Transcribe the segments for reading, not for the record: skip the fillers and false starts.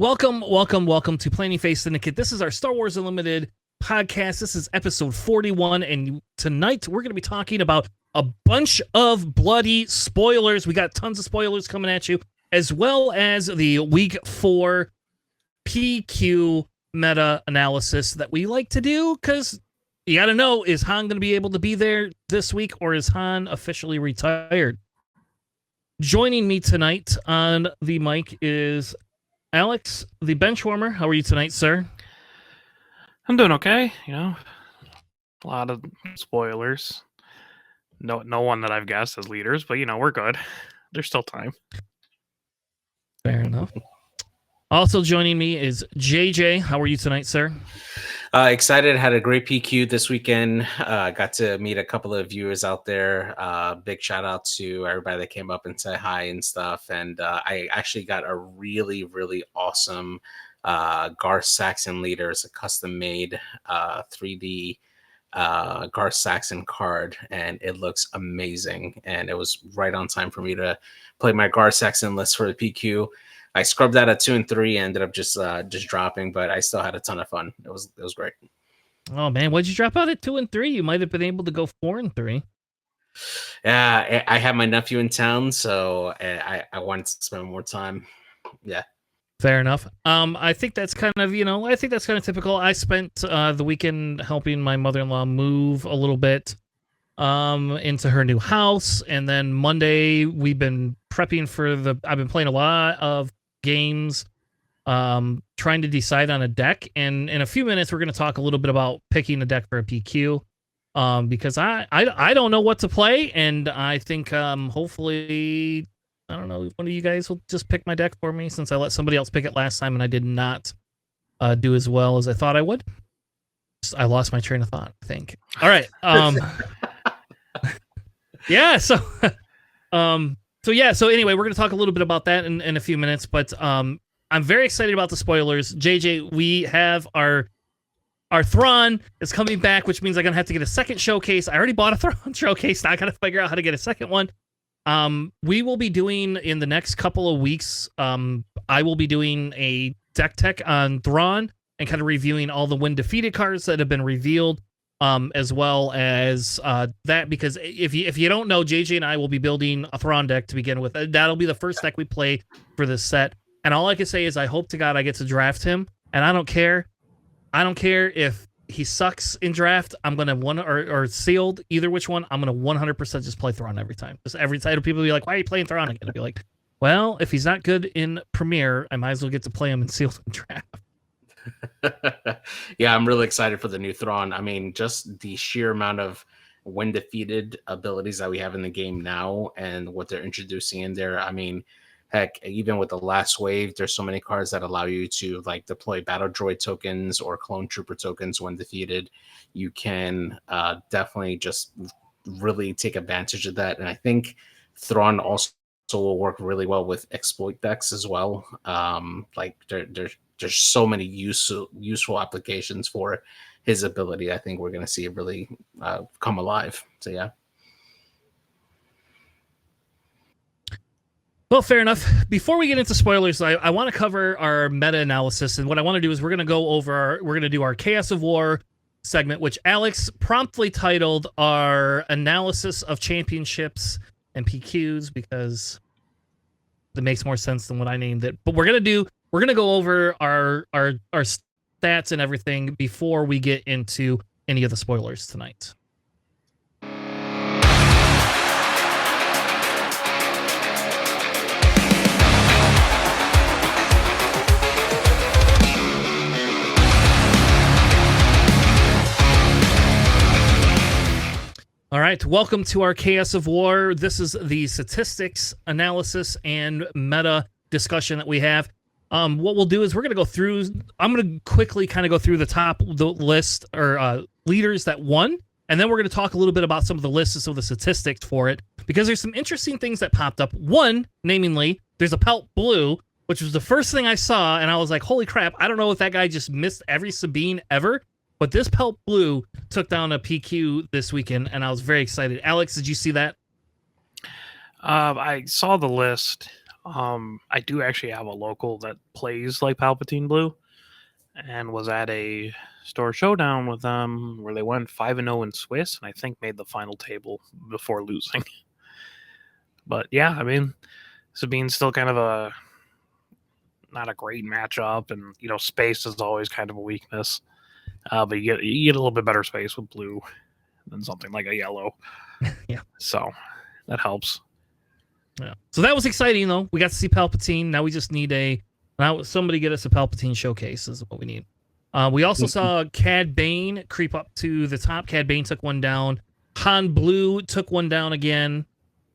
Welcome to Planning Phase Syndicate. This is our Star Wars Unlimited podcast. This is episode 41, and tonight we're going to be talking about a bunch of bloody spoilers. We got tons of spoilers coming at you, as well as the Week 4 PQ meta-analysis that we like to do, because you got to know, is Han going to be able to be there this week, or is Han officially retired? Joining me tonight on the mic is Alex, the benchwarmer. How are you tonight, sir? I'm doing okay. A lot of spoilers. No one that I've guessed as leaders, but we're good. There's still time. Fair enough. Also joining me is JJ. How are you tonight, sir? Excited. Had a great PQ this weekend. Got to meet a couple of viewers out there. Big shout out to everybody that came up and said hi and stuff. And I actually got a really, really awesome Garth Saxon leader. It's a custom made 3D Garth Saxon card, and it looks amazing. And it was right on time for me to play my Garth Saxon list for the PQ. I scrubbed that at 2 and 3 and ended up just dropping, but I still had a ton of fun. It was great. Oh man, why'd you drop out at 2 and 3? You might have been able to go 4 and 3. Yeah, I have my nephew in town, so I wanted to spend more time. Yeah. Fair enough. I think that's kind of, typical. I spent the weekend helping my mother-in-law move a little bit into her new house, and then Monday we've been prepping for I've been playing a lot of games, trying to decide on a deck, and in a few minutes we're going to talk a little bit about picking a deck for a PQ, because I don't know what to play, and I think hopefully, I don't know, one of you guys will just pick my deck for me, since I let somebody else pick it last time and I did not do as well as I thought I would. I lost my train of thought, I think. All right. Yeah, so anyway, we're going to talk a little bit about that in a few minutes, but I'm very excited about the spoilers. JJ, we have our Thrawn is coming back, which means I'm going to have to get a second showcase. I already bought a Thrawn showcase. Now I got to figure out how to get a second one. We will be doing, in the next couple of weeks, I will be doing a deck tech on Thrawn and kind of reviewing all the win defeated cards that have been revealed. As well as that, because if you don't know, JJ and I will be building a Thrawn deck to begin with. That'll be the first deck we play for this set. And all I can say is I hope to God I get to draft him. And I don't care. I don't care if he sucks in draft. I'm going to or sealed, either which one. I'm going to 100% just play Thrawn every time. Just every time people will be like, why are you playing Thrawn again? I'll be like, well, if he's not good in Premiere, I might as well get to play him in sealed and draft. Yeah, I'm really excited for the new Thrawn. I mean, just the sheer amount of when defeated abilities that we have in the game now and what they're introducing in there. I mean, heck, even with the last wave, there's so many cards that allow you to like deploy battle droid tokens or clone trooper tokens when defeated. You can definitely just really take advantage of that. And I think Thrawn also will work really well with exploit decks as well. Like there's so many useful applications for his ability. I think we're going to see it really come alive. So, yeah. Well, fair enough. Before we get into spoilers, I want to cover our meta-analysis. And what I want to do is we're going to do our Chaos of War segment, which Alex promptly titled our analysis of championships and PQs, because that makes more sense than what I named it. But we're going to go over our stats and everything before we get into any of the spoilers tonight. All right, welcome to our Chaos of War. This is the statistics analysis and meta discussion that we have. What we'll do is we're going to go through, I'm going to quickly kind of go through the list or leaders that won, and then we're going to talk a little bit about some of the lists and some of the statistics for it, because there's some interesting things that popped up. One, namely, there's a Pelt Blue, which was the first thing I saw, and I was like, holy crap, I don't know if that guy just missed every Sabine ever, but this Pelt Blue took down a PQ this weekend, and I was very excited. Alex, did you see that? I saw the list. I do actually have a local that plays like Palpatine Blue, and was at a store showdown with them where they went 5-0 in Swiss, and I think made the final table before losing. But yeah, I mean, Sabine's still kind of not a great matchup, and space is always kind of a weakness. But you get a little bit better space with blue than something like a yellow. Yeah. So that helps. Yeah. So that was exciting, though. We got to see Palpatine. Now we just need somebody get us a Palpatine showcase is what we need. We also saw Cad Bane creep up to the top. Cad Bane took one down. Han Blue took one down again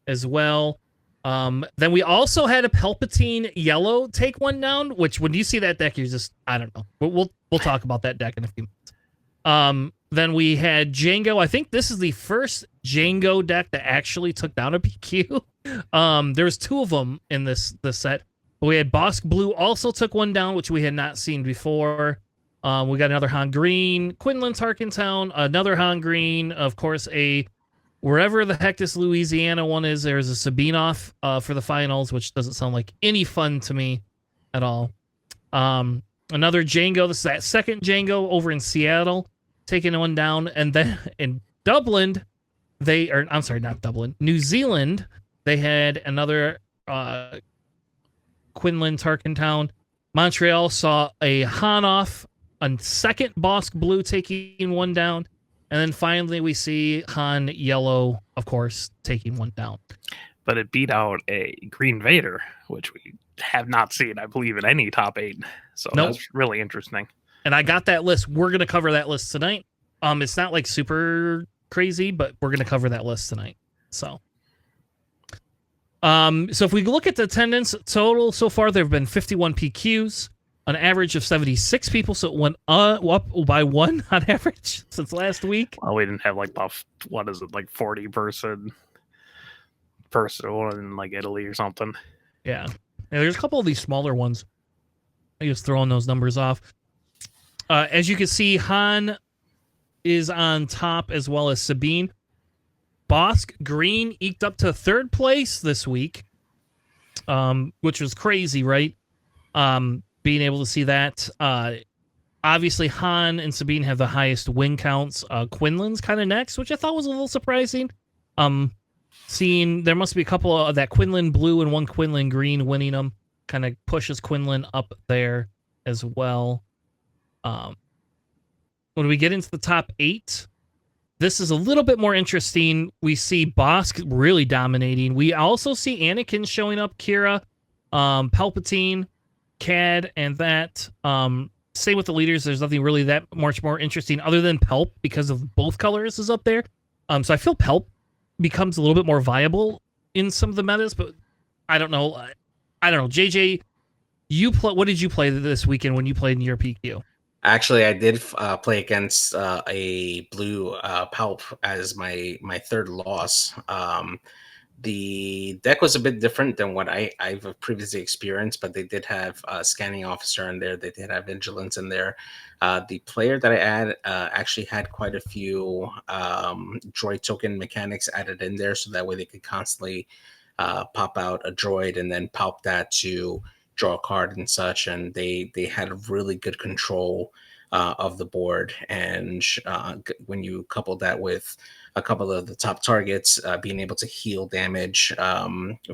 as well. Then we also had a Palpatine Yellow take one down, which when you see that deck, you're just, I don't know. We'll talk about that deck in a few minutes. Then we had Django. I think this is the first Django deck that actually took down a PQ. There's two of them in this set. But we had Bosk Blue also took one down, which we had not seen before. We got another Han Green, Quinlan Tarkentown, another Han Green, of course, wherever the heck this Louisiana one is, there's a Sabinoff for the finals, which doesn't sound like any fun to me at all. Another Django, this is that second Django over in Seattle, taking one down. And then in Dublin, New Zealand, they had another Quinlan Tarkentown. Montreal saw a Han-off, a second Bosk Blue taking one down. And then finally we see Han Yellow, of course, taking one down. But it beat out a Green Vader, which we have not seen, I believe, in any top 8. So That's really interesting. And I got that list. We're going to cover that list tonight. It's not like super crazy, but we're going to cover that list tonight. So if we look at the attendance total so far, there have been 51 PQs, an average of 76 people. So it went up by one on average since last week. Well, we didn't have like 40 person in like Italy or something. Yeah. There's a couple of these smaller ones. I just throwing those numbers off. As you can see, Han is on top as well as Sabine. Bosk Green eked up to third place this week, which was crazy, right? Being able to see that. Obviously, Han and Sabine have the highest win counts. Quinlan's kind of next, which I thought was a little surprising. Seeing there must be a couple of that Quinlan Blue and one Quinlan Green winning them kind of pushes Quinlan up there as well. When we get into the top 8, this is a little bit more interesting. We see Bosk really dominating. We also see Anakin showing up, Kira, Palpatine, Cad, and that. Same with the leaders. There's nothing really that much more interesting other than Palp because of both colors is up there. So I feel Palp becomes a little bit more viable in some of the metas, but I don't know. JJ, what did you play this weekend when you played in your PQ? Actually, I did play against a blue Palp as my third loss. The deck was a bit different than what I've previously experienced, but they did have a scanning officer in there. They did have vigilance in there. The player that I had actually had quite a few droid token mechanics added in there, so that way they could constantly pop out a droid and then pop that to draw a card and such. And they had really good control of the board. And when you couple that with a couple of the top targets being able to heal damage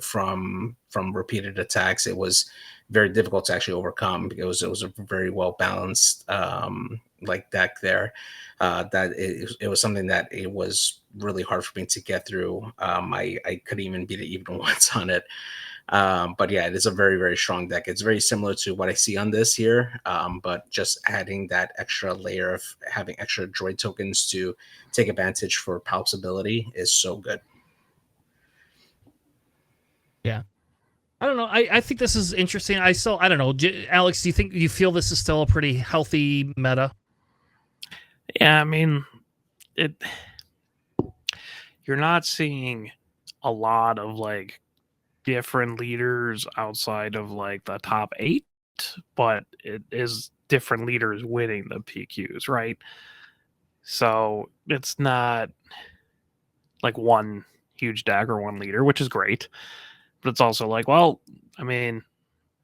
from repeated attacks, it was very difficult to actually overcome because it was a very well balanced deck there. It was something that it was really hard for me to get through. I couldn't even beat it even once on it. But yeah, it is a very, very strong deck. It's very similar to what I see on this here, but just adding that extra layer of having extra droid tokens to take advantage for Palp's ability is so good. Yeah. I don't know. I think this is interesting. I don't know. Alex, do you feel this is still a pretty healthy meta? Yeah, I mean, you're not seeing a lot of like different leaders outside of like the top 8, but it is different leaders winning the PQs, right? So it's not like one huge deck or one leader, which is great, but it's also like, well, I mean,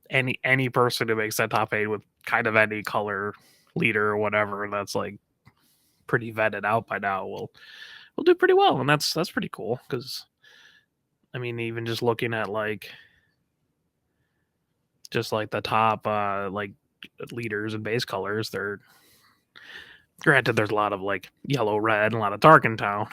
any person who makes that top 8 with kind of any color leader or whatever that's like pretty vetted out by now will do pretty well, and that's pretty cool. Because I mean, even just looking at like the top like leaders and base colors, they're granted there's a lot of like yellow, red, and a lot of dark in town,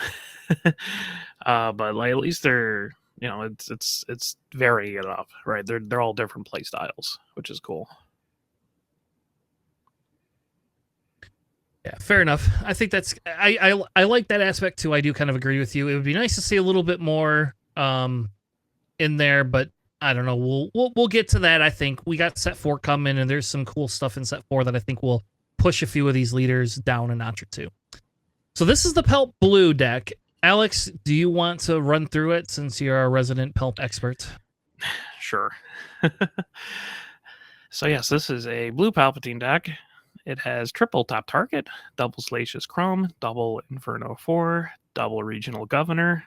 but like at least they're it's varying enough, right? They're all different play styles, which is cool. Yeah, fair enough. I think that's I like that aspect too. I do kind of agree with you. It would be nice to see a little bit more in there, but I don't know. We'll get to that. I think we got set 4 coming, and there's some cool stuff in set 4 that I think will push a few of these leaders down a notch or two. So this is the Pelt Blue deck. Alex, do you want to run through it since you're a resident Pelt expert? Sure. So yes, this is a blue Palpatine deck. It has triple top target, double Salacious Chrome, double Inferno 4, double Regional Governor,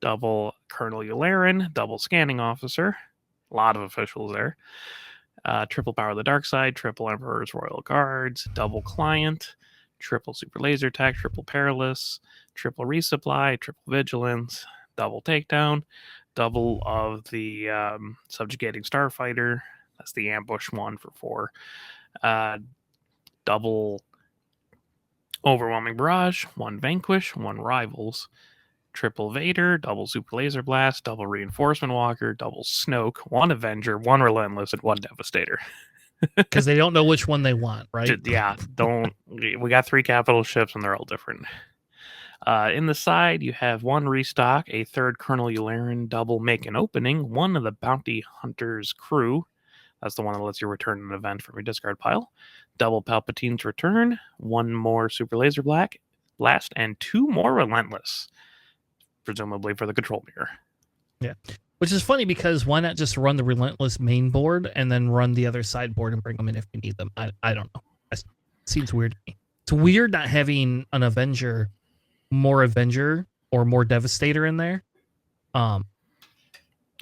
double Colonel Yularen, double Scanning Officer. A lot of officials there. Triple Power of the Dark Side, triple Emperor's Royal Guards, double Client, triple Super Laser Tech, triple Perilous, triple Resupply, triple Vigilance, double Takedown, double of the Subjugating Starfighter. That's the Ambush one for 4. Double Overwhelming Barrage, 1 Vanquish, 1 Rivals, triple Vader, double Super Laser Blast, double Reinforcement Walker, double Snoke, 1 Avenger, 1 Relentless, and 1 Devastator. Because they don't know which one they want, right? Yeah, we got 3 capital ships and they're all different. In the side, you have 1 Restock, a 3rd Colonel Yularen, double Make an Opening, 1 of the Bounty Hunter's crew. That's the one that lets you return an event from your discard pile. Double Palpatine's Return, 1 more Super Laser Blast, and 2 more Relentless, presumably for the control mirror. Yeah. Which is funny because why not just run the Relentless main board and then run the other sideboard and bring them in if you need them? I don't know. It seems weird to me. It's weird not having an more Avenger or more Devastator in there. I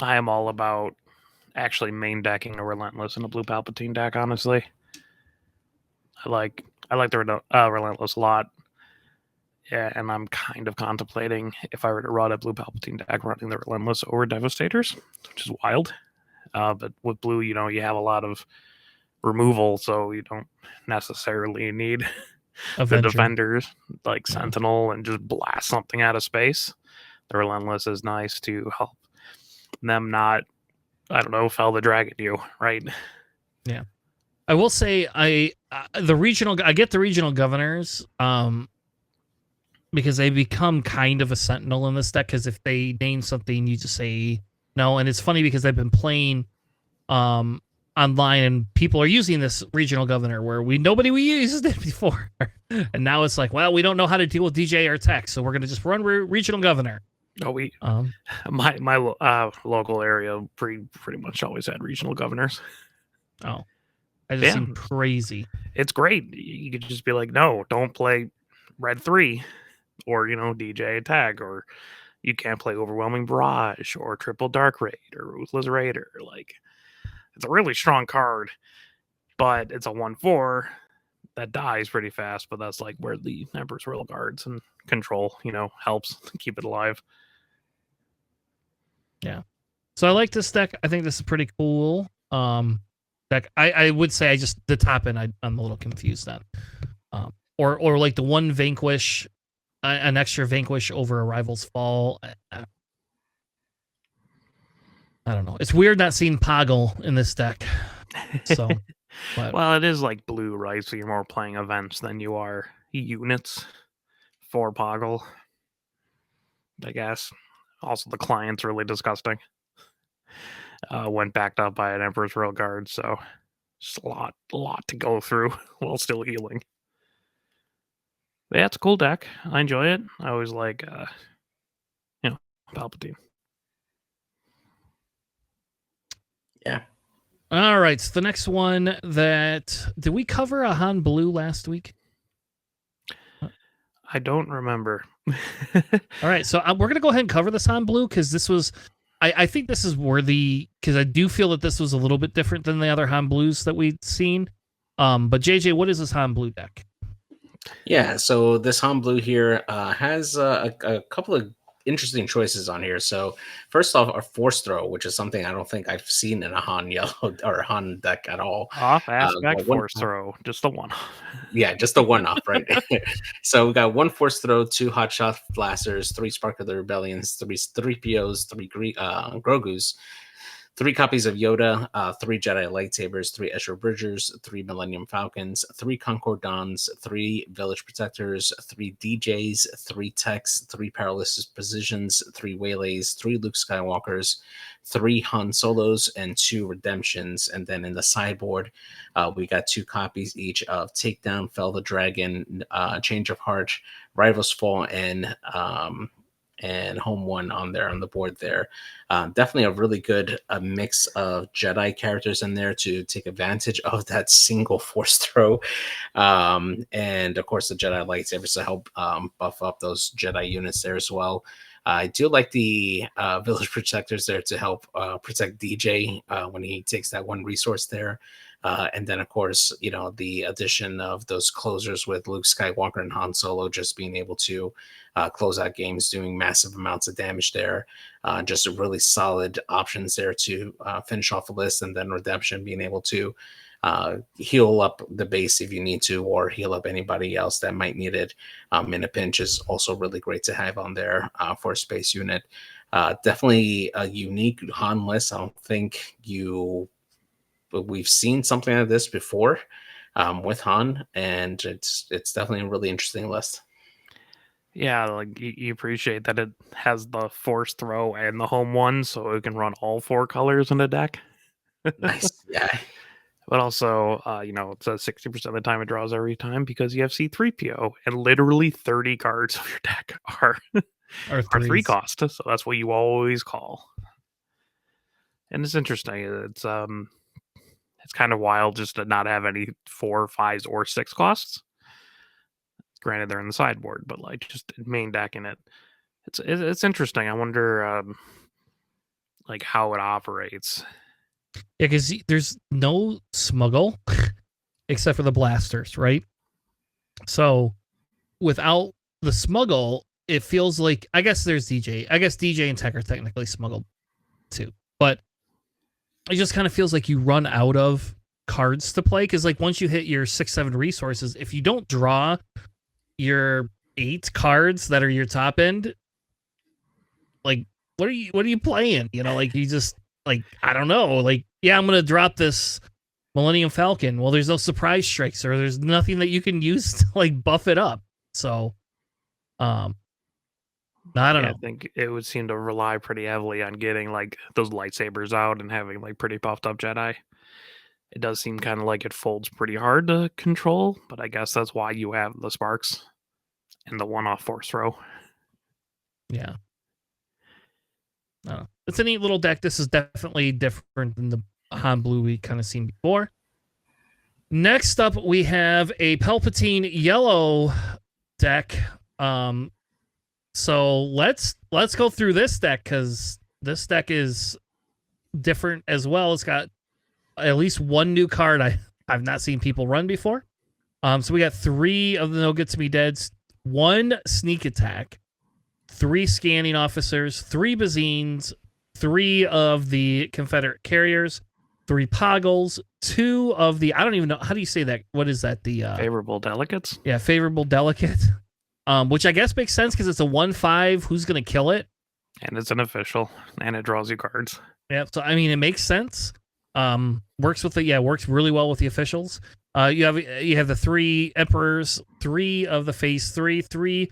am all about actually main decking a Relentless in a blue Palpatine deck, honestly. I like the Relentless a lot. Yeah, and I'm kind of contemplating if I were to run a blue Palpatine deck running the Relentless over Devastators, which is wild. But with blue, you have a lot of removal, so you don't necessarily need the defenders like Sentinel and just blast something out of space. The Relentless is nice to help them not, fell the dragon you, right? Yeah. I will say I get the regional governors because they become kind of a sentinel in this deck, because if they name something, you just say no. And it's funny because I've been playing online and people are using this regional governor where nobody used it before. And now it's like, well, we don't know how to deal with DJ or tech, so we're going to just run regional governor. Oh, my local area pretty much always had regional governors. Oh, I just seem crazy. It's great. You could just be like, no, don't play red 3 or, DJ attack, or you can't play Overwhelming Barrage or triple Dark Raid or Ruthless Raider. Like, it's a really strong card, but it's a 1/4 that dies pretty fast. But that's like where the Emperor's Royal Guards and control, helps keep it alive. Yeah. So I like this deck. I think this is pretty cool. Deck. I would say the top end I'm a little confused on. Or like the 1 Vanquish, an extra Vanquish over a Rival's Fall. I don't know. It's weird not seeing Poggle in this deck. So, well, it is like blue, right? So you're more playing events than you are units for Poggle, I guess. Also, the client's really disgusting. When backed up by an Emperor's Royal Guard, so just a lot to go through while still healing. But yeah, it's a cool deck. I enjoy it. I always like, Palpatine. Yeah. All right. So the next one did we cover a Han Blue last week? I don't remember. All right. So we're going to go ahead and cover this Han Blue because this was I think this is worthy because I do feel that this was a little bit different than the other Han Blues that we'd seen. But JJ, what is this Han Blue deck? Yeah, so this Han Blue here has a couple of interesting choices on here. So first off, a Force Throw, which is something I don't think I've seen in a Han Yellow or Han deck at all. Off aspect but one- force throw, just the one. Yeah, just a one-off, right? So we got 1 Force Throw, 2 Hotshot Blasters, 3 Spark of the Rebellions, 3 POs, 3 Grogus, 3 copies of Yoda, 3 Jedi Lightsabers, 3 Ezra Bridgers, 3 Millennium Falcons, 3 Concord Dons, 3 Village Protectors, 3 DJs, 3 Techs, 3 Paralysis Positions, 3 Waylays, 3 Luke Skywalkers, 3 Han Solos, and 2 Redemptions. And then in the sideboard, we got 2 copies each of Takedown, Fell the Dragon, Change of Heart, Rivals Fall, and Home One on there on the board there. Definitely a really good mix of Jedi characters in there to take advantage of that single Force Throw. And of course the Jedi lightsabers to help buff up those Jedi units there as well. I do like the Village Protectors there to help protect DJ when he takes that 1 resource there. And then, of course, the addition of those closers with Luke Skywalker and Han Solo just being able to close out games, doing massive amounts of damage there. Just a really solid options there to finish off a list. And then Redemption being able to heal up the base if you need to, or heal up anybody else that might need it in a pinch is also really great to have on there for a space unit. Definitely a unique Han list. I don't think we've seen something like this before with Han, and it's definitely a really interesting list. Yeah, like you appreciate that it has the Force Throw and the Home One, so it can run all 4 colors in the deck. Nice. Yeah. But also, it says 60% of the time it draws every time because you have C3PO, and literally 30 cards of your deck are 3 threes. cost. So that's what you always call. And it's interesting. It's kind of wild just to not have any 4, 5s, or 6 costs. Granted, they're in the sideboard, but like just main deck in it. It's interesting. I wonder like how it operates. Yeah, because there's no smuggle except for the blasters, right? So without the smuggle, it feels like, I guess there's DJ. I guess DJ and Tech are technically smuggled too. But it just kind of feels like you run out of cards to play. Because like once you hit your 6, 7 resources, if you don't draw your 8 cards that are your top end, like what are you playing? Like you just, like, I don't know. Like, yeah, I'm going to drop this Millennium Falcon. Well, there's no surprise strikes, or there's nothing that you can use to like buff it up. So, I don't know. I think it would seem to rely pretty heavily on getting like those lightsabers out and having like pretty puffed up Jedi. It does seem kind of like it folds pretty hard to control, but I guess that's why you have the sparks and the one-off Force Throw. Yeah. It's a neat little deck. This is definitely different than the Han Blue we kind of seen before. Next up, we have a Palpatine yellow deck. So let's go through this deck, because this deck is different as well. It's got at least 1 new card I've not seen people run before. So we got 3 of the No Get To Me Deads, 1 sneak attack, 3 scanning officers, 3 Bazines, 3 of the Confederate carriers, 3 Poggles, 2 of the, I don't even know, how do you say that? What is that? The Favorable Delegates? Yeah, Favorable Delegate. Which I guess makes sense because it's a 1/5. Who's going to kill it? And it's an official, and it draws you cards. Yeah, so I mean, it makes sense. Works really well with the officials. You have the 3 Emperors, 3 of the Phase 3, 3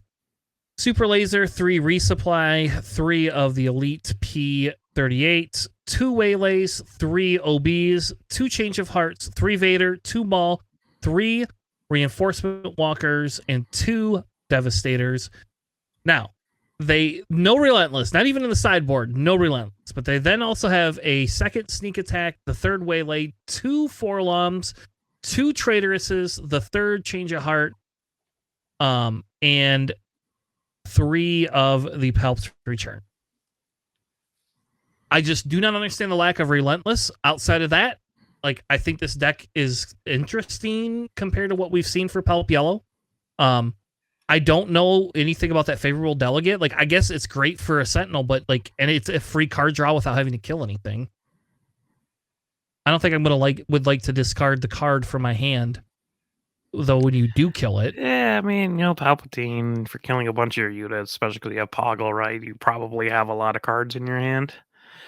Super Laser, 3 Resupply, 3 of the Elite P-38, 2 Waylays, 3 OBs, 2 Change of Hearts, 3 Vader, 2 Maul, 3 Reinforcement Walkers, and 2 Devastators. Now, no Relentless, not even in the sideboard, no Relentless, but they then also have a 2nd Sneak Attack, the 3rd Waylay, 2 Forlums, 2 Traitoresses, the 3rd Change of Heart, and 3 of the Palp's Return. I just do not understand the lack of Relentless. Outside of that, like I think this deck is interesting compared to what we've seen for Palp Yellow. I don't know anything about that favorable delegate. Like I guess it's great for a Sentinel, but like, and it's a free card draw without having to kill anything. I don't think I'm would like to discard the card from my hand. Though when you do kill it, Yeah, I mean, Palpatine for killing a bunch of your units, especially because you have Poggle, right? You probably have a lot of cards in your hand.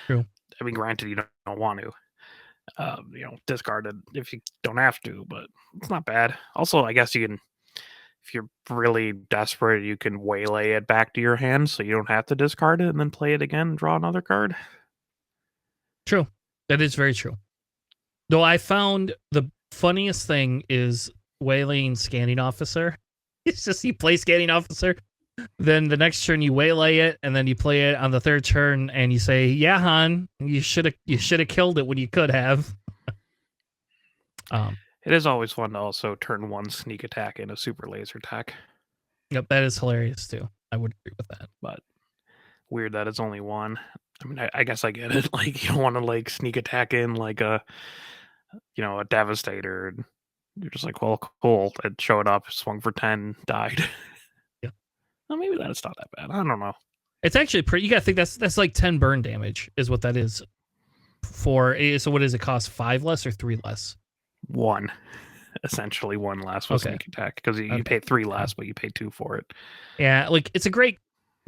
True. I mean, granted, you don't want to. Discard it if you don't have to, but it's not bad. Also, I guess you can, if you're really desperate, you can waylay it back to your hand so you don't have to discard it and then play it again and draw another card. True. That is very true. Though I found the funniest thing is waylaying Scanning Officer. It's just you play Scanning Officer, then the next turn you waylay it, and then you play it on the third turn, and you say, "Yeah, Han, you should have killed it when you could have." It is always fun to also turn one sneak attack in a super laser attack. Yep, that is hilarious too. I would agree with that. But weird that it's only one. I mean, I guess I get it. Like, you don't want to like sneak attack in like a Devastator. And you're just like, well, cool. It showed up, swung for 10, died. Yeah. Well, maybe that's not that bad. I don't know. It's actually pretty. You gotta think that's like 10 burn damage is what that is. So what does it cost? 5 less or 3 less? 1. Essentially 1 less with sneak attack because you pay 3 less, but you pay 2 for it. Yeah, like it's a great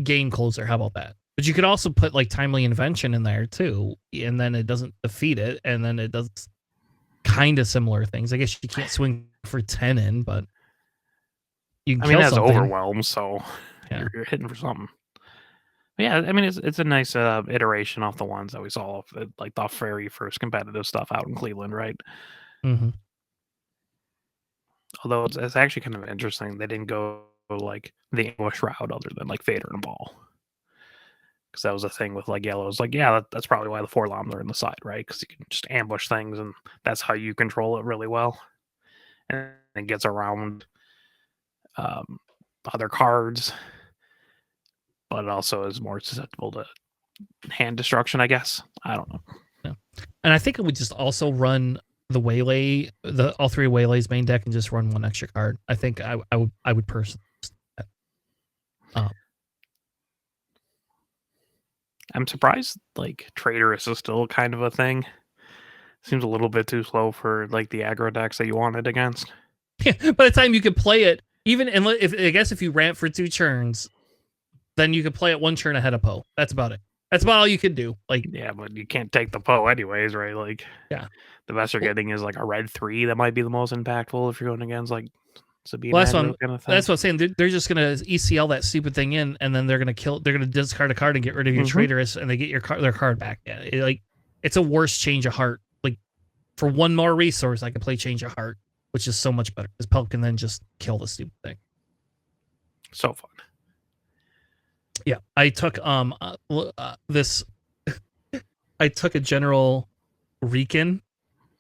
game closer. How about that? But you could also put like Timely Invention in there too, and then it doesn't defeat it, and then it does kind of similar things. I guess you can't swing for 10 in, but you can kill it has something. Overwhelm, so you're hitting for something. But yeah, I mean, it's a nice iteration off the ones that we saw, like the very first competitive stuff out in Cleveland, right? Mm-hmm. Although it's actually kind of interesting. They didn't go like the English route other than like Vader and Ball. Because that was a thing with like Yellows. Like, yeah, that's probably why the 4 Loms are in the side, right? Because you can just ambush things and that's how you control it really well. And it gets around other cards, but it also is more susceptible to hand destruction, I guess. I don't know. Yeah. And I think it would just also run the Waylay, all 3 Waylays main deck, and just run 1 extra card. I think I would personally. I'm surprised like Traitorous is still kind of a thing. Seems a little bit too slow for like the aggro decks that you wanted against. Yeah, by the time you could play it, even if you ramp for 2 turns, then you could play it 1 turn ahead of Poe. That's about it. That's about all you could do. Like, yeah, but you can't take the Poe anyways, right? Like, yeah, the best you're getting is like a red 3 that might be the most impactful if you're going against like Sabine. Well, that's what I'm saying. They're just gonna ECL that stupid thing in, and then they're gonna discard a card and get rid of your Traitorous, and they get their card back. Yeah, it's a worse Change of Heart. Like, for 1 more resource, I could play Change of Heart, which is so much better because Pelk can then just kill the stupid thing. So fun. Yeah, I took this. I took a General Riken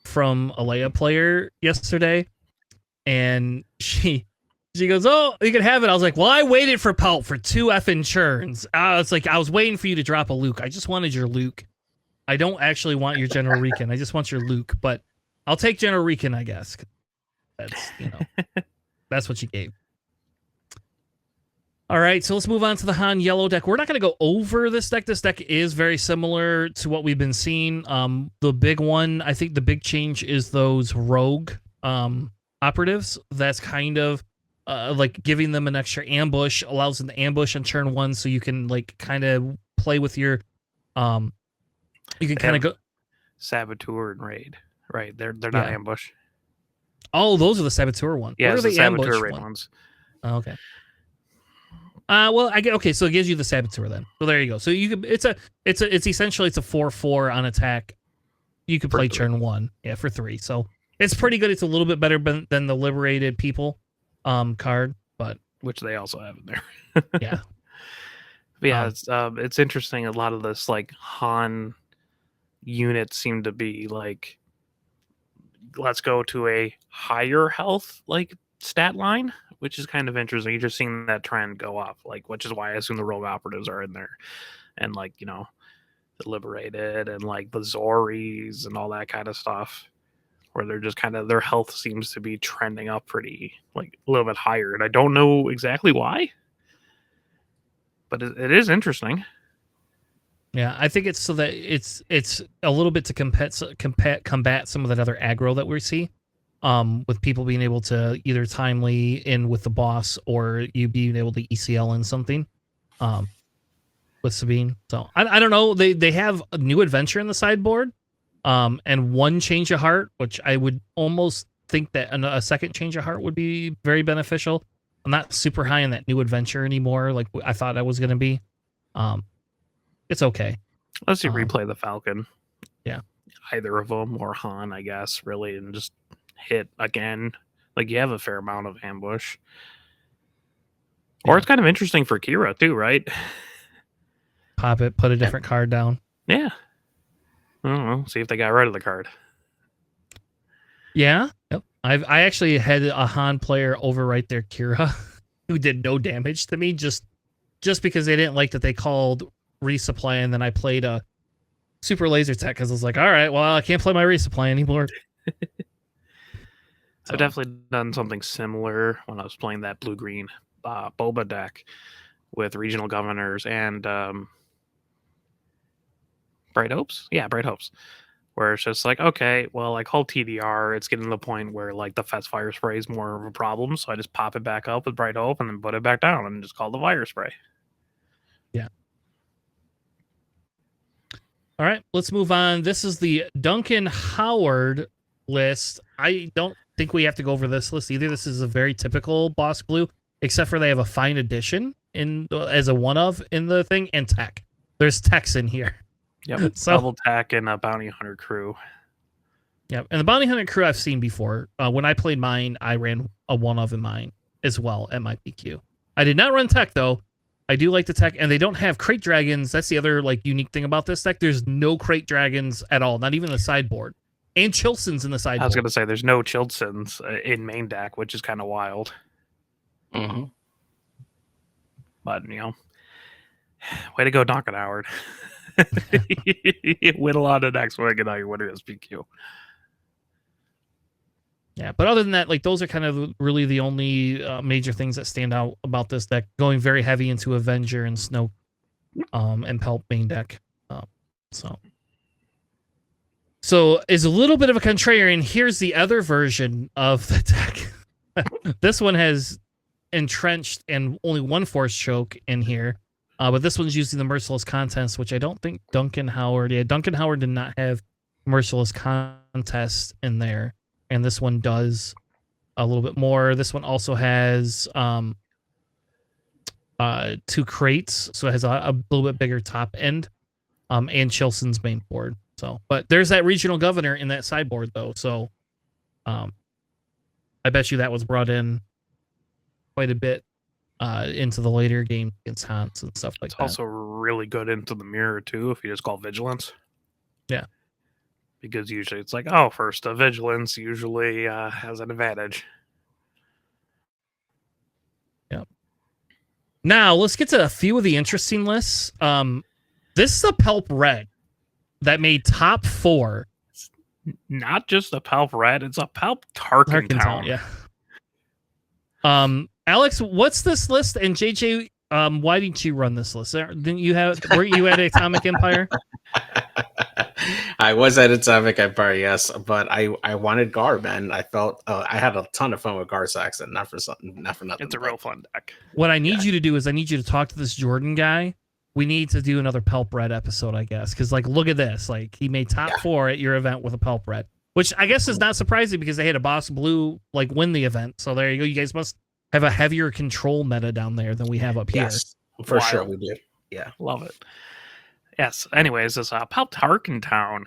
from a Leia player yesterday, and she goes, "Oh, you can have it." I was like, "Well, I waited for Pelt for 2 effing turns. It's like I was waiting for you to drop a Luke. I just wanted your Luke. I don't actually want your General Riken. I just want your Luke. But I'll take General Riken, I guess. That's that's what you gave." All right, so let's move on to the Han Yellow deck. We're not going to go over this deck. This deck is very similar to what we've been seeing. The big one, I think the big change is those rogue operatives. That's kind of like giving them an extra ambush, allows them to ambush on turn 1, so you can like kind of play with your you can kind of go Saboteur and Raid, right? They're not ambush. Oh, those are the Saboteur ones. Yeah, what are the Saboteur Raid ones? Oh, okay. Well, okay, so it gives you the Saboteur then. So there you go. So you could it's essentially it's a 4/4 on attack. You could play turn 1, for 3. So it's pretty good. It's a little bit better than the Liberated People card, but which they also have in there. Yeah. But yeah, it's interesting. A lot of this like Han units seem to be like, let's go to a higher health like stat line, which is kind of interesting. You're just seeing that trend go up, like, which is why I assume the rogue operatives are in there, and like the Liberated and like the Zoris and all that kind of stuff, where they're just kind of their health seems to be trending up pretty like a little bit higher, and I don't know exactly why, but it is interesting. Yeah, I think it's so that it's a little bit to combat some of that other aggro that we see, with people being able to either timely in with the boss or you being able to ECL in something, with Sabine. So I don't know. They have a new adventure in the sideboard, and one change of heart, which I would almost think that a second change of heart would be very beneficial. I'm not super high on that new adventure anymore, like I thought I was gonna be. It's okay. Unless you replay the Falcon. Yeah. Either of them or Han, I guess, really, and just hit again. Like, you have a fair amount of ambush. Or it's kind of interesting for Kira, too, right? Pop it, put a different card down. Yeah. I don't know. See if they got rid of the card. Yeah. Yep. I actually had a Han player overwrite their Kira who did no damage to me just because they didn't like that they called resupply, and then I played a super laser tech because I was like, all right, well, I can't play my resupply anymore. I've definitely done something similar when I was playing that blue-green Boba deck with regional governors and Bright Hopes. Yeah, Bright Hopes. Where it's just like, okay, well, I call TDR. It's getting to the point where like the Fetch Fire Spray is more of a problem, so I just pop it back up with Bright Hope and then put it back down and just call the Fire Spray. Yeah. All right, let's move on. This is the Duncan Howard list. I don't think we have to go over this list either. This is a very typical Boss Blue, except for they have a fine addition in as a one of in the thing and tech. There's techs in here. Yep, so, double tech and a Bounty Hunter crew. Yep, and the Bounty Hunter crew I've seen before. When I played mine, I ran a one of in mine as well at my PQ. I did not run tech though. I do like the tech, and they don't have crate dragons. That's the other like unique thing about this deck. There's no crate dragons at all, not even the sideboard. And Chilson's in the sideboard. I was going to say there's no Chilsons in main deck, which is kind of wild. Mm-hmm. But, you know, way to go, Duncan Howard. Win a lot of decks when I get out your winner as PQ. Yeah, but other than that, like those are kind of really the only major things that stand out about this deck. Going very heavy into Avenger and Snoke, and Pelp main deck. So is a little bit of a contrarian. Here's the other version of the deck. This one has entrenched and only one force choke in here, but this one's using the Merciless Contest, which I don't think Duncan Howard. Yeah, Duncan Howard did not have Merciless Contest in there. And this one does a little bit more. This one also has 2 crates, so it has a little bit bigger top end, and Chilson's main board. So, but there's that regional governor in that sideboard though. So, I bet you that was brought in quite a bit into the later game against Hans and stuff like that. It's also really good into the mirror too if you just call Vigilance. Yeah. Because usually it's like, oh, first Vigilance usually has an advantage. Yep. Now, let's get to a few of the interesting lists. This is a Pelp Red that made top 4. It's not just a Pelp Red, it's a Pelp Tarkentown. Yeah. Alex, what's this list? And JJ, why didn't you run this list? Didn't you were you at Atomic Empire? I was at Atomic Empire, yes, but I wanted Gar, man. I felt I had a ton of fun with Gar Saxon, not for nothing. It's a real fun deck. What I need you to do is I need you to talk to this Jordan guy. We need to do another Pelp Red episode, I guess, because like look at this, like he made top 4 at your event with a Pelp Red, which I guess is not surprising because they had a Boss Blue like win the event. So there you go. You guys must have a heavier control meta down there than we have up here. Yes, for sure we do. Yeah, love it. Yes. Anyways, this Pelp Tarkentown.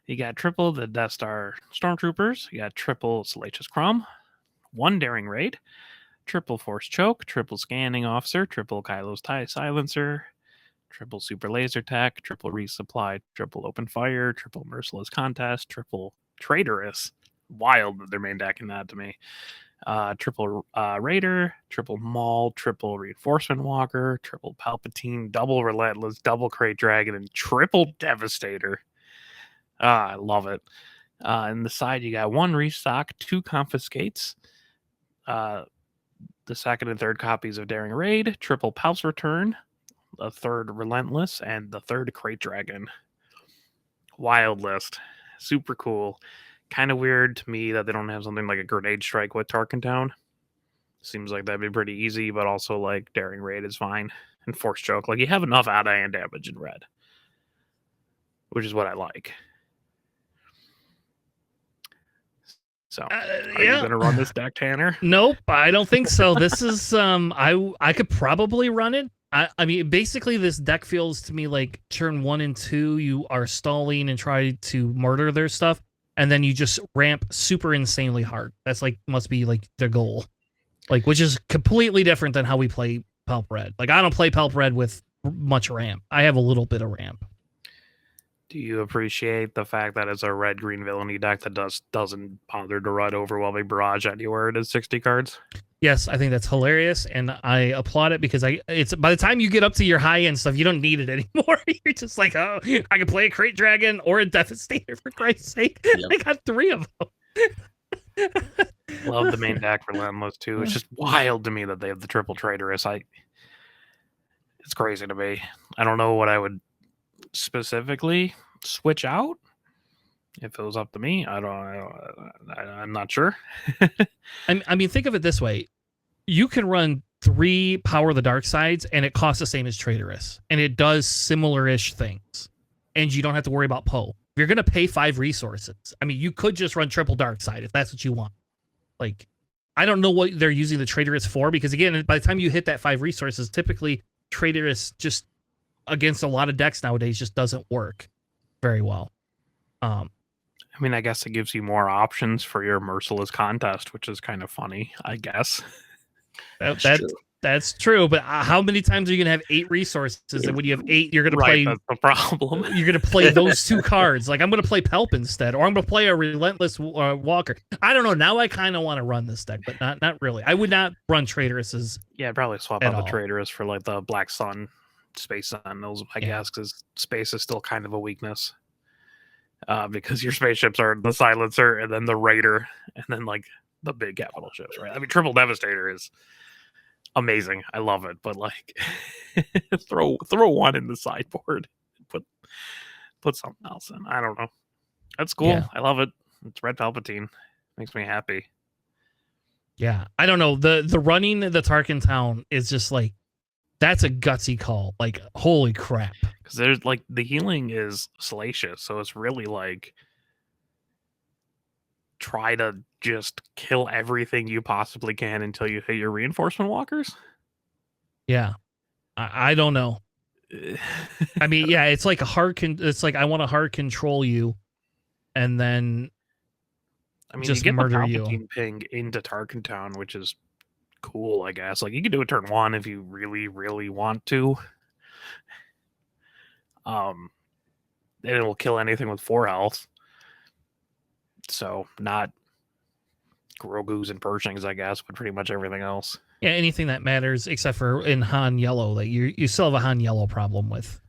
You got triple the Death Star Stormtroopers. You got triple Salacious Crumb, 1 Daring Raid, triple Force Choke, triple Scanning Officer, triple Kylo's TIE Silencer, triple Super Laser Tech, triple Resupply, triple Open Fire, triple Merciless Contest, triple Traitorous. Wild that they're main decking that to me. Triple Raider, triple Maul, triple Reinforcement Walker, triple Palpatine, double Relentless, double Crate Dragon, and triple Devastator. I love it. On the side, you got 1 restock, 2 confiscates, the second and third copies of Daring Raid, triple Palps Return, the third Relentless, and the third Crate Dragon. Wild list. Super cool. Kind of weird to me that they don't have something like a Grenade Strike with Tarkin Town. Seems like that'd be pretty easy, but also like Daring Raid is fine. And Force Choke. Like you have enough add-on damage in red, which is what I like. So, are you gonna run this deck, Tanner? Nope, I don't think so. This is I could probably run it. I mean, basically, this deck feels to me like turn 1 and 2, you are stalling and try to murder their stuff, and then you just ramp super insanely hard. That's like must be like the goal, like which is completely different than how we play Palp Red. Like I don't play Palp Red with much ramp. I have a little bit of ramp. Do you appreciate the fact that it's a red-green villainy deck that doesn't bother to run overwhelming barrage anywhere it is 60 cards? Yes, I think that's hilarious, and I applaud it because it's by the time you get up to your high end stuff, you don't need it anymore. You're just like, oh, I can play a Crate Dragon or a Devastator for Christ's sake. Yep. I got 3 of them. Love the main deck for Relentless too. It's just wild to me that they have the triple Traitorous. It's crazy to me. I don't know what I would specifically switch out if it was up to me. I'm not sure. I mean, think of it this way: you can run 3 Power of the Dark Sides, and it costs the same as Traitorous, and it does similar-ish things, and you don't have to worry about Poe. If you're gonna pay 5 resources, I mean, you could just run triple Dark Side if that's what you want. Like, I don't know what they're using the Traitorous for, because again, by the time you hit that 5 resources, typically Traitorous just against a lot of decks nowadays just doesn't work very well. I mean, I guess it gives you more options for your merciless contest, which is kind of funny, I guess. That's true, but how many times are you gonna have 8 resources, and when you have 8, you're gonna play? That's the problem. You're gonna play those 2 cards. Like I'm gonna play Pelp instead, or I'm gonna play a Relentless Walker. I don't know. Now I kind of want to run this deck, but not really. I would not run Traitorous. Yeah, I'd probably swap out the Traitorous for like the Black Sun Space Sentinels, I guess, because space is still kind of a weakness. Because your spaceships are the Silencer and then the Raider and then like the big capital ships, right? I mean, triple Devastator is amazing. I love it, but like throw 1 in the sideboard, put something else in. I don't know. That's cool. Yeah. I love it. It's Red Palpatine. Makes me happy. Yeah, I don't know. The running the Tarkin Town is just like, that's a gutsy call. Like, holy crap. Because there's like the healing is salacious, so it's really like try to just kill everything you possibly can until you hit your reinforcement walkers. Yeah, I don't know. I mean, yeah, it's like it's like I want to hard control you, and then just you get murder the you. Palpatine ping into Tarkin Town, which is cool, I guess. Like you can do a turn 1 if you really, really want to. And it will kill anything with 4 health. So not Grogu's and Pershings, I guess, but pretty much everything else. Yeah, anything that matters except for in Han Yellow that you still have a Han Yellow problem with.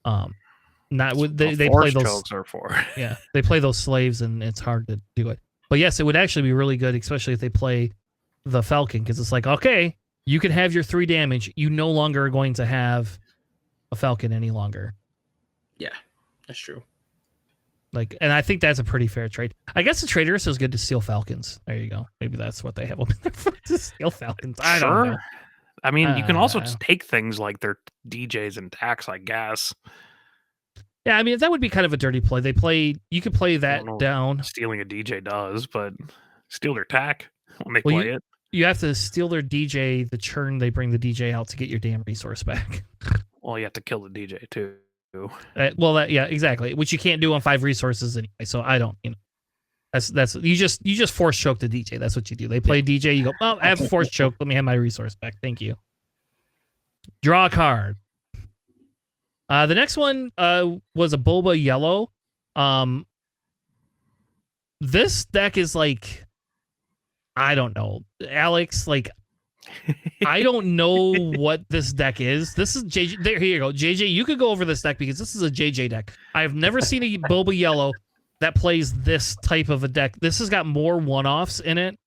Not with they play those chokes are for. Yeah, they play those slaves and it's hard to do it. But yes, it would actually be really good, especially if they play the Falcon, because it's like, okay, you can have your 3 damage. You no longer are going to have a Falcon any longer. Yeah, that's true. Like, and I think that's a pretty fair trade. I guess the Traitorous is good to steal Falcons. There you go. Maybe that's what they have them in there for, to steal Falcons. I don't know. I mean, you can also just take things like their DJs and tax, I guess. Yeah, I mean, that would be kind of a dirty play. You could play that down. Stealing a DJ does, but steal their tack when they play it. You have to steal their DJ the turn they bring the DJ out to get your damn resource back. Well, you have to kill the DJ too. Yeah, exactly. Which you can't do on 5 resources anyway. So I don't, that's you just force choke the DJ. That's what you do. They play DJ. You go, oh, I have a force choke. Let me have my resource back. Thank you. Draw a card. The next one was a Boba Yellow. This deck is like, I don't know, Alex. Like, I don't know what this deck is. This is JJ. There, here you go, JJ. You could go over this deck because this is a JJ deck. I've never seen a Boba Yellow that plays this type of a deck. This has got more one-offs in it.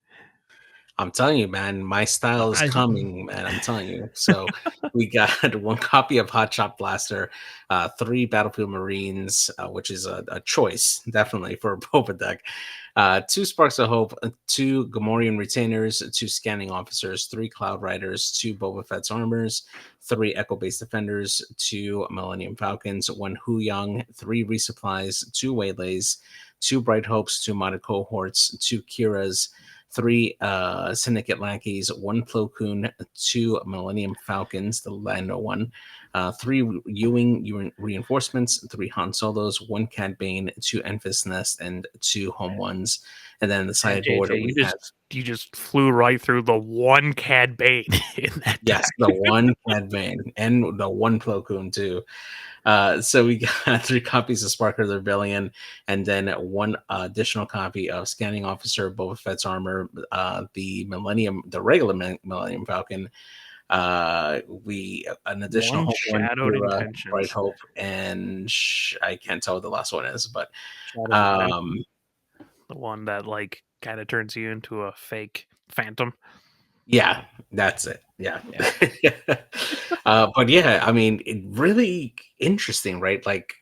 I'm telling you, man, my style is coming, man. I'm telling you. So we got 1 copy of Hot Shot Blaster, 3 Battlefield Marines, which is a choice, definitely, for a Boba deck. 2 Sparks of Hope, 2 Gamorrean Retainers, 2 Scanning Officers, 3 Cloud Riders, 2 Boba Fett's Armors, 3 Echo-Based Defenders, 2 Millennium Falcons, 1 Hu Yang, 3 Resupplies, 2 Waylays, 2 Bright Hopes, 2 Modded Cohorts, 2 Kiras, 3 Syndicate Lackeys, 1 Plo Koon, 2 Millennium Falcons, the Lando one, 3 Ewing Reinforcements, 3 Han Solos, 1 Cad Bane, 2 Enfys Nest, and 2 Home Ones. And then the sideboard, you just flew right through the 1 Cad Bane in that deck. Yes, the 1 Cad Bane and the 1 Plo Koon too. So we got 3 copies of Spark of the Rebellion, and then 1 additional copy of Scanning Officer, Boba Fett's Armor, the regular Millennium Falcon. An additional Shadowed Intentions, Bright Hope, and I can't tell what the last one is, but the one that like kind of turns you into a fake phantom. Yeah, that's it. Yeah. But yeah, I mean, it really interesting, right? Like,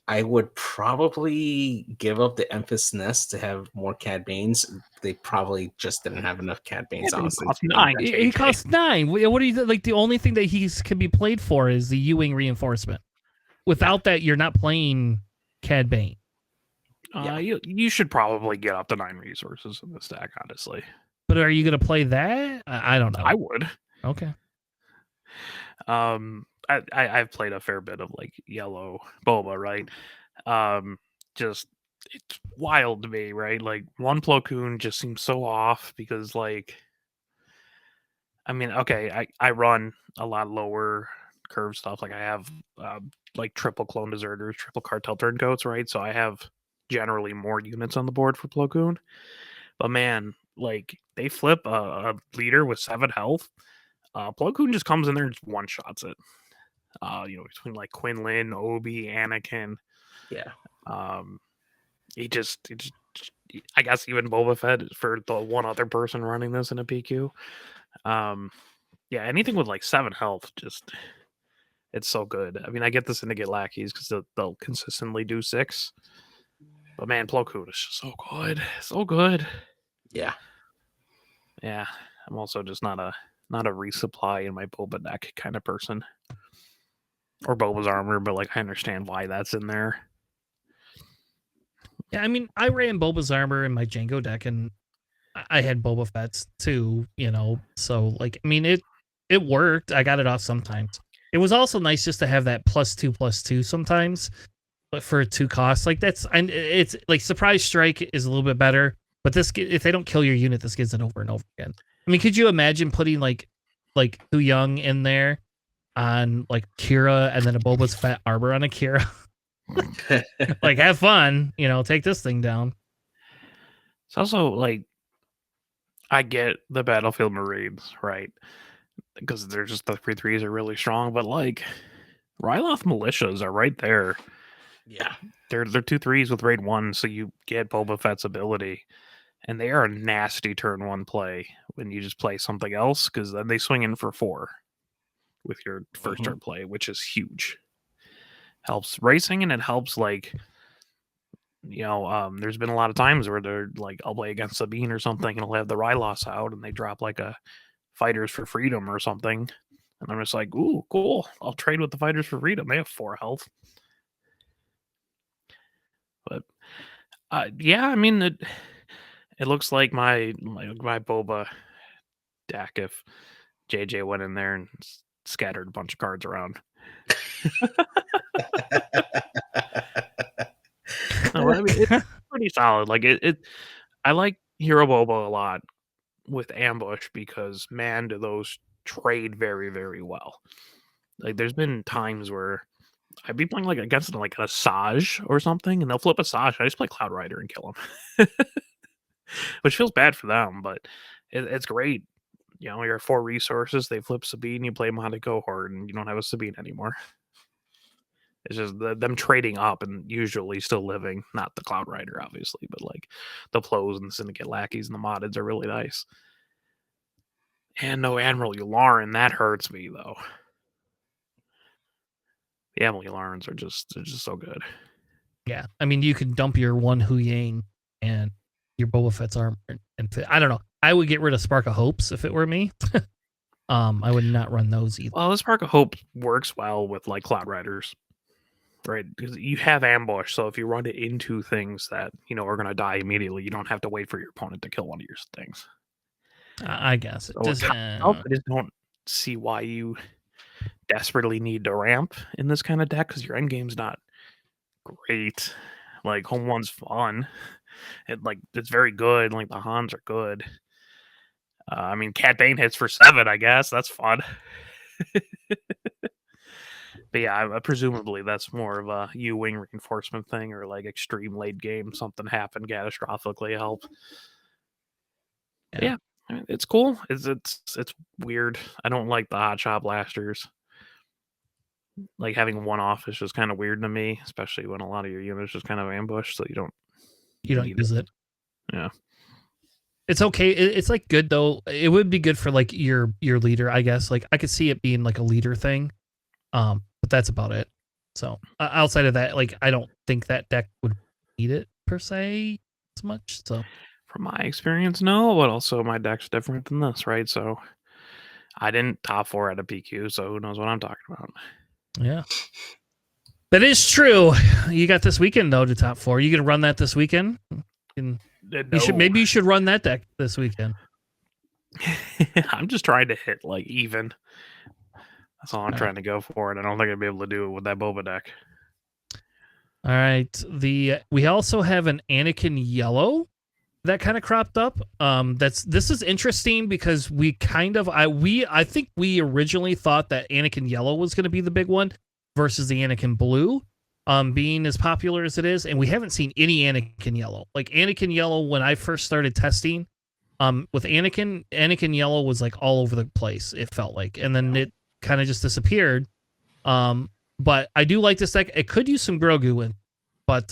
I would probably give up the Enfys Nest to have more Cad Banes. They probably just didn't have enough Cad Banes. Honestly, he costs 9. What do you like? The only thing that he can be played for is the Ewing Reinforcement. Without that, you're not playing Cad Bane. You should probably get up to 9 resources in this deck, honestly. But are you going to play that? I don't know. I would. Okay. I've played a fair bit of like yellow Boba, right? Just it's wild to me, right? Like 1 Plo Koon just seems so off because, like, I mean, okay, I run a lot lower curve stuff. Like I have like triple Clone Deserters, triple Cartel Turncoats, right? So I have generally more units on the board for Plo Koon. But man, like they flip a leader with 7 health. Plo Koon just comes in there and just one-shots it. Between like Quinlan, Obi, Anakin. Yeah. He just I guess even Boba Fett for the one other person running this in a PQ. Yeah, anything with like 7 health, just it's so good. I mean, I get this in to get lackeys because they'll consistently do 6. But man, Plo Koon is just so good. So good. Yeah. Yeah. I'm also just not a resupply in my Boba deck kind of person. Or Boba's armor, but like I understand why that's in there. Yeah, I mean, I ran Boba's armor in my Django deck, and I had Boba Fett's too, so like, I mean, it worked. I got it off sometimes. It was also nice just to have that +2/+2 sometimes, but for 2 costs, like it's like Surprise Strike is a little bit better, but this, if they don't kill your unit, this gives it over and over again. I mean, could you imagine putting like Hu Young in there on like Kira and then a Boba's Fett armor on a Kira? Like, have fun, take this thing down. It's also like, I get the Battlefield Marines, right? Because they're just the 3/3s are really strong, but like Ryloth militias are right there. Yeah. They're 2/3s with raid 1, so you get Boba Fett's ability. And they are a nasty turn 1 play when you just play something else, because then they swing in for 4 with your first turn play, which is huge. Helps racing, and it helps like, there's been a lot of times where they're like, I'll play against Sabine or something, and I'll have the Rylos out, and they drop like a Fighters for Freedom or something, and I'm just like, ooh, cool. I'll trade with the Fighters for Freedom. They have 4 health. But yeah, I mean, it looks like my Boba deck if JJ went in there and scattered a bunch of cards around. No, I mean, it's pretty solid. Like I like Hero Boba a lot with Ambush because, man, do those trade very, very well. Like there's been times where I'd be playing like against like an Asajj or something, and they'll flip Asajj. I just play Cloud Rider and kill him, which feels bad for them. But It's great. You know, you're at 4 resources. They flip Sabine. You play Monte cohort, and you don't have a Sabine anymore. It's just them trading up and usually still living. Not the Cloud Rider, obviously, but like the Plos and the Syndicate lackeys and the moddeds are really nice. And no Admiral Yularen, that hurts me though. The Admiral Yularens are just so good. Yeah, I mean, you can dump your one Hu Yang and your Boba Fett's armor and fit. I don't know. I would get rid of Spark of Hopes if it were me. I would not run those either. Well, the Spark of Hope works well with like Cloud Riders, right? Because you have ambush, so if you run it into things that are going to die immediately, you don't have to wait for your opponent to kill one of your things. I guess it So does. I just don't see why you desperately need to ramp in this kind of deck because your end game's not great. Like home one's fun. It's very good. Like the Hans are good. I mean, Cat Bane hits for 7. I guess that's fun. But yeah, presumably that's more of a U-wing reinforcement thing or like extreme late game. Something happened catastrophically help. Yeah, I mean, it's cool. It's weird. I don't like the hot shot blasters. Like having one off is just kind of weird to me, especially when a lot of your units just kind of ambush, so you don't use it. Yeah. It's okay. It's like good though. It would be good for like your leader, I guess. Like I could see it being like a leader thing. But that's about it. So outside of that, like I don't think that deck would need it per se as much. So from my experience, no, but also my deck's different than this, right? So I didn't top 4 at a PQ, so who knows what I'm talking about. Yeah. That is true. You got this weekend though to top 4. You gonna run that this weekend? No. You should run that deck this weekend. I'm just trying to hit like even. That's all I'm trying to go for, and I don't think I'd be able to do it with that Boba deck. All right. We also have an Anakin yellow that kind of cropped up. This is interesting because we kind of I think we originally thought that Anakin yellow was going to be the big one versus the Anakin blue. Being as popular as it is, and we haven't seen any Anakin yellow. Like Anakin yellow, when I first started testing, with Anakin yellow was like all over the place. It felt like, and then it kind of just disappeared. But I do like this deck. It could use some Grogu in, but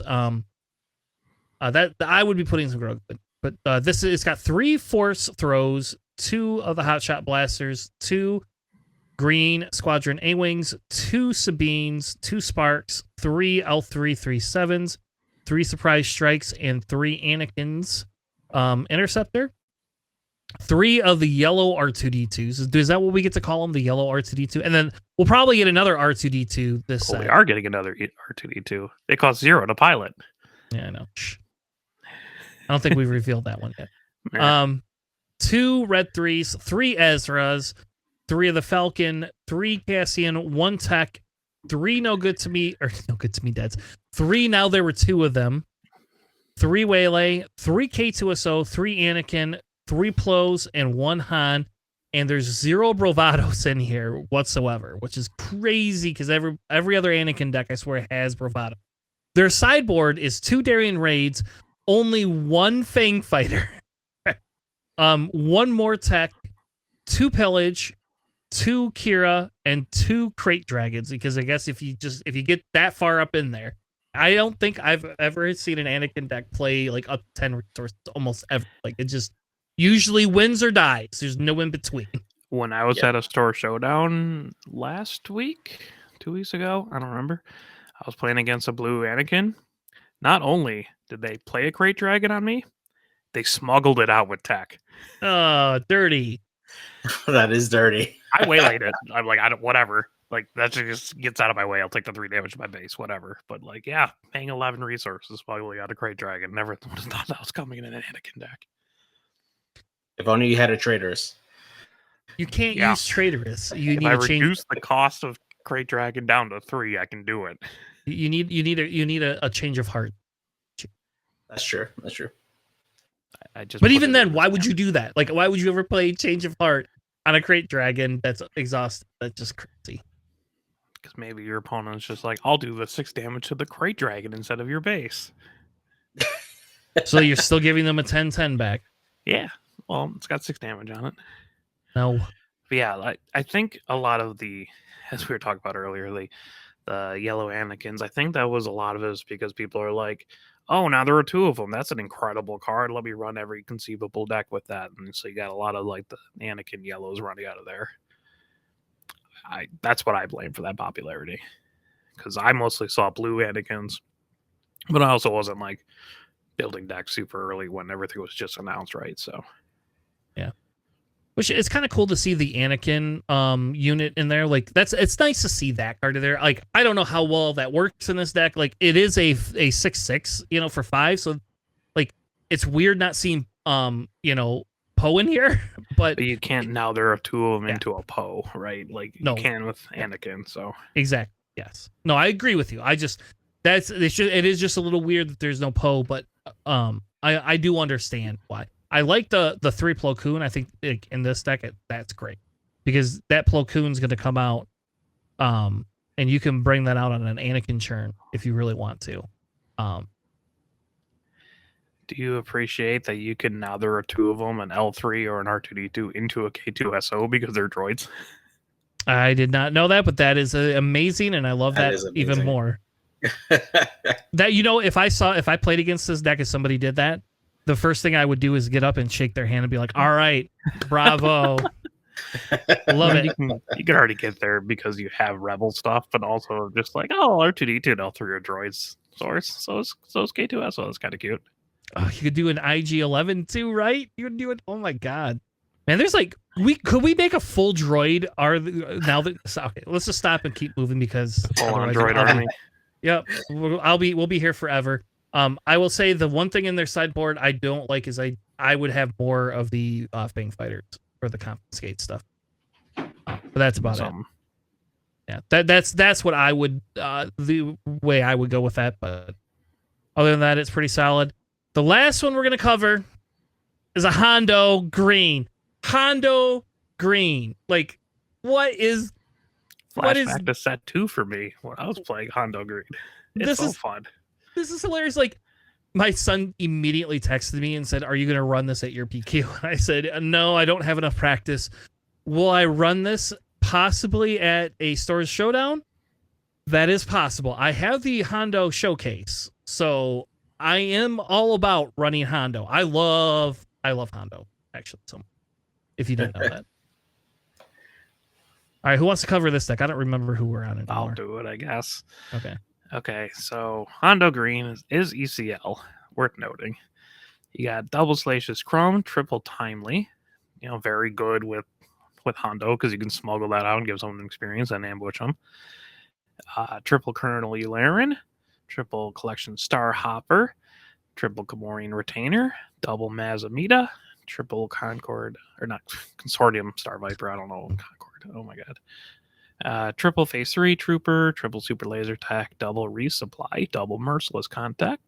that I would be putting some Grogu in. But it's got 3 Force throws, 2 of the Hotshot blasters, 2 Green Squadron A-Wings, 2 Sabines, 2 Sparks, 3 L337s, 3 Surprise Strikes, and 3 Anakins Interceptor. 3 of the yellow R2-D2s. Is that what we get to call them? The yellow R2-D2? And then we'll probably get another R2-D2 this set. We are getting another R2-D2. It costs 0 to pilot. Yeah, I know. Shh. I don't think we've revealed that one yet. 2 Red 3s, 3 Ezras, 3 of the Falcon, 3 Cassian, 1 Tech, 3 No Good To Me Deads. 3 Now There Were 2 of them. 3 Waylay, 3 K2SO, 3 Anakin, 3 Plos, and 1 Han. And there's 0 Bravados in here whatsoever, which is crazy because every other Anakin deck, I swear, has Bravado. Their sideboard is 2 Darien Raids, only 1 Fang Fighter, 1 more Tech, 2 Pillage, 2 Kira, and 2 Crate Dragons. Because I guess if you get that far up in there, I don't think I've ever seen an Anakin deck play like up to 10 resources almost ever. Like it just usually wins or dies. There's no in between. When I was at a store showdown last week, 2 weeks ago, I don't remember. I was playing against a blue Anakin. Not only did they play a Crate Dragon on me, they smuggled it out with Tech. Oh, dirty. That is dirty. I waylaid it. I'm like, whatever. Like, that just gets out of my way. I'll take the 3 damage to my base, whatever. But, like, yeah, paying 11 resources smuggling out a Crate Dragon. Never would have thought that was coming in an Anakin deck. If only you had a Traitorous. You can't use Traitorous. If I reduce the cost of Crate Dragon down to 3, I can do it. You need a change of heart. That's true. But even then, why would you do that? Like, why would you ever play Change of Heart on a Crate Dragon that's exhausted? That's just crazy. Because maybe your opponent's just like, I'll do the 6 damage to the Crate Dragon instead of your base. So you're still giving them a 10-10 back. Yeah. Well, it's got 6 damage on it. No. But yeah, I think a lot of the, as we were talking about earlier, the yellow Anakins, I think that was a lot of it is because people are like, oh, now there are 2 of them. That's an incredible card. Let me run every conceivable deck with that. And so you got a lot of like the Anakin yellows running out of there. That's what I blame for that popularity. Because I mostly saw blue Anakins, but I also wasn't like building decks super early when everything was just announced, right? So yeah. Which it's kind of cool to see the Anakin unit in there. Like it's nice to see that card in there. Like I don't know how well that works in this deck. Like it is a 6/6, for 5. So like it's weird not seeing Poe in here. But you can't now. There are 2 of them Yeah. into a Poe, right? Like No. you can with Anakin. So exactly. Yes. No, I agree with you. It is just a little weird that there's no Poe, but I do understand why. I like the 3 Plo Koon. I think in this deck that's great because that Plo Koon's going to come out, and you can bring that out on an Anakin churn if you really want to. do you appreciate that you can now there are 2 of them, an L3 or an R2D2 into a K2SO because they're droids? I did not know that, but that is amazing, and I love That that is even amazing. more. That if I played against this deck and somebody did that, the first thing I would do is get up and shake their hand and be like, "All right, bravo, love it." You can already get there because you have Rebel stuff, but also just like, oh, R2D2 and L3 are droids. So is K2SO. That's kind of cute. Oh, you could do an IG-11 too, right? You would do it. Oh my god, man! There's like could we make a full droid? Okay, let's just stop and keep moving because Full on otherwise droid army. Yep, we'll be here forever. I will say the one thing in their sideboard I don't like is I would have more of the Fang fighters for the confiscate stuff. But that's about it. Yeah, that's what I would the way I would go with that. But other than that, it's pretty solid. The last one we're gonna cover is a Hondo Green. Hondo Green. Like, what is Flashback to set 2 for me when I was playing Hondo Green. It's fun. This is hilarious. Like, my son immediately texted me and said, "Are you going to run this at your PQ?" I said, "No, I don't have enough practice. Will I run this possibly at a Stores Showdown?" That is possible. I have the Hondo showcase, so I am all about running Hondo. I love Hondo, actually. So, if you didn't know that. All right, who wants to cover this deck? I don't remember who we're on anymore. I'll do it, I guess. Okay, so Hondo Green is ECL, worth noting. You got double Salacious Chrome, triple Timely. Very good with Hondo because you can smuggle that out and give someone experience and ambush them. Triple Colonel Yularen, triple Collection Star Hopper, triple Gamorrean Retainer, double Mazamita, triple Concord, or not, Consortium Star Viper, I don't know, Concord, oh my god. Triple Phase 3 Trooper, triple Super Laser Tack, double Resupply, double Merciless Contact,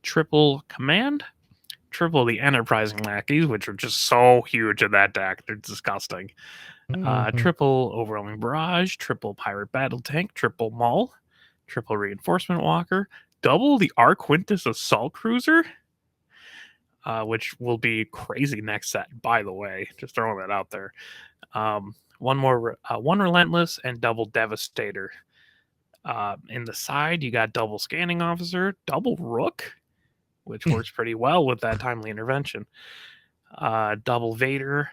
triple Command, triple the Enterprising Lackeys, which are just so huge in that deck. They're disgusting. Triple Overwhelming Barrage, triple Pirate Battle Tank, triple Maul, triple Reinforcement Walker, double the Quintus Assault Cruiser, which will be crazy next set, by the way. Just throwing that out there. One Relentless and double Devastator. In the side, you got double Scanning Officer, double Rook, which works pretty well with that Timely Intervention. Double Vader,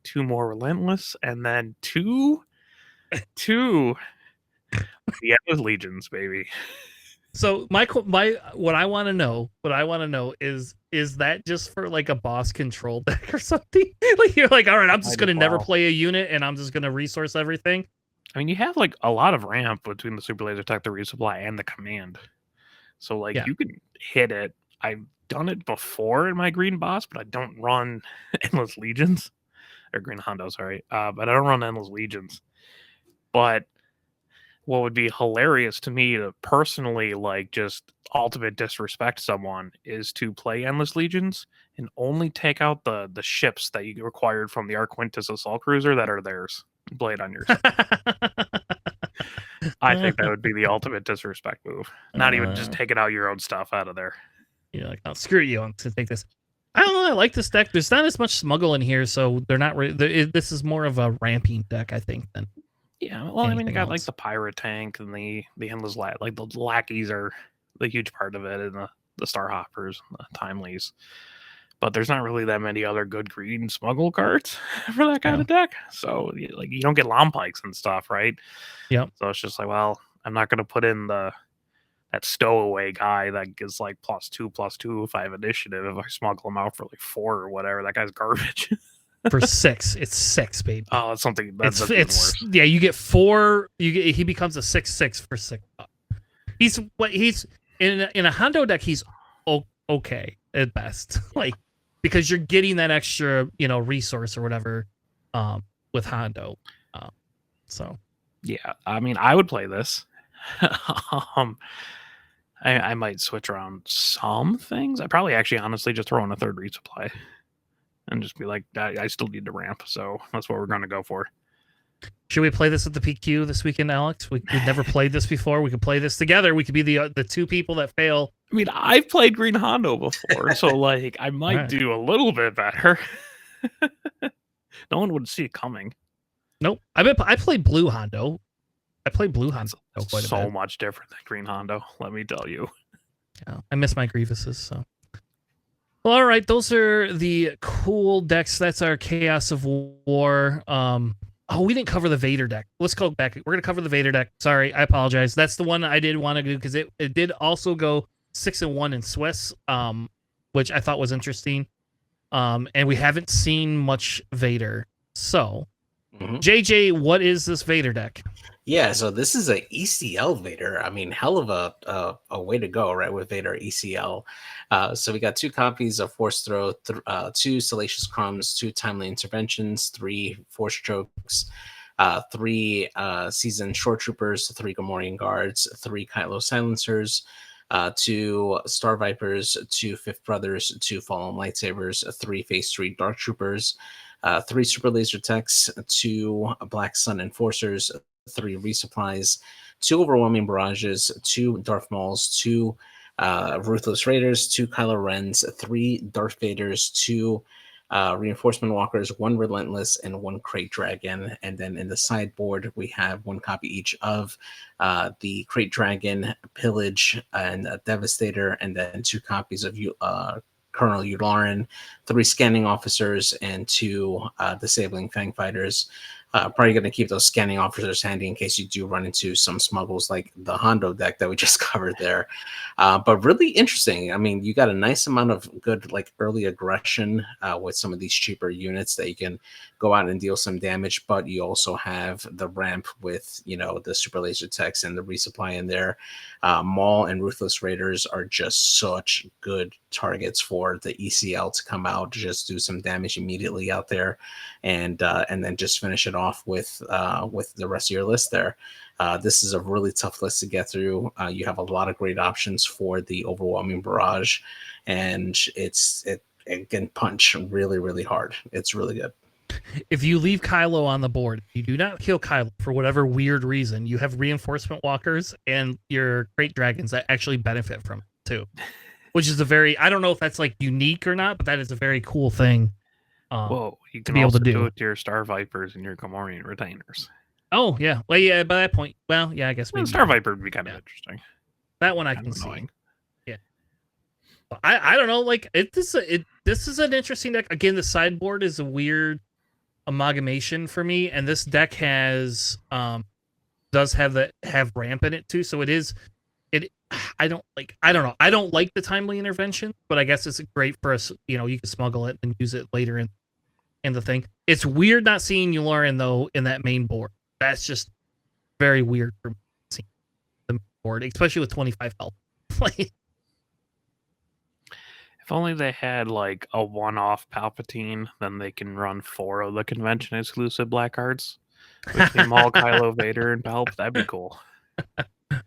2 more Relentless, and then two the Endless Legions, baby. So what I want to know is that just for like a boss control deck or something? Like you're like, all right, I'm just gonna never play a unit and I'm just gonna resource everything. I mean, you have like a lot of ramp between the Super Laser Tech, the Resupply, and the Command. So like you can hit it. I've done it before in my green boss, but I don't run Endless Legions or Green Hondo, sorry. But I don't run Endless Legions. But what would be hilarious to me to personally like just ultimate disrespect someone is to play Endless Legions and only take out the ships that you required from the Quintus Assault Cruiser that are theirs. Play it on yours. I think that would be the ultimate disrespect move. Not even just taking out your own stuff out of there. You're like, oh, screw you. I'm going to take this. I don't know. I like this deck. There's not as much smuggle in here, so they're not. This is more of a ramping deck, I think. Than Yeah, well, I mean, you anything got like else. the pirate tank and the endless like the lackeys are the huge part of it, and the star hoppers, and the timelies. But there's not really that many other good green smuggle cards for that kind Yeah. of deck. So like you don't get Lompikes and stuff, right? Yep. So it's just like, well, I'm not going to put in that stowaway guy that gives like +2/+2 if I have initiative. If I smuggle him out for like 4 or whatever, that guy's garbage. For 6, it's 6, baby. Oh, that's something that's even It's worse. yeah. You get 4. He becomes a 6/6 for 6. He's in a Hondo deck. He's okay at best. Like, because you're getting that extra, resource or whatever, with Hondo. So Yeah, I mean, I would play this. I might switch around some things. I probably actually honestly just throw in a third resupply and just be like, I still need to ramp, so that's what we're going to go for. should we play this at the PQ this weekend, Alex? We've never played this before. We could play this together. We could be the 2 people that fail. I mean, I've played Green Hondo before, so like I might Right. do a little bit better. No one would see it coming. Nope. I played Blue Hondo. I played Blue Hondo It's quite a so bit. much different than Green Hondo, let me tell you. Yeah, I miss my Grievuses. So, well, all right. Those are the cool decks. That's our Chaos of War. Oh, we didn't cover the Vader deck. Let's go back. We're gonna cover the Vader deck. Sorry, I apologize. That's the one I did want to do because it did also go 6-1 in Swiss, which I thought was interesting. And we haven't seen much Vader. So, JJ, what is this Vader deck? Yeah, so this is a ECL Vader. I mean, hell of a way to go, right? With Vader ECL. So we got 2 copies of Force Throw, 2 Salacious Crumbs, 2 Timely Interventions, 3 Force Strokes, 3 Seasoned Short Troopers, 3 Gamorrean Guards, 3 Kylo Silencers, 2 Star Vipers, 2 Fifth Brothers, 2 Fallen Lightsabers, 3 Phase 3 Dark Troopers, 3 Super Laser Techs, 2 Black Sun Enforcers, 3 Resupplies, 2 Overwhelming Barrages, 2 Darth Mauls, 2 Ruthless Raiders, 2 Kylo Rens, 3 Darth Vaders, 2 Reinforcement Walkers, 1 Relentless, and 1 Crate Dragon. And then in the sideboard, we have 1 copy each of the Crate Dragon, Pillage, and Devastator, and then 2 copies of Colonel Yularen, 3 Scanning Officers, and 2 Disabling Fang Fighters. Probably going to keep those Scanning Officers handy in case you do run into some smuggles like the Hondo deck that we just covered there. But really interesting. I mean, you got a nice amount of good like early aggression with some of these cheaper units that you can go out and deal some damage, but you also have the ramp with, the Super Laser Techs and the resupply in there. Maul and Ruthless Raiders are just such good targets for the ECL to come out, just do some damage immediately out there, and then just finish it off with the rest of your list there. This is a really tough list to get through. You have a lot of great options for the Overwhelming Barrage, and it can punch really, really hard. It's really good. If you leave Kylo on the board, you do not kill Kylo for whatever weird reason, you have Reinforcement Walkers and your Crate Dragons that actually benefit from it too. Which is I don't know if that's like unique or not, but that is a very cool thing. Well, you can be able also to do. it to your Star Vipers and your Gamorrean Retainers. Oh yeah, well yeah. By that point, well yeah, I guess maybe Star Viper would be kind of interesting. That one I can see. Yeah, I don't know. Like this is an interesting deck. Again, the sideboard is a weird amalgamation for me, and this deck does have ramp in it too. So I don't know. I don't like the timely intervention, but I guess it's great for us. You can smuggle it and use it later in the thing. It's weird not seeing Yularen though in that main board. That's just very weird for me seeing the main board, especially with 25 health. If only they had like a one-off Palpatine, then they can run 4 of the convention exclusive black cards between Maul, Kylo, Vader, and Palp. That'd be cool.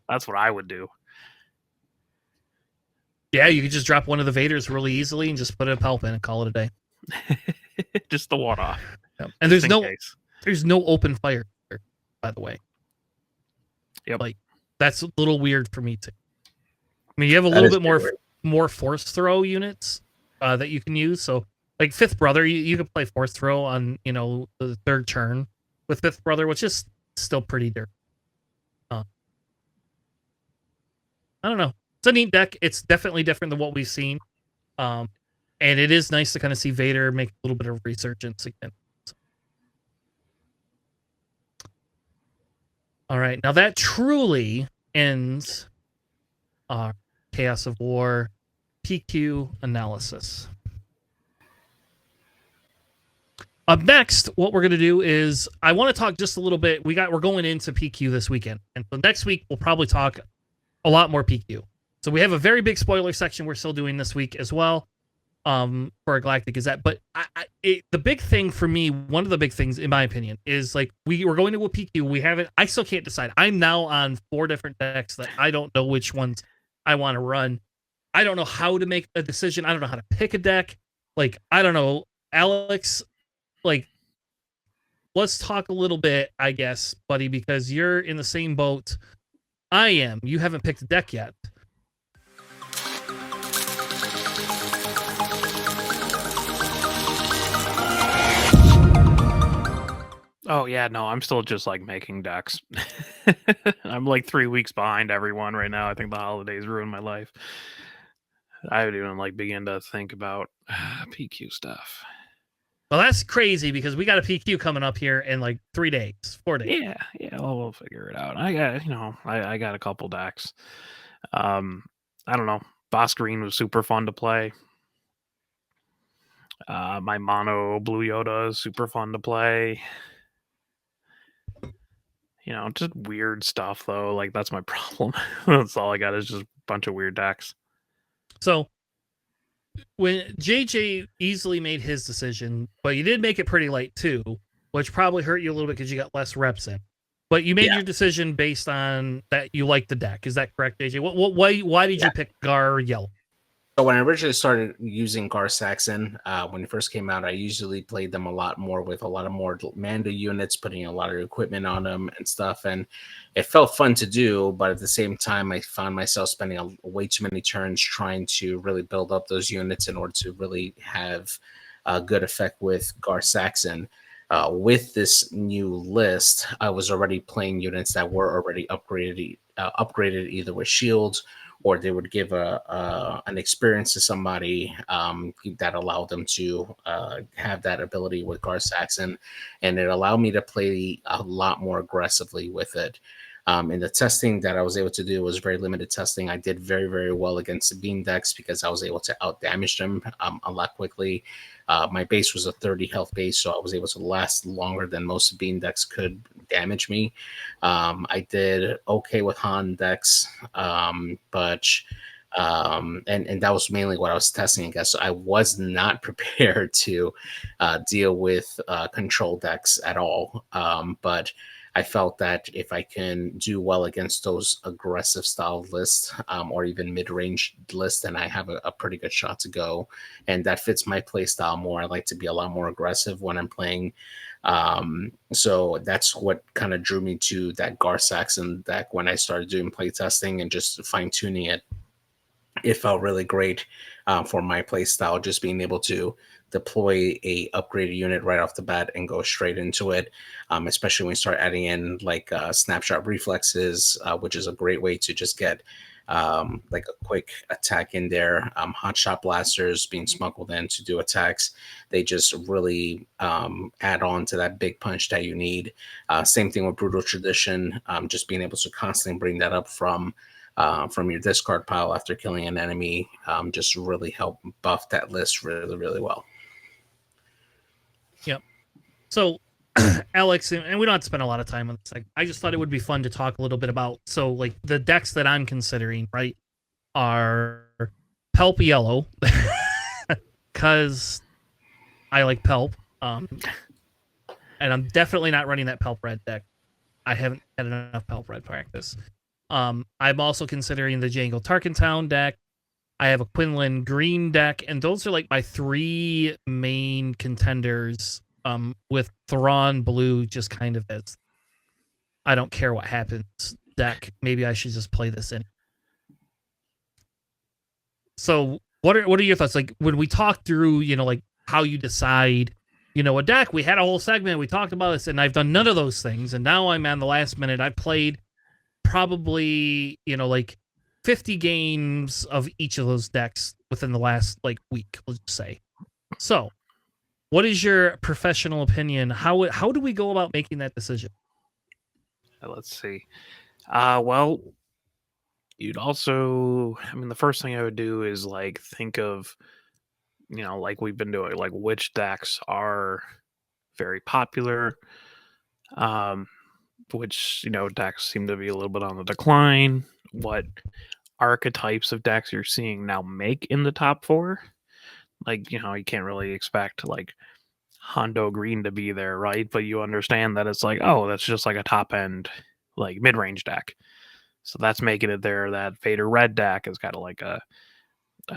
That's what I would do. Yeah, you could just drop one of the Vaders really easily and just put a Palp in and call it a day. Just the one-off. Yep. And there's no open fire here, by the way. Yep. Like that's a little weird for me too. I mean, you have a little bit more force throw units, that you can use. So like Fifth Brother, you could play Fourth Throw on the third turn with Fifth Brother, which is still pretty dirt. I don't know. It's a neat deck. It's definitely different than what we've seen. And it is nice to kind of see Vader make a little bit of resurgence again. So. All right. Now that truly ends our Chaos of War PQ analysis. Up next, what we're going to do is I want to talk just a little bit. We're going into PQ this weekend. And so next week, we'll probably talk a lot more PQ. So we have a very big spoiler section we're still doing this week as well for our Galactic Gazette. But the big thing for me, one of the big things, in my opinion, is like we're going to a PQ. I still can't decide. I'm now on 4 different decks that I don't know which ones I want to run. I don't know how to make a decision. I don't know how to pick a deck. Like, I don't know. Alex, like, let's talk a little bit, I guess, buddy, because you're in the same boat I am. You haven't picked a deck yet. Oh yeah, no, I'm still just like making decks. I'm like 3 weeks behind everyone right now. I think the holidays ruined my life. I would even like begin to think about PQ stuff. Well, that's crazy because we got a PQ coming up here in like 4 days. Yeah, well, we'll figure it out. I got a couple decks. I don't know. Boss Green was super fun to play. My mono Blue Yoda is super fun to play. Just weird stuff though. Like that's my problem. That's all I got is just a bunch of weird decks. So when JJ easily made his decision, but you did make it pretty late too, which probably hurt you a little bit because you got less reps in. But you made your decision based on that you like the deck. Is that correct, JJ? Why did you pick Gar Yellow? So when I originally started using Gar Saxon, when it first came out, I usually played them a lot more with a lot of more Mando units, putting a lot of equipment on them and stuff. And it felt fun to do, but at the same time, I found myself spending way too many turns trying to really build up those units in order to really have a good effect with Gar Saxon. With this new list, I was already playing units that were already upgraded either with shields, or they would give an experience to somebody that allowed them to have that ability with Gar Saxon, and it allowed me to play a lot more aggressively with it. In the testing that I was able to do was very limited testing. I did very, very well against the beam decks because I was able to out damage them a lot quickly. My base was a 30 health base, so I was able to last longer than most beam decks could damage me. I did okay with Han decks, but and that was mainly what I was testing against. So I was not prepared to deal with control decks at all. But I felt that if I can do well against those aggressive style lists or even mid-range lists, then I have a pretty good shot to go. And that fits my play style more. I like to be a lot more aggressive when I'm playing. So that's what kind of drew me to that Gar Saxon deck when I started doing play testing and just fine-tuning it. It felt really great for my play style, just being able to deploy a upgraded unit right off the bat and go straight into it, especially when you start adding in like snapshot reflexes, which is a great way to just get like a quick attack in there. Hot shot blasters being smuggled in to do attacks, they just really add on to that big punch that you need. Same thing with brutal tradition, just being able to constantly bring that up from your discard pile after killing an enemy, just really help buff that list really, really well. Yep. So, Alex, and we don't have to spend a lot of time on this. I just thought it would be fun to talk a little bit about. So, like, the decks that I'm considering, right, are Pelp Yellow, because I like Pelp. And I'm definitely not running that Pelp Red deck. I haven't had enough Pelp Red practice. I'm also considering the Jango Tarkentown deck. I have a Quinlan Green deck, and those are like my 3 main contenders, with Thrawn Blue just kind of as I don't care what happens deck. Maybe I should just play this in. So what are your thoughts? Like when we talk through, like how you decide, a deck, we had a whole segment, we talked about this, and I've done none of those things. And now I'm on the last minute. I played probably, like 50 games of each of those decks within the last like week, let's say. So what is your professional opinion? How do we go about making that decision? Let's see. Well, you'd also, I mean, the first thing I would do is like think of, like we've been doing, like which decks are very popular, which, decks seem to be a little bit on the decline, what archetypes of decks you're seeing now make in the top four. Like, you can't really expect like Hondo Green to be there, right? But you understand that it's like, oh, that's just like a top end, like mid range deck. So that's making it there. That Vader Red deck has got like a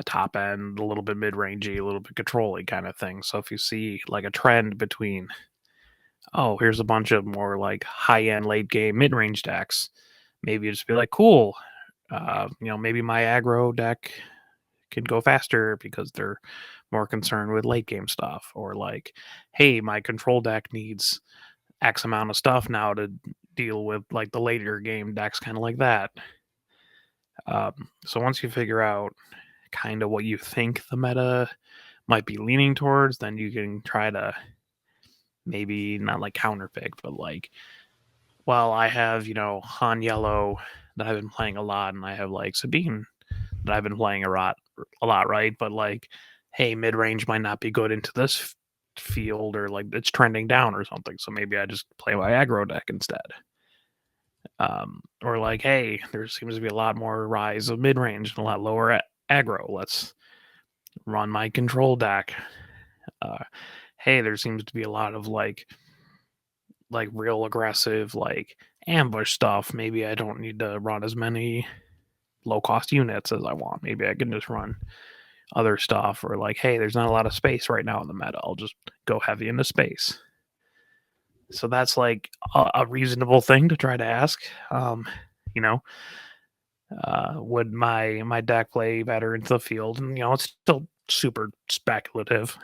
top end, a little bit mid rangey, a little bit controlling kind of thing. So if you see like a trend between, oh, here's a bunch of more like high end late game mid range decks, maybe you just be like, cool. Maybe my aggro deck can go faster because they're more concerned with late game stuff, or like, hey, my control deck needs X amount of stuff now to deal with like the later game decks, kind of like that. So once you figure out kind of what you think the meta might be leaning towards, then you can try to maybe not like counterpick, but like, well, I have, Han Yellow that I've been playing a lot, and I have like Sabine that I've been playing a lot, right? But like, hey, mid range might not be good into this field, or like it's trending down or something. So maybe I just play my aggro deck instead. Or like, hey, there seems to be a lot more rise of mid range and a lot lower aggro. Let's run my control deck. Hey, there seems to be a lot of like real aggressive like ambush stuff. Maybe I don't need to run as many low cost units as I want. Maybe I can just run other stuff. Or like, hey, there's not a lot of space right now in the meta, I'll just go heavy into space. So that's like a reasonable thing to try to ask. Would my deck play better into the field? And it's still super speculative.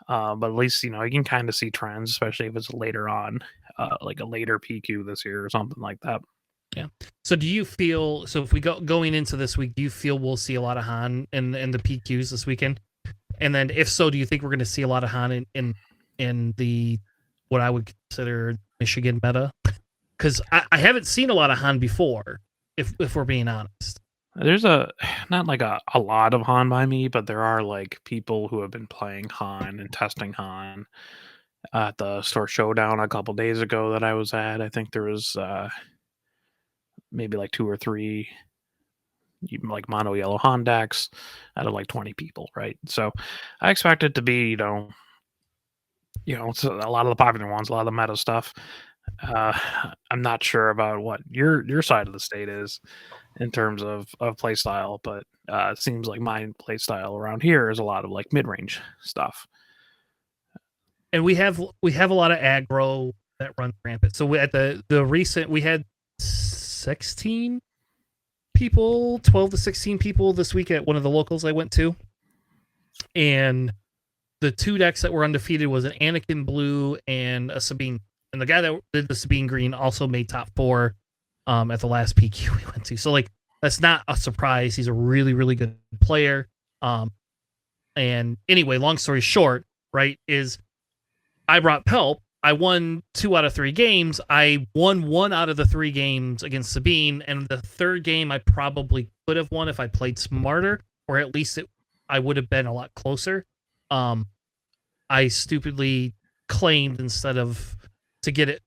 But at least, you can kind of see trends, especially if it's later on, like a later PQ this year or something like that. Yeah. So do you feel, so if we going into this week, do you feel we'll see a lot of Han in the PQs this weekend? And then if so, do you think we're going to see a lot of Han in the, what I would consider Michigan meta? Because I haven't seen a lot of Han before, if we're being honest. There's not like a lot of Han by me, but there are like people who have been playing Han and testing Han at the store showdown a couple days ago that I was at. I think there was maybe like 2 or 3 like mono yellow Han decks out of like 20 people, right? So I expect it to be, it's a lot of the popular ones, a lot of the meta stuff. I'm not sure about what your side of the state is in terms of play style, but it seems like my play style around here is a lot of like mid-range stuff. And we have a lot of aggro that runs rampant. So at the recent, we had 16 people, 12 to 16 people this week at one of the locals I went to. And the 2 decks that were undefeated was an Anakin Blue and a Sabine. And the guy that did the Sabine Green also made top 4 at the last PQ we went to. So like, that's not a surprise. He's a really, really good player. And anyway, long story short, right, is I brought Pelp. I won 2 out of 3 games. I won 1 out of the 3 games against Sabine, and the 3rd game I probably could have won if I played smarter, or at least I would have been a lot closer. I stupidly claimed instead of to get it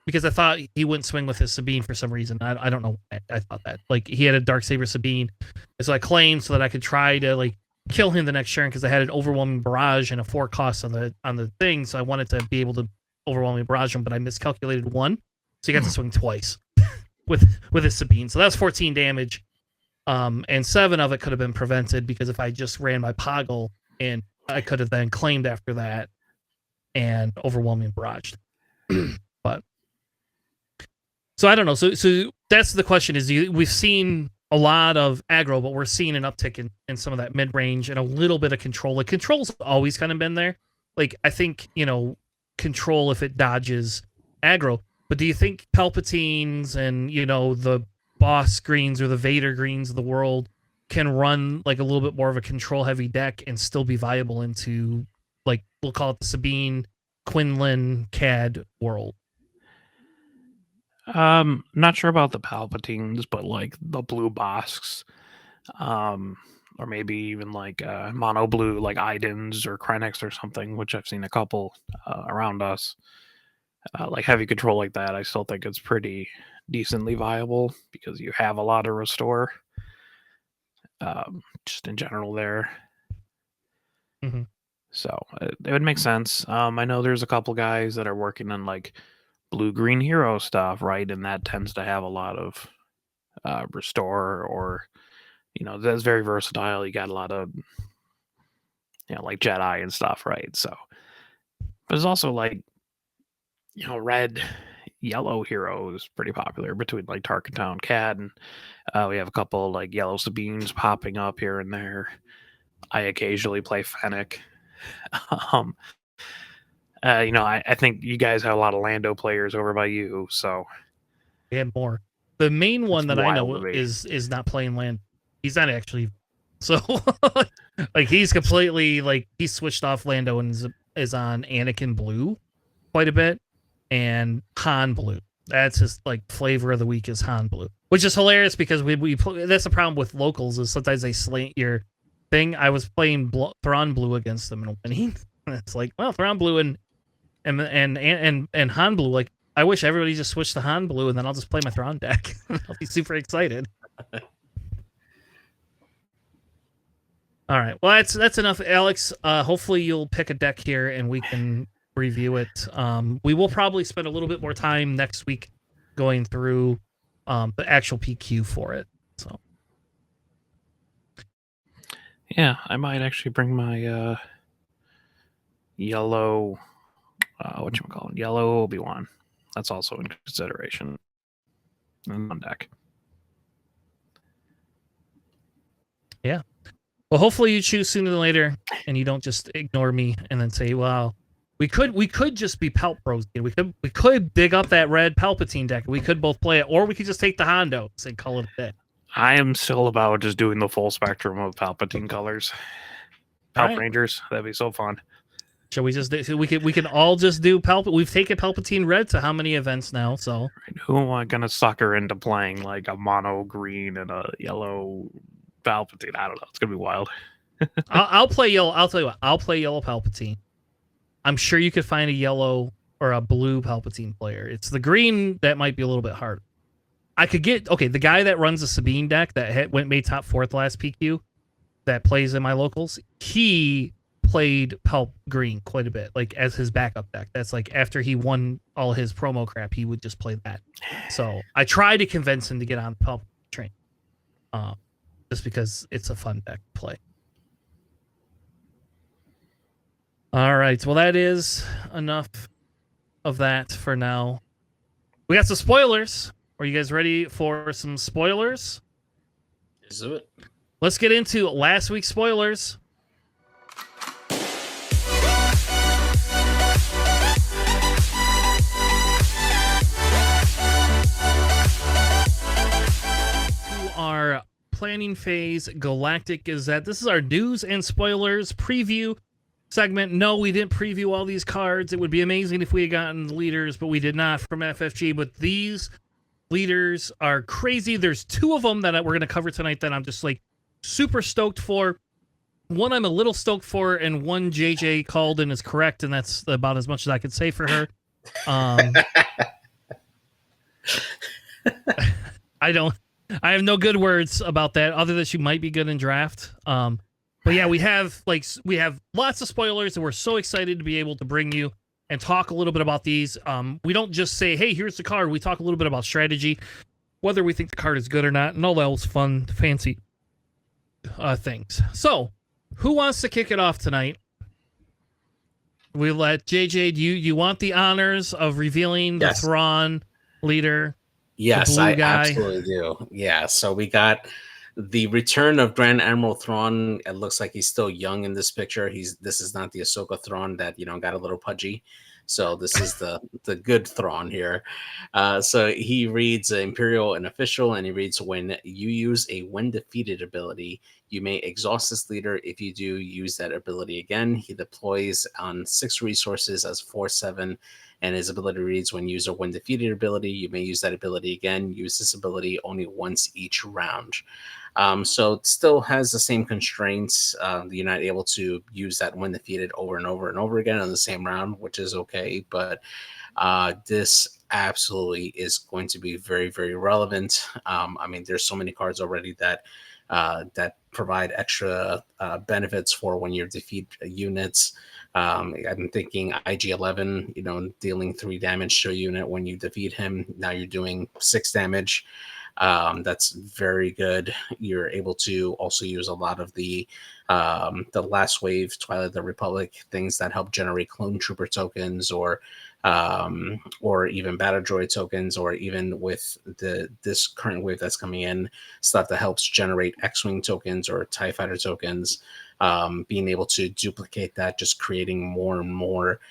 because I thought he wouldn't swing with his Sabine for some reason. I don't know why I thought that. Like, he had a Darksaber Sabine, and so I claimed so that I could try to like kill him the next turn because I had an overwhelming barrage and a 4 cost on the thing, so I wanted to be able to overwhelming barrage him, but I miscalculated 1, so he got to swing twice with his Sabine. So that's 14 damage, and 7 of it could have been prevented because if I just ran my Poggle, and I could have then claimed after that and overwhelming barraged. But so I don't know. So that's the question: is we've seen a lot of aggro, but we're seeing an uptick in some of that mid range and a little bit of control. Like control's always kind of been there. Like I think, control if it dodges aggro. But do you think Palpatines and, the boss greens or the Vader greens of the world can run like a little bit more of a control heavy deck and still be viable into, like, we'll call it the Sabine, Quinlan, CAD world? Not sure about the Palpatines, but like the blue Bosks, or maybe even like mono blue, like Idens or Krennics or something, which I've seen a couple around us. Like heavy control like that, I still think it's pretty decently viable because you have a lot of restore. Just in general there. Mm-hmm. So it would make sense. I know there's a couple guys that are working on like blue-green hero stuff, right? And that tends to have a lot of restore, or that's very versatile. You got a lot of like Jedi and stuff, right? So but there's also like red yellow hero is pretty popular between like Tarkatown, CAD, and we have a couple like yellow Sabines popping up here and there. I occasionally play Fennec. I think you guys have a lot of Lando players over by you, so We have more. The main one that I know wild to me. is not playing land. He's not actually, so like he's completely like he switched off Lando and is on Anakin Blue quite a bit and Han Blue. That's his like flavor of the week is Han Blue, which is hilarious because we that's the problem with locals is sometimes they slant your thing. I was playing Thrawn Blue against them and winning. It's like, well, Thrawn Blue and Han Blue. Like, I wish everybody just switched to Han Blue and then I'll just play my Thrawn deck. I'll be super excited. All right, well that's enough, Alex. Hopefully you'll pick a deck here and we can review it. We will probably spend a little bit more time next week going through the actual PQ for it. So yeah, I might actually bring my yellow yellow Obi-Wan. That's also in consideration on deck. Yeah. Well, hopefully you choose sooner than later and you don't just ignore me and then say, well, we could just be Palp Bros. We could dig up that red Palpatine deck. We could both play it, or we could just take the Hondos and call it a day. I am still about just doing the full spectrum of Palpatine colors. Palp Right. Rangers, that'd be so fun. Shall we just do, we can all just do We've taken Palpatine red to how many events now? So Right. Who am I gonna sucker into playing like a mono green and a yellow Palpatine? I don't know. It's gonna be wild. I'll play yellow. I'll tell you what. I'll play yellow Palpatine. I'm sure you could find a yellow or a blue Palpatine player. It's the green that might be a little bit hard. I could get the guy that runs the Sabine deck that made top 4th last PQ that plays in my locals. He played Palp Green quite a bit, like as his backup deck. That's like after he won all his promo crap, he would just play that. So I tried to convince him to get on the Palp train, just because it's a fun deck to play. All right, well that is enough of that for now. We got some spoilers. Are you guys ready for some spoilers? Is it? Let's get into last week's spoilers. Our planning phase Galactic Gazette. This is our news and spoilers preview segment. No, we didn't preview all these cards. It would be amazing if we had gotten the leaders, but we did not from FFG. But these leaders are crazy. There's 2 of them that we're going to cover tonight that I'm just like super stoked for. One I'm a little stoked for, and one JJ called and is correct, and that's about as much as I could say for her. I have no good words about that other than she might be good in draft. But yeah, we have lots of spoilers, and we're so excited to be able to bring you and talk a little bit about these. We don't just say, hey, here's the card. We talk a little bit about strategy, whether we think the card is good or not, and all those fun, fancy things. So, who wants to kick it off tonight? We let JJ, do you want the honors of revealing the Yes. Thrawn leader? Yes, blue I guy. absolutely do. Yeah, so we got the return of Grand Admiral Thrawn. It looks like he's still young in this picture. This is not the Ahsoka Thrawn that got a little pudgy. So this is the good Thrawn here. So he reads Imperial and Official, and he reads, when you use a when defeated ability, you may exhaust this leader. If you do use that ability again, he deploys on 6 resources as 4/7. And his ability reads, when user when defeated ability, you may use that ability again. Use this ability only once each round. So it still has the same constraints. You're not able to use that when defeated over and over and over again in the same round, which is okay. But this absolutely is going to be very, very relevant. I mean, there's so many cards already that provide extra benefits for when you defeat units. I'm thinking IG-11, dealing 3 damage to a unit when you defeat him. Now you're doing 6 damage. That's very good. You're able to also use a lot of the last wave Twilight of the Republic things that help generate clone trooper tokens, or even battle droid tokens, or even with this current wave that's coming in, stuff that helps generate X-wing tokens or TIE fighter tokens. Being able to duplicate that, just creating more and more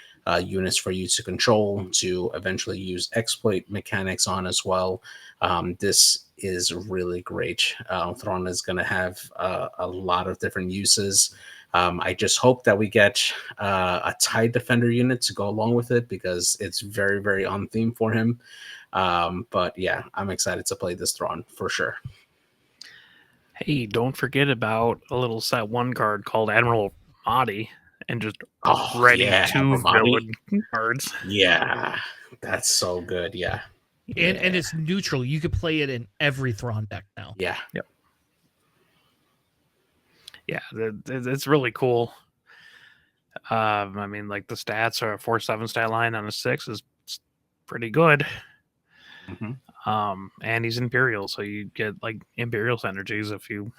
units for you to control, to eventually use exploit mechanics on as well. This is really great. Thrawn is going to have a lot of different uses. I just hope that we get a TIE Defender unit to go along with it, because it's very, very on theme for him. But yeah, I'm excited to play this Thrawn for sure. Hey, don't forget about a little set 1 card called Admiral Mahdi, and just ready 2 Admiral Mahdi. villain cards. Yeah, that's so good. Yeah. And it's neutral. You could play it in every Thrawn deck now. Yeah. Yep. Yeah, it's really cool. I mean, like, the stats are a 4/7 stat line on a 6 is pretty good. And he's Imperial, so you get like Imperial synergies if you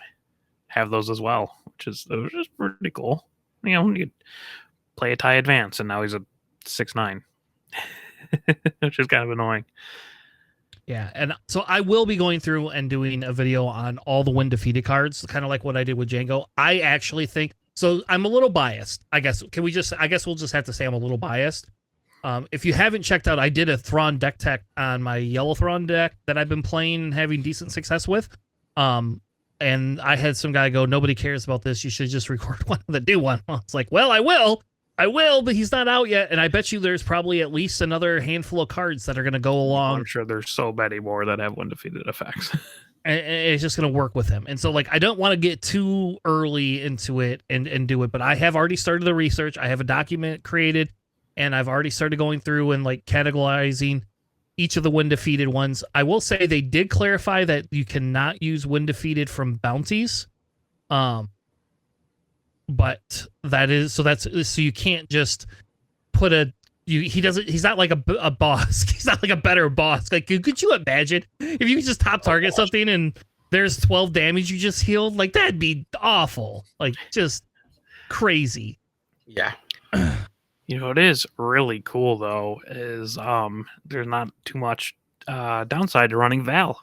have those as well, which is pretty cool. You play a TIE Advance, and now he's a 6/9, which is kind of annoying. Yeah, and so I will be going through and doing a video on all the when defeated cards, kind of like what I did with Django. I actually think so. I'm a little biased, I guess. I guess we'll just have to say I'm a little biased. If you haven't checked out, I did a Thrawn deck tech on my yellow Thrawn deck that I've been playing and having decent success with. And I had some guy go, nobody cares about this. You should just record one of the new one. I was like, well, I will, but he's not out yet. And I bet you there's probably at least another handful of cards that are going to go along. I'm sure there's so many more that have undefeated effects. And it's just going to work with him. And so, like, I don't want to get too early into it and do it, but I have already started the research. I have a document created, and I've already started going through and, like, categorizing each of the when defeated ones. I will say they did clarify that you cannot use when defeated from bounties. But so you can't just put he's not like a boss. He's not like a better boss. Like, could you imagine if you could just top target something and there's 12 damage you just healed? Like, that'd be awful. Like, just crazy. Yeah. What is really cool though is there's not too much downside to running Val,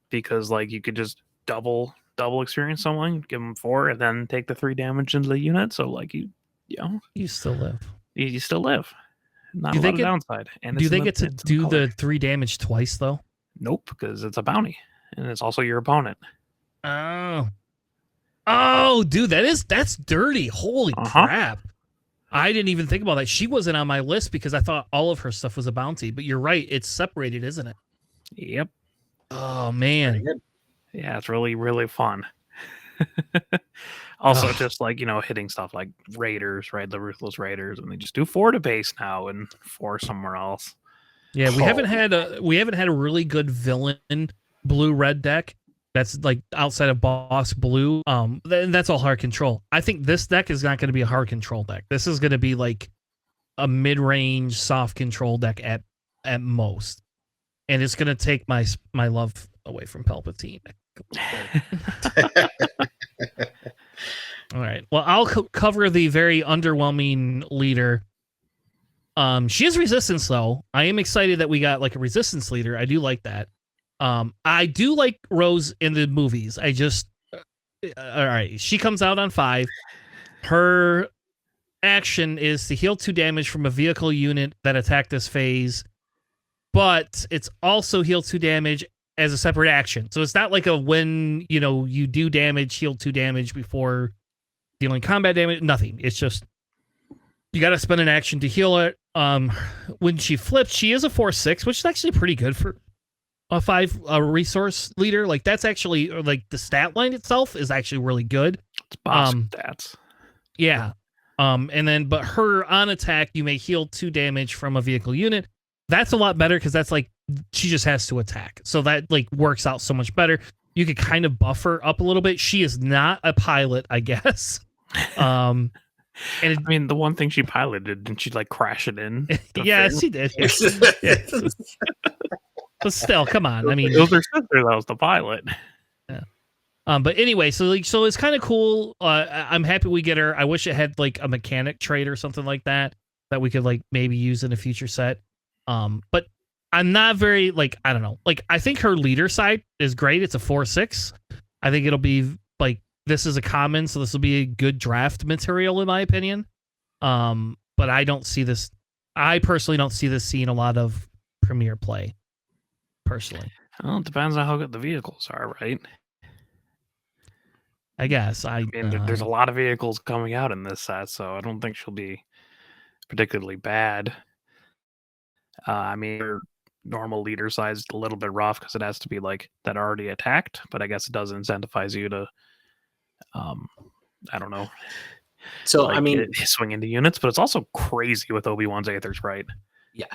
because like you could just double experience someone, give them 4, and then take the 3 damage into the unit. So like you still live. You still live. Not a lot of downside. And do they get to do the 3 damage twice though? Nope, because it's a bounty, and it's also your opponent. Oh, dude, that's dirty. Holy crap! I didn't even think about that. She wasn't on my list because I thought all of her stuff was a bounty. But you're right; it's separated, isn't it? Yep. Oh man. Yeah, it's really, really fun. Also, just like, hitting stuff like Raiders, right? The Ruthless Raiders, and they just do 4 to base now and 4 somewhere else. Yeah, we haven't had a really good villain blue-red deck that's like outside of boss blue. That's all hard control. I think this deck is not going to be a hard control deck. This is going to be like a mid-range soft control deck at most, and it's going to take my love away from Palpatine. All right. Well, I'll cover the very underwhelming leader. She has resistance though. I am excited that we got like a resistance leader. I do like that. I do like Rose in the movies. I just all right. She comes out on 5. Her action is to heal 2 damage from a vehicle unit that attacked this phase, but it's also heal 2 damage as a separate action. So it's not like a when you do damage, heal 2 damage before dealing combat damage. Nothing. It's just you got to spend an action to heal it. When she flips, she is a 4/6, which is actually pretty good for a 5 resource leader. Like that's actually like the stat line itself is actually really good. It's boss stats. Yeah. But her on attack, you may heal 2 damage from a vehicle unit. That's a lot better because that's like she just has to attack. So that like works out so much better. You could kind of buff her up a little bit. She is not a pilot, I guess. And I mean, the one thing she piloted, didn't she like crash it in? Yeah, she did. Yeah. But still, come on. I mean, it was her sister that was the pilot. Yeah. But anyway, so it's kind of cool. I'm happy we get her. I wish it had like a mechanic trait or something like that we could like maybe use in a future set. But I'm not very like, I don't know. Like I think her leader side is great. It's a 4/6. I think it'll be like this is a common, so this will be a good draft material in my opinion. But I don't see this. I personally don't see this seeing a lot of Premier play. Personally, well, it depends on how good the vehicles are, right? I guess I mean, there's a lot of vehicles coming out in this set, so I don't think she'll be particularly bad. I mean, her normal leader size is a little bit rough because it has to be like that already attacked, but I guess it does incentivize you to, I don't know. So like, I mean, swing into units, but it's also crazy with Obi-Wan's Aether Sprite. Yeah.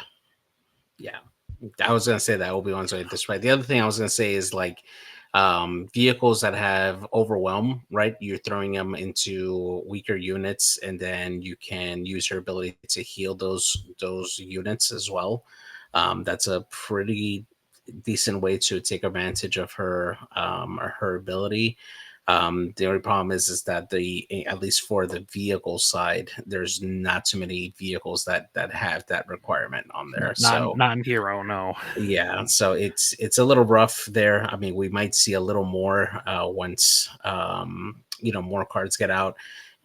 I was gonna say that Obi-Wan's Aether Sprite. The other thing I was gonna say is like vehicles that have overwhelm, right? You're throwing them into weaker units, and then you can use her ability to heal those units as well. That's a pretty decent way to take advantage of her ability. The only problem is that at least for the vehicle side, there's not too many vehicles that have that requirement on there. Not in Hero, no. Yeah, so it's a little rough there. I mean, we might see a little more once more cards get out.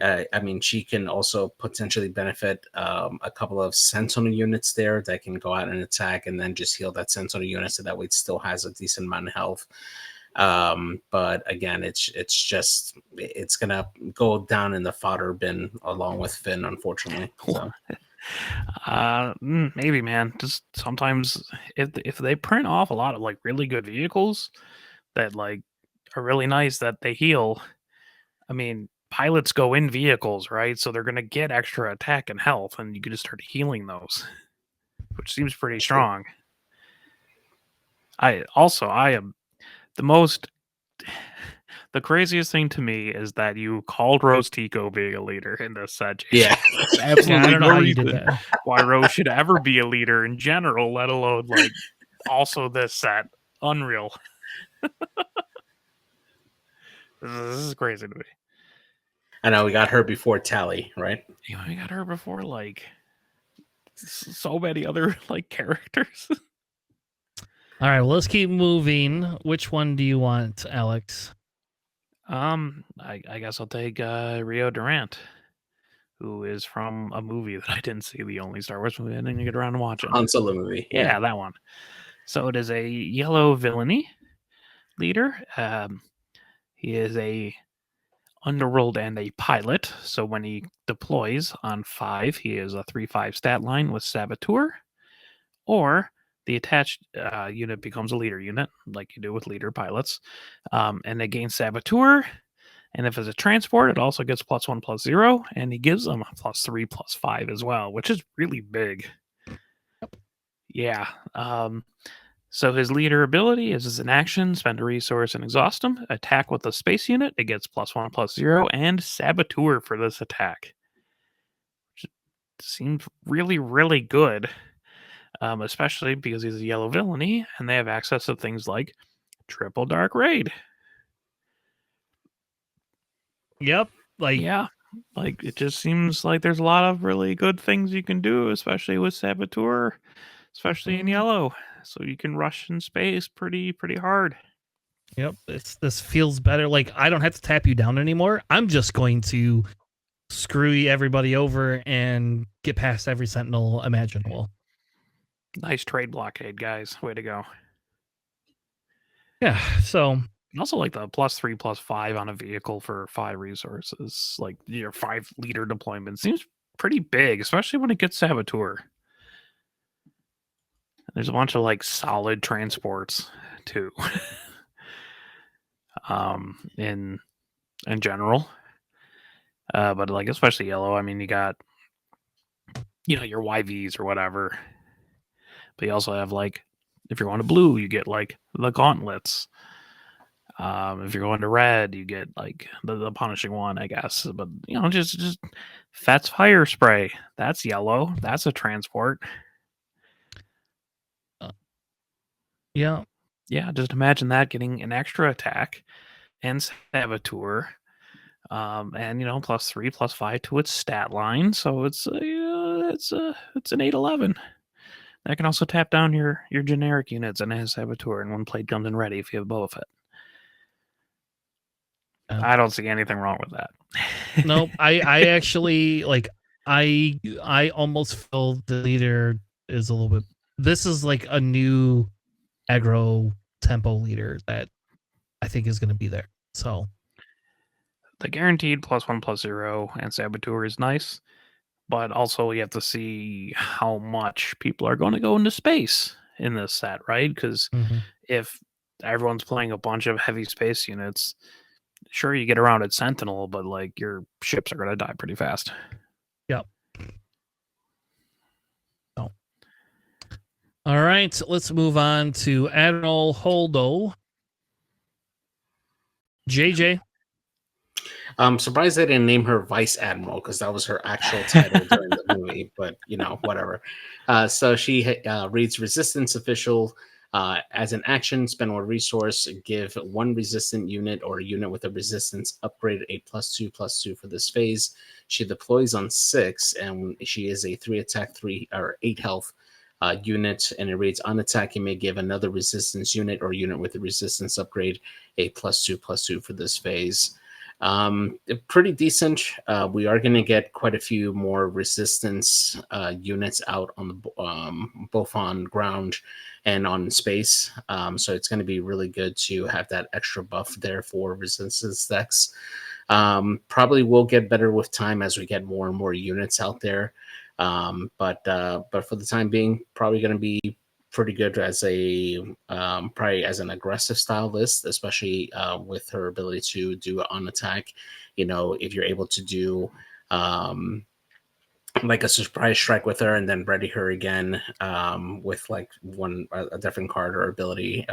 I mean, she can also potentially benefit a couple of Sentinel units there that can go out and attack and then just heal that Sentinel unit so that way it still has a decent amount of health. But again, it's gonna go down in the fodder bin along with Finn, unfortunately. So. Maybe, man. Just sometimes if they print off a lot of like really good vehicles that like are really nice that they heal. I mean, pilots go in vehicles, right? So they're gonna get extra attack and health, and you can just start healing those, which seems pretty strong. I am the craziest thing to me is that you called Rose Tico being a leader in this set. Yeah. Absolutely I don't know no how you did reason that. why Rose should ever be a leader in general, let alone like also this set. Unreal. This is crazy to me. I know we got her before Tally, right? Yeah, we got her before like so many other like characters. All right, well, let's keep moving. Which one do you want, Alex? I guess I'll take Rio Durant, who is from a movie that I didn't see, the only Star Wars movie I didn't get around to watching. Han Solo movie. Yeah, that one. So it is a yellow villainy leader. He is a underworld and a pilot. So when he deploys on 5, he is a 3/5 stat line with Saboteur, or the attached unit becomes a leader unit, like you do with leader pilots, and they gain Saboteur. And if it's a transport, it also gets +1/+0, and he gives them a +3/+5 as well, which is really big. Yep. Yeah. So his leader ability is an action, spend a resource and exhaust him. Attack with a space unit, it gets +1/+0, and Saboteur for this attack. Which seems really, really good. Especially because he's a yellow villainy, and they have access to things like Triple Dark Raid. Yep. Yeah. Like, it just seems like there's a lot of really good things you can do, especially with Saboteur, especially in yellow. so you can rush in space pretty hard. Yep, this feels better. Like I don't have to tap you down anymore. I'm just going to screw everybody over and get past every sentinel imaginable. Nice trade blockade, guys. Way to go. Yeah, so And also like the +3/+5 on a vehicle for 5 resources, like your 5 liter deployment seems pretty big, especially when it gets Saboteur. There's a bunch of like solid transports too. In general. But like especially yellow, I mean you got your YVs or whatever. But you also have like if you're going to blue, you get like the gauntlets. If you're going to red, you get like the punishing one, I guess. But just Fet's fire spray. That's yellow. That's a transport. yeah, Yeah, just imagine that getting an extra attack and Saboteur. And +3/+5 to its stat line, so it's an 8/11. That can also tap down your generic units and has Saboteur and one plate comes in ready if you have Boba Fett. I don't see anything wrong with that. nope. I actually like I almost feel the leader is a little bit. This is like a new aggro tempo leader that I think is going to be there. So The guaranteed +1/+0 and Saboteur is nice, but also you have to see how much people are going to go into space in this set, right? Because if everyone's playing a bunch of heavy space units, sure you get around at Sentinel, but like your ships are going to die pretty fast. Yep. Oh. All right, let's move on to Admiral Holdo. JJ. I'm surprised they didn't name her Vice Admiral because that was her actual title during the movie, but whatever. So she reads Resistance Official. As an action, spend 1 resource, give 1 resistant unit or a unit with a resistance upgrade a +2/+2 for this phase. She deploys on 6, and she is a 3 attack, 3 or 8 health unit, and it reads on attack, you may give another resistance unit or unit with a resistance upgrade a +2/+2 for this phase. Pretty decent. We are going to get quite a few more resistance units out on the both on ground and on space. So it's going to be really good to have that extra buff there for resistance decks. Probably will get better with time as we get more and more units out there. But for the time being, probably going to be pretty good as a probably as an aggressive style list, especially with her ability to do on attack. If you're able to do like a surprise strike with her and then ready her again with like a different card or ability,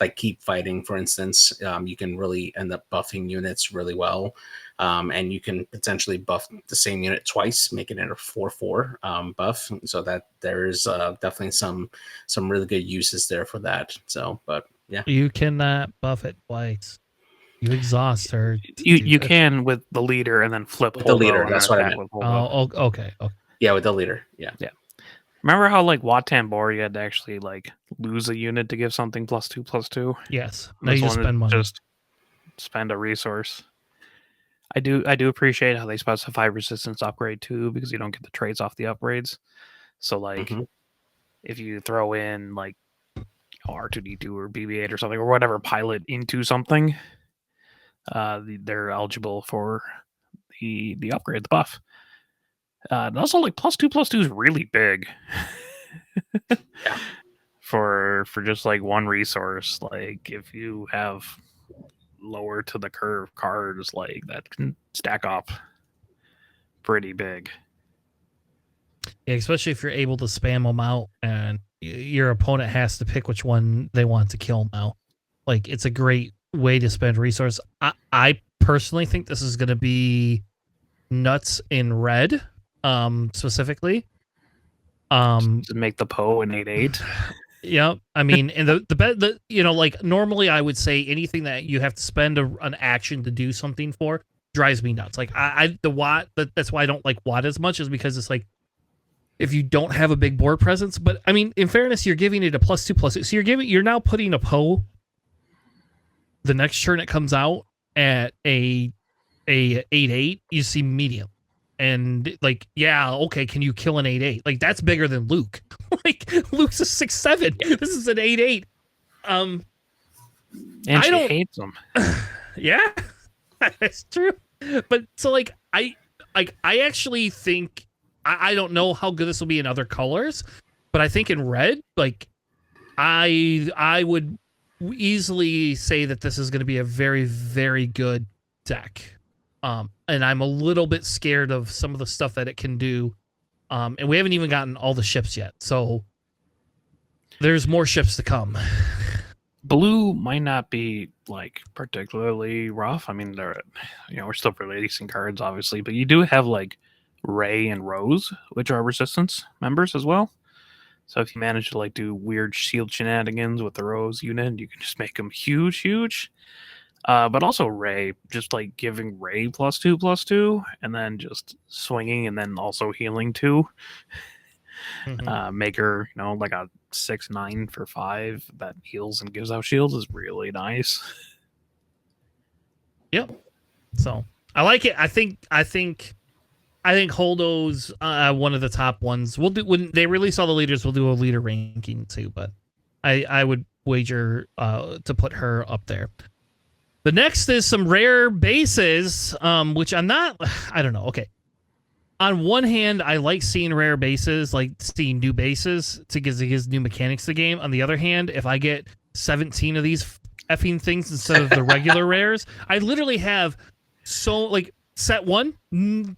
like keep fighting, for instance, you can really end up buffing units really well. And you can potentially buff the same unit twice, making it a 4/4 buff. So that there's definitely some really good uses there for that. So, but yeah, You cannot buff it twice. You exhaust her. You can with the leader and then flip with the leader. That's what I meant. Oh, okay. Yeah, with the leader. Yeah. Remember how like Wat Tambor you had to actually like lose a unit to give something +2/+2? Yes. Now you just spend money. Just spend a resource. I do appreciate how they specify resistance upgrade too, because you don't get the trades off the upgrades. So like if you throw in like R2D2 or BB-8 or something or whatever pilot into something, they're eligible for the upgrade, the buff. And also like +2/+2 is really big. Yeah. For just like 1 resource. Like if you have lower to the curve cards, like that can stack up pretty big. Yeah, especially if you're able to spam them out and your opponent has to pick which one they want to kill now. Like it's a great way to spend resource. I personally think this is going to be nuts in red, specifically. To make the Poe an 8/8. Yeah, I mean, and the like normally I would say anything that you have to spend an action to do something for drives me nuts. Like the Watt, that's why I don't like Watt as much, is because it's like if you don't have a big board presence. But I mean, in fairness, you're giving it a +2/+2. So you're now putting a Poe the next turn it comes out at a 8/8. You see medium, and like, yeah, okay, can you kill an 8/8? Like, that's bigger than Luke. Like, Luke's a 6/7. This is an 8/8. And I she don't- hates them. Yeah, that's true. But so like I actually think I don't know how good this will be in other colors, but I think in red, like I would easily say that this is going to be a very, very good deck. And I'm a little bit scared of some of the stuff that it can do. And we haven't even gotten all the ships yet, so there's more ships to come. Blue might not be like particularly rough. I mean, we're still releasing cards, obviously, but you do have like Rey and Rose, which are resistance members as well. So if you manage to like do weird shield shenanigans with the Rose unit, you can just make them huge. But also Rey, just like giving Rey +2/+2, and then just swinging and then also healing 2. Make her, like a 6/9 for 5 that heals and gives out shields is really nice. Yep. So I like it. I think Holdo's one of the top ones. We'll do when they release all the leaders. We'll do a leader ranking too, but I would wager to put her up there. The next is some rare bases, which I don't know. Okay. On one hand, I like seeing rare bases, like seeing new bases to give new mechanics to the game. On the other hand, if I get 17 of these effing things instead of the regular rares, I literally have set 1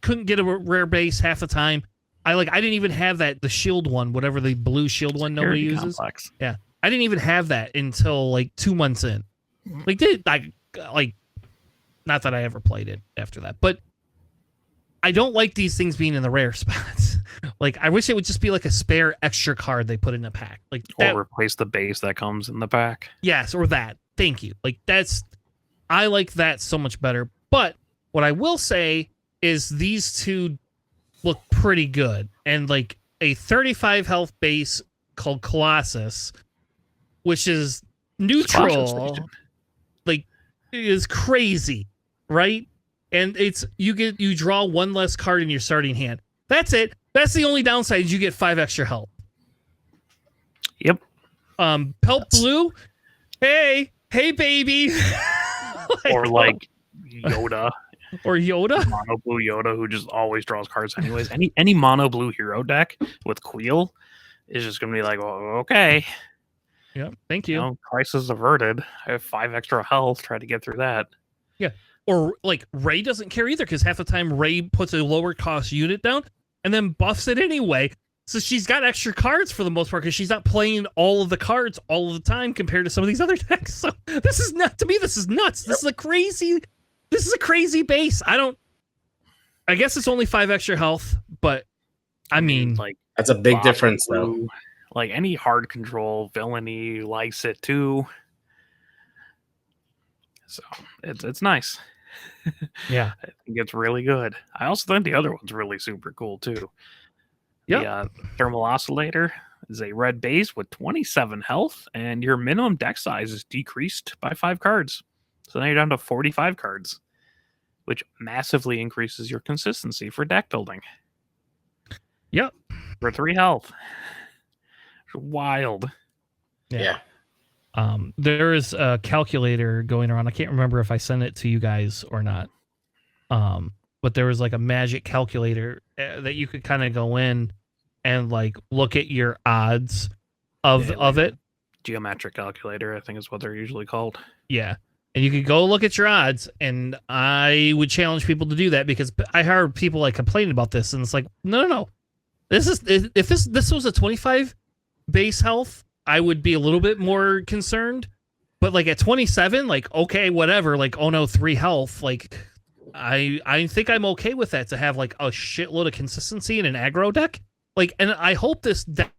couldn't get a rare base half the time. I didn't even have the shield one, whatever the blue shield one nobody uses. Complex. Yeah, I didn't even have that until like 2 months in. Not that I ever played it after that, but I don't like these things being in the rare spots. Like, I wish it would just be like a spare extra card they put in a pack. Like, or replace the base that comes in the pack. Yes, or that. Thank you. Like, I like that so much better. But what I will say is these two look pretty good. And like a 35 health base called Colossus, which is neutral, like, is crazy, right? And you draw 1 less card in your starting hand. That's it. That's the only downside. You get 5 extra health. Yep. Pelt Blue. Hey, baby. Or like Yoda. Or Yoda. Mono blue Yoda, who just always draws cards anyways. Any mono blue hero deck with Queel is just gonna be like, oh, okay. Yeah, thank you. Crisis averted. I have 5 extra health. Try to get through that. Yeah. Or like Rey doesn't care either, because half the time Rey puts a lower cost unit down and then buffs it anyway. So she's got extra cards for the most part because she's not playing all of the cards all of the time compared to some of these other decks. So this is nuts. This is a crazy base. I guess it's only 5 extra health, but I mean, like, that's a big difference though. Like, any hard control villainy likes it too. So it's nice. Yeah. I think it's really good. I also think the other one's really super cool too. Yeah. The thermal oscillator is a red base with 27 health, and your minimum deck size is decreased by 5 cards. So now you're down to 45 cards, which massively increases your consistency for deck building. Yep. For 3 health. Wild. Yeah. There is a calculator going around. I can't remember if I sent it to you guys or not. But there was like a magic calculator that you could kind of go in and like look at your odds of it. Geometric calculator, I think is what they're usually called. Yeah. And you could go look at your odds, and I would challenge people to do that, because I heard people like complaining about this, and it's like, no. If this was a 25 base health, I would be a little bit more concerned. But like at 27, like, okay, whatever, like, oh no, 3 health, like I think I'm okay with that, to have like a shitload of consistency in an aggro deck. Like, and I hope this deck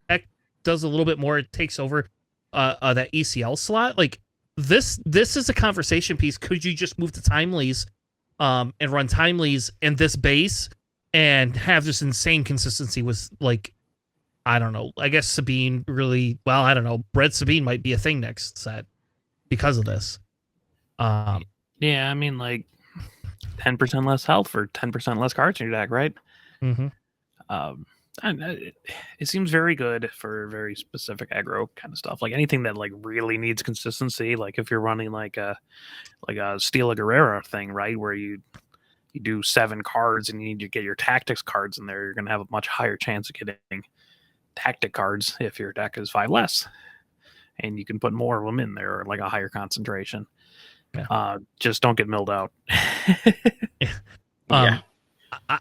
does a little bit more. It takes over that ECL slot. Like, this is a conversation piece. Could you just move to Timelies and run Timelies in this base and have this insane consistency with like I don't know. I guess Sabine really well. I don't know. Red Sabine might be a thing next set because of this. Yeah, I mean, like 10% less health for 10% less cards in your deck, right? Mm-hmm. It seems very good for very specific aggro kind of stuff. Like anything that like really needs consistency. Like if you're running like a Steal a Guerrera thing, right, where you do 7 cards and you need to get your tactics cards in there, you're going to have a much higher chance of getting tactic cards if your deck is 5 less, and you can put more of them in there, or like a higher concentration. Yeah. Just don't get milled out. Yeah.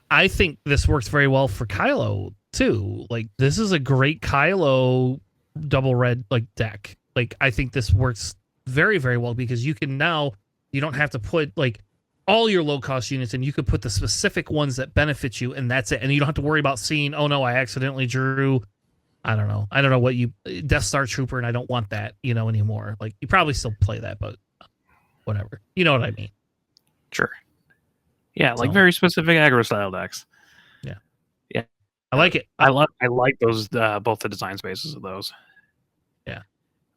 I think this works very well for Kylo too. Like this is a great Kylo double red like deck. Like I think this works very, very well because you can now, you don't have to put like all your low cost units and you could put the specific ones that benefit you, and that's it. And you don't have to worry about seeing, oh no, I accidentally drew, I don't know what you, Death Star Trooper, and I don't want that, anymore. Like you probably still play that, but whatever. You know what I mean? Sure. Yeah, like So, very specific aggro style decks. Yeah. Yeah. I like it. I like those both the design spaces of those. Yeah.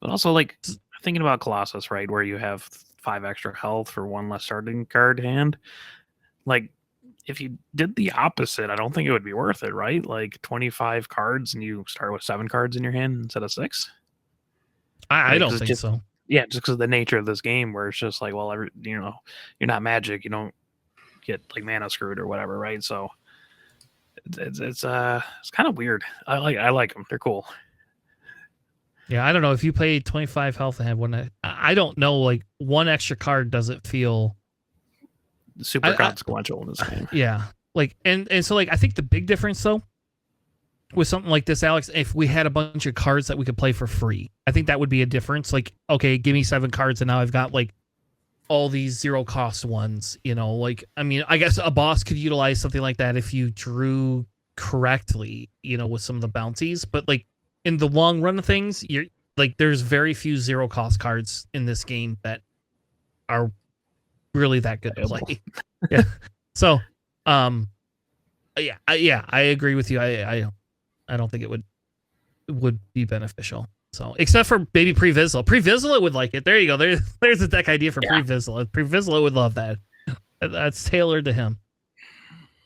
But also like thinking about Colossus, right, where you have 5 extra health for 1 less starting card hand. Like if you did the opposite, I don't think it would be worth it, right? Like 25 cards and you start with 7 cards in your hand instead of 6. I don't think so. Yeah, just because of the nature of this game, where it's just like, well, you're not Magic, you don't get like mana screwed or whatever, right? So it's kind of weird. I like them. They're cool. Yeah, I don't know if you play 25 health and have one. I don't know. Like 1 extra card doesn't feel super consequential in this game. Yeah, like and so like I think the big difference though with something like this, Alex, if we had a bunch of cards that we could play for free, I think that would be a difference. Like, okay, give me 7 cards and now I've got like all these 0 cost ones, like, I mean, I guess a boss could utilize something like that if you drew correctly, with some of the bounties, but like in the long run of things, you're like, there's very few 0 cost cards in this game that are really that good to play. Yeah. So, yeah, I agree with you. I don't think it would be beneficial. So, except for maybe Pre-Vizsla. Pre-Vizsla would like it. There you go. There's a deck idea for Pre-Vizsla. Pre-Vizsla would love that. That's tailored to him.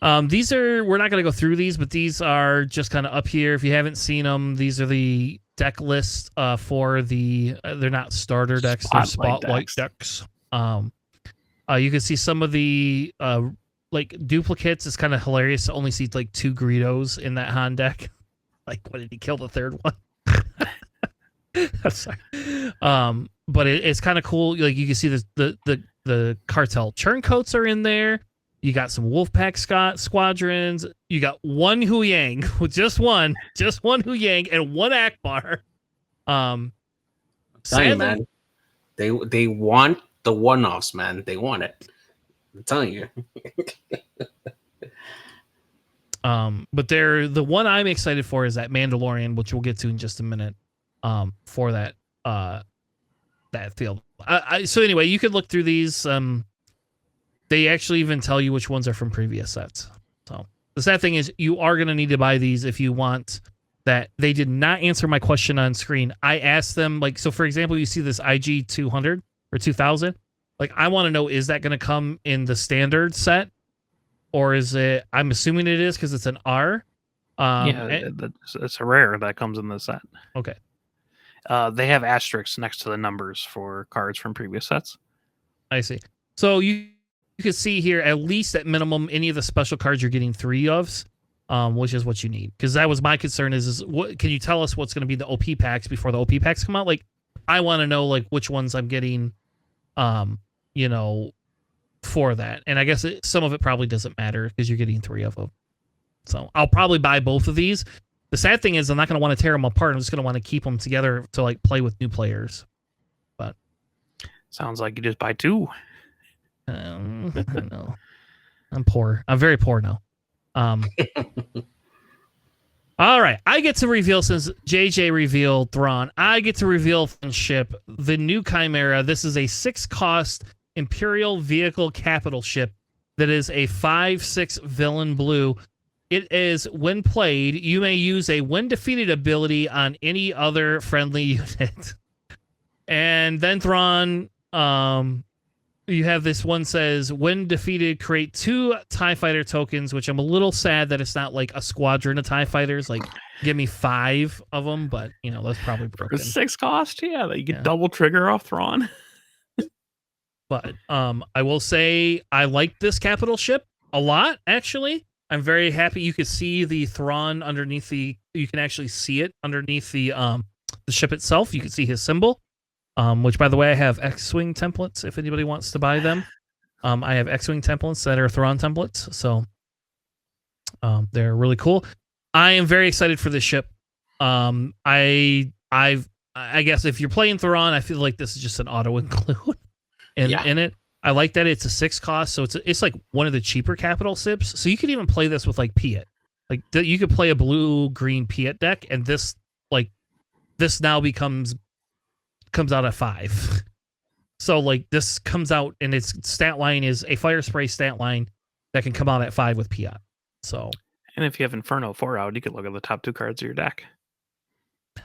We're not going to go through these, but these are just kind of up here. If you haven't seen them, these are the deck lists for they're not starter decks, they're spotlight decks. You can see some of the like duplicates. It's kind of hilarious to only see like 2 Greedos in that Han deck. Like, what did he kill the 3rd one? I'm sorry. But it's kind of cool. Like you can see the cartel turncoats are in there. You got some Wolfpack squadrons. You got 1 Hu Yang with just one Hu Yang and 1 Akbar. Sadly, man, they want the one-offs, man. They want it. I'm telling you. But the one I'm excited for is that Mandalorian, which we'll get to in just a minute. For that field. So anyway, you could look through these. They actually even tell you which ones are from previous sets. So the sad thing is you are going to need to buy these if you want that. They did not answer my question on screen. I asked them, like, so for example, you see this IG 200 or 2000. Like, I want to know, is that going to come in the standard set? Or is it, I'm assuming it is because it's an R. It's a rare that comes in this set. Okay. They have asterisks next to the numbers for cards from previous sets. I see. So you can see here, at least at minimum, any of the special cards you're getting 3 of, which is what you need. Because that was my concern is what can you tell us what's going to be the OP packs before the OP packs come out? Like, I want to know like which ones I'm getting, for that. And I guess some of it probably doesn't matter because you're getting 3 of them. So I'll probably buy both of these. The sad thing is I'm not going to want to tear them apart. I'm just going to want to keep them together to like play with new players. But sounds like you just buy 2. I know. I'm poor. I'm very poor now. All right. I get to reveal, since JJ revealed Thrawn, I get to reveal ship, the new Chimera. This is a 6-cost Imperial Vehicle Capital ship that is a 5/6 villain blue. it is when played, you may use a when defeated ability on any other friendly unit. And then Thrawn, you have this one says when defeated, create 2 TIE fighter tokens, which I'm a little sad that it's not like a squadron of TIE fighters. Like, give me 5 of them, but that's probably broken. 6 cost, yeah, you get double trigger off Thrawn. But I will say I like this capital ship a lot, actually. I'm very happy you could see the Thrawn underneath you can actually see it underneath the ship itself. You can see his symbol. Which, by the way, I have X-Wing templates if anybody wants to buy them. I have X-Wing templates that are Thrawn templates, so they're really cool. I am very excited for this ship. I guess if you're playing Thrawn, I feel like this is just an auto include in it. I like that it's a 6 cost, so it's like one of the cheaper capital ships. So you could even play this with like Piet. Like you could play a blue-green Piet deck, and this now comes out at 5. So like this comes out and its stat line is a fire spray stat line that can come out at 5 with Piat. So, and if you have Inferno 4 out, you could look at the top 2 cards of your deck.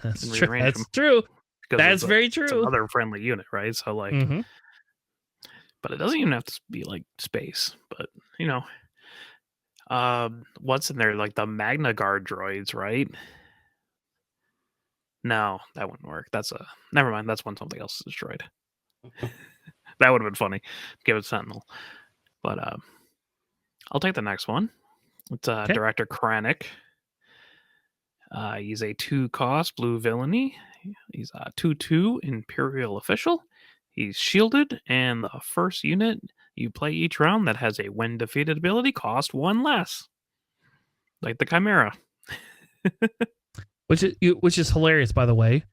That's true. That's true. That's very true. It's another friendly unit, right? So like, but it doesn't even have to be like space. But what's in there? Like the Magna Guard droids, right? No, that wouldn't work. Never mind. That's when something else is destroyed. That would have been funny. Give it Sentinel. But I'll take the next one. It's Director Krennic. He's a 2 cost blue villainy. He's a 2/2 Imperial official. He's shielded, and the first unit you play each round that has a when defeated ability cost 1 less. Like the Chimera. Which is hilarious, by the way.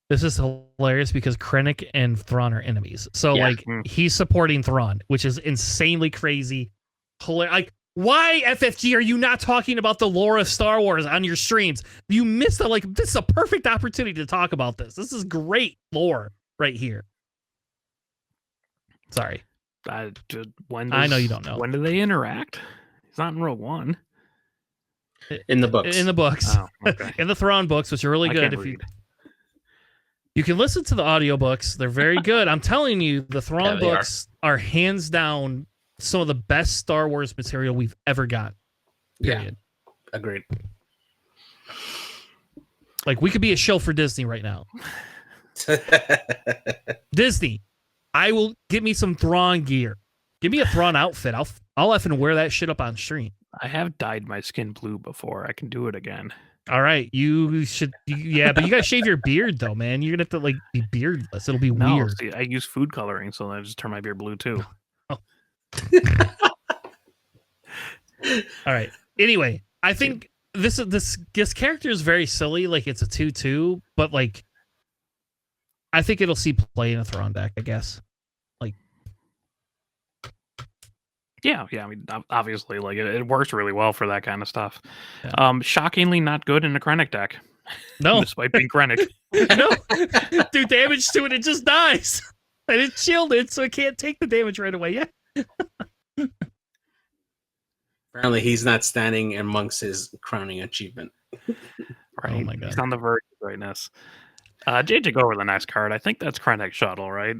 This is hilarious because Krennic and Thrawn are enemies. So he's supporting Thrawn, which is insanely crazy. Hilarious. Like, why, FFG, are you not talking about the lore of Star Wars on your streams? You missed it. This is a perfect opportunity to talk about this. This is great lore right here. Sorry. I know you don't know. When do they interact? He's not in Rogue One. In the books. In the books. Oh, okay. In the Thrawn books, which are really good. You can listen to the audiobooks. They're very good. I'm telling you, the Thrawn books are hands down some of the best Star Wars material we've ever got. Period. Yeah. Agreed. Like, we could be a show for Disney right now. Disney, I will get me some Thrawn gear. Give me a Thrawn outfit. I'll effing wear that shit up on stream. I have dyed my skin blue before. I can do it again. All right, you should. Yeah, but you gotta shave your beard though, man. You're gonna have to be beardless. It'll be weird. See, I use food coloring, so I just turn my beard blue too. Oh. All right. Anyway, I think this character is very silly. Like, it's a 2/2, but I think it'll see play in a Thrawn deck, I guess. Yeah. I mean, obviously, it works really well for that kind of stuff. Yeah. Shockingly, not good in a Krennic deck. No, despite being Krennic. No, do damage to it, it just dies, and it's shielded, so it can't take the damage right away. Yeah. Apparently, he's not standing amongst his crowning achievement. Right. Oh my god, he's on the verge of greatness. JJ, go over the next card. I think that's Krennic shuttle, right?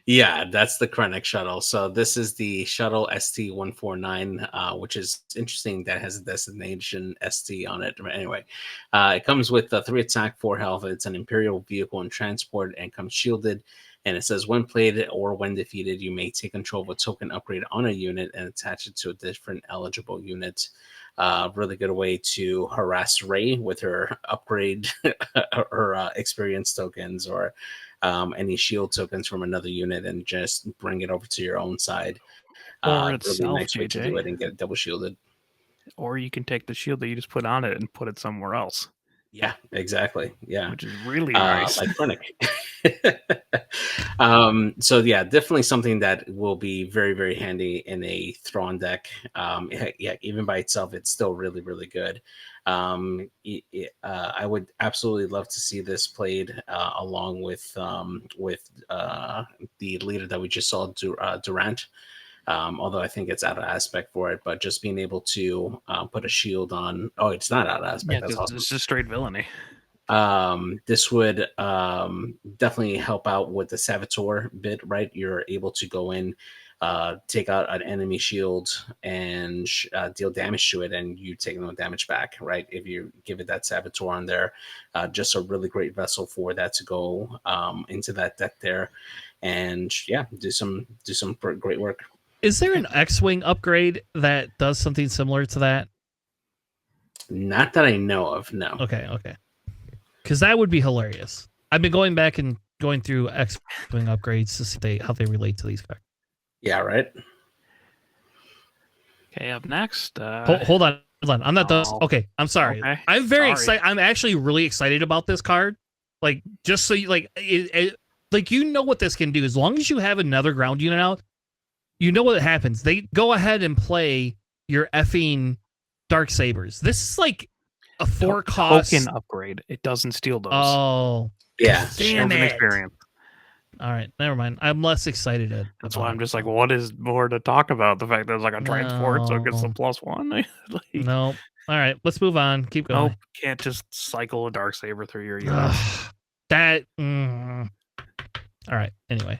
Yeah, that's the Krennic shuttle. So this is the shuttle ST-149, which is interesting. That has a designation ST on it. Anyway, it comes with 3 attack, 4 health. It's an Imperial vehicle and transport, and comes shielded. And it says, when played or when defeated, you may take control of a token upgrade on a unit and attach it to a different eligible unit. Really good way to harass Rey with her upgrade, her experience tokens, or any shield tokens from another unit, and just bring it over to your own side. Or itself, really nice way JJ. to do it and get it double shielded. Or you can take the shield that you just put on it and put it somewhere else. Yeah, exactly. Yeah, which is really nice. Like Krennic. So yeah, definitely something that will be very, very handy in a Thrawn deck. Yeah, even by itself, it's still really, really good. I would absolutely love to see this played along with the leader that we just saw, Durant. Although I think it's out of aspect for it, but just being able to put a shield on. Oh, it's not out of aspect. Yeah, That's awesome. it's just straight villainy. This would definitely help out with the Saboteur bit, right? You're able to go in, take out an enemy shield and deal damage to it, and you take no damage back, right? If you give it that Saboteur on there, just a really great vessel for that to go into that deck there, and yeah, do some great work. Is there an X-wing upgrade that does something similar to that? Not that I know of, no. Okay. Because that would be hilarious. I've been going back and going through X-wing upgrades to see how they relate to these factors. Yeah, right. Okay, up next. Hold on. I'm not done. Okay, I'm sorry. Okay. I'm very excited. I'm actually really excited about this card. Like, just so you like you know what this can do. As long as you have another ground unit out, you know what happens. They go ahead and play your effing Dark Sabers. This is like a 4-cost token upgrade. It doesn't steal those. Oh, yeah. Damn it. Experience. All right, never mind. I'm less excited. That's why I'm just like, what is more to talk about? The fact that it's like a transport, so it gets the +1. Like, no. All right, let's move on. Keep going. Nope, can't just cycle a dark saber through your unit. All right. Anyway,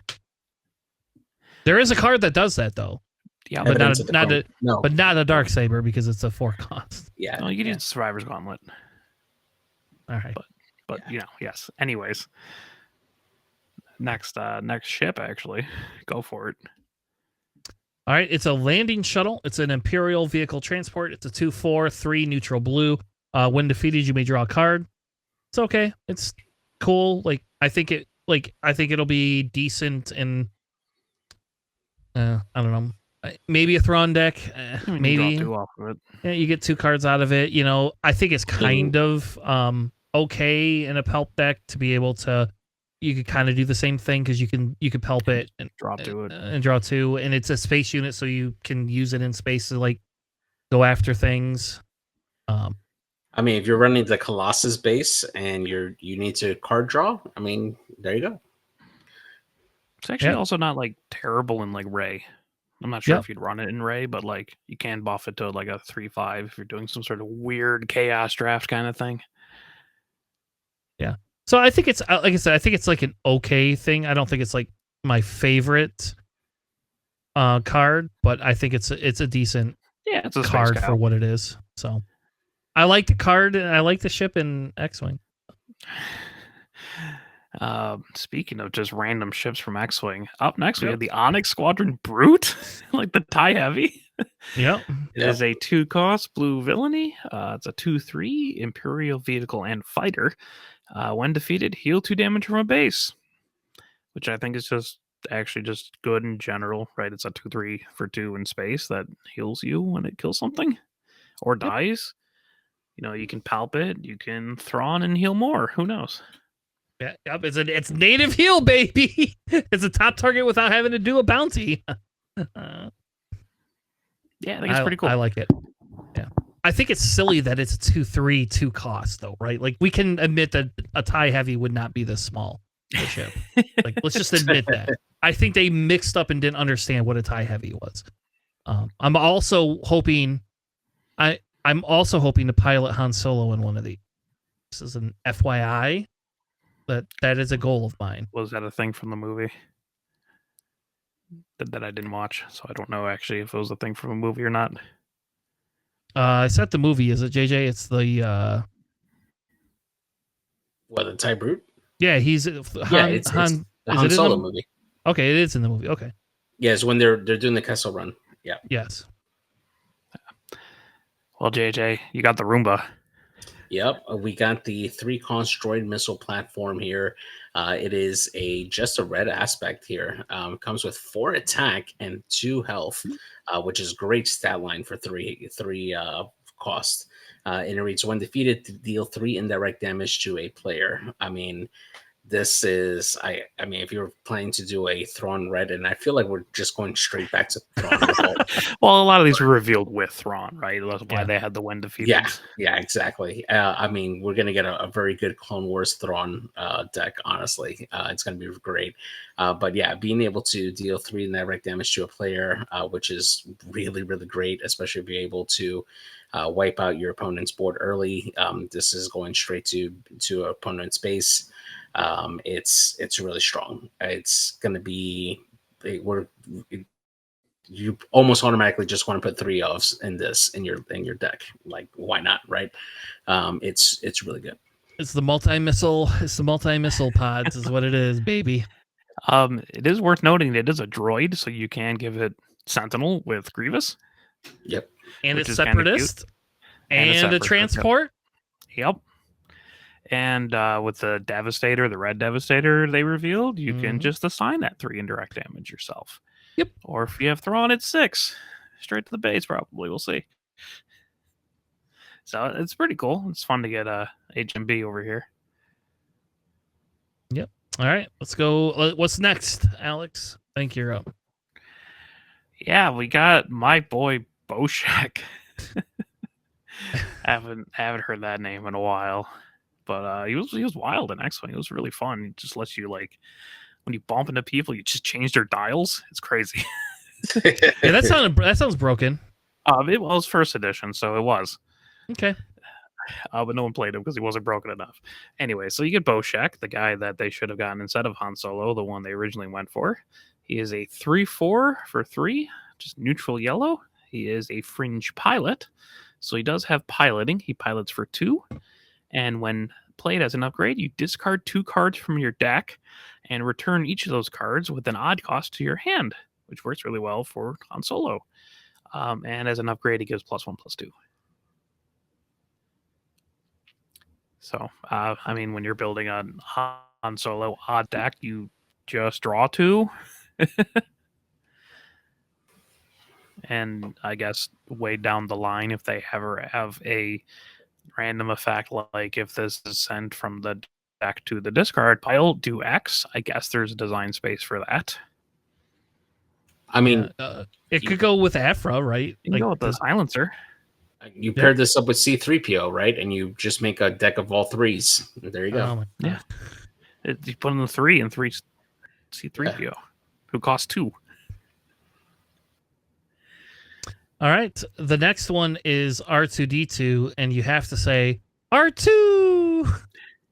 there is a card that does that though. Yeah, but not a Dark Saber because it's a 4-cost. Yeah, no, you can use Survivor's Gauntlet. All right, but you know, yes. Anyways, next ship, actually, go for it. All right, it's a landing shuttle. It's an Imperial vehicle transport. It's a 2/4/3 neutral blue. When defeated, you may draw a card. It's okay. It's cool. I think it'll be decent and I don't know. Maybe a Thrawn deck. Maybe draw 2 off of it. Yeah, you get 2 cards out of it. You know, I think it's kind of okay in a Pelp deck to be able to. You could kind of do the same thing because you can Pelp it and draw 2 and draw 2, and it's a space unit, so you can use it in space to like go after things. I mean, if you're running the Colossus base and you need to card draw, I mean, there you go. It's actually also not like terrible in like Ray. I'm not sure if you'd run it in Ray, but like you can buff it to like a 3/5 if you're doing some sort of weird chaos draft kind of thing. Yeah. So I think it's like I said, I think it's like an okay thing. I don't think it's like my favorite card, but I think it's a decent it's a card for what it is. So I like the card and I like the ship in X-Wing. Speaking of just random ships from X-Wing, up next we have the Onyx Squadron Brute, like the TIE Heavy. Yep. It is a 2-cost blue villainy. It's a 2/3 Imperial vehicle and fighter. When defeated, heal 2 damage from a base, which I think is just good in general, right? It's a 2/3 for 2 in space that heals you when it kills something or dies. You know, you can Palp it, you can Thrawn and heal more. Who knows? Yeah, yep. It's native heal, baby. It's a top target without having to do a bounty. Yeah, I think it's pretty cool. I like it. Yeah, I think it's silly that it's a 2/3 2-cost though, right? Like we can admit that a TIE Heavy would not be this small ship. Like let's just admit that. I think they mixed up and didn't understand what a TIE Heavy was. I'm also hoping to pilot Han Solo in one of these. This is an FYI. That is a goal of mine. Was that a thing from the movie that I didn't watch? So I don't know actually if it was a thing from a movie or not. I said the movie. Is it JJ? It's the the TIE Brute? Yeah, he's it's the Han Solo movie. Okay, it is in the movie. Okay. Yeah, it's when they're doing the Kessel Run. Yeah. Yes. Well, JJ, you got the Roomba. Yep, we got the 3-cost droid missile platform here. It is just a red aspect here. Comes with 4 attack and 2 health, which is great stat line for 3 cost. And it reads, when defeated, deal 3 indirect damage to a player. I mean, this is I mean, if you're planning to do a Thrawn red, and I feel like we're just going straight back to Thrawn Revolt. Well, a lot of these were revealed with Thrawn, right? That's why Yeah. they had the when defeated. Yeah, exactly. I mean, we're gonna get a very good Clone Wars Thrawn deck. Honestly, it's gonna be great. But yeah, being able to deal 3 direct damage to a player, which is really great, especially if you're able to wipe out your opponent's board early. This is going straight to opponent's base. It's really strong. It's gonna be you almost automatically just want to put 3 ofs in this in your deck. Like, why not, right? It's really good. It's the multi-missile. It's the multi-missile pods, is what it is, baby. It is worth noting that it is a droid, so you can give it Sentinel with Grievous. Yep. And Which it's is kinda cute. separatist. And a transport. Yep. And with the Devastator, the Red Devastator they revealed, you can just assign that 3 indirect damage yourself. Yep. Or if you have Thrawn, it's 6. Straight to the base, probably. We'll see. So it's pretty cool. It's fun to get HMB over here. Yep. All right, let's go. What's next, Alex? I think you're up. Yeah, we got my boy Boshek. haven't heard that name in a while, but he was wild in X-Wing. It was really fun. It just lets you, like, when you bump into people, you just change their dials. It's crazy. Yeah, that sounds broken. It was first edition, so it was. Okay. But no one played him because he wasn't broken enough. Anyway, so you get Boshek, the guy that they should have gotten instead of Han Solo, the one they originally went for. He is a 3/4 for 3, just neutral yellow. He is a fringe pilot, so he does have piloting. He pilots for 2, and when played as an upgrade, you discard 2 cards from your deck and return each of those cards with an odd cost to your hand, which works really well for Han Solo. And as an upgrade, he gives +1/+2. So, I mean, when you're building a Han Solo odd deck, you just draw 2. And I guess way down the line, if they ever have a random effect, like if this is sent from the deck to the discard pile, do X, I guess there's design space for that. I mean, it could go with Afra, right? You can go with the silencer. You paired this up with C-3PO, right? And you just make a deck of all 3s. There you go. Oh yeah. You put in the 3 and 3 C-3PO, who costs 2. All right. The next one is R2-D2, and you have to say R2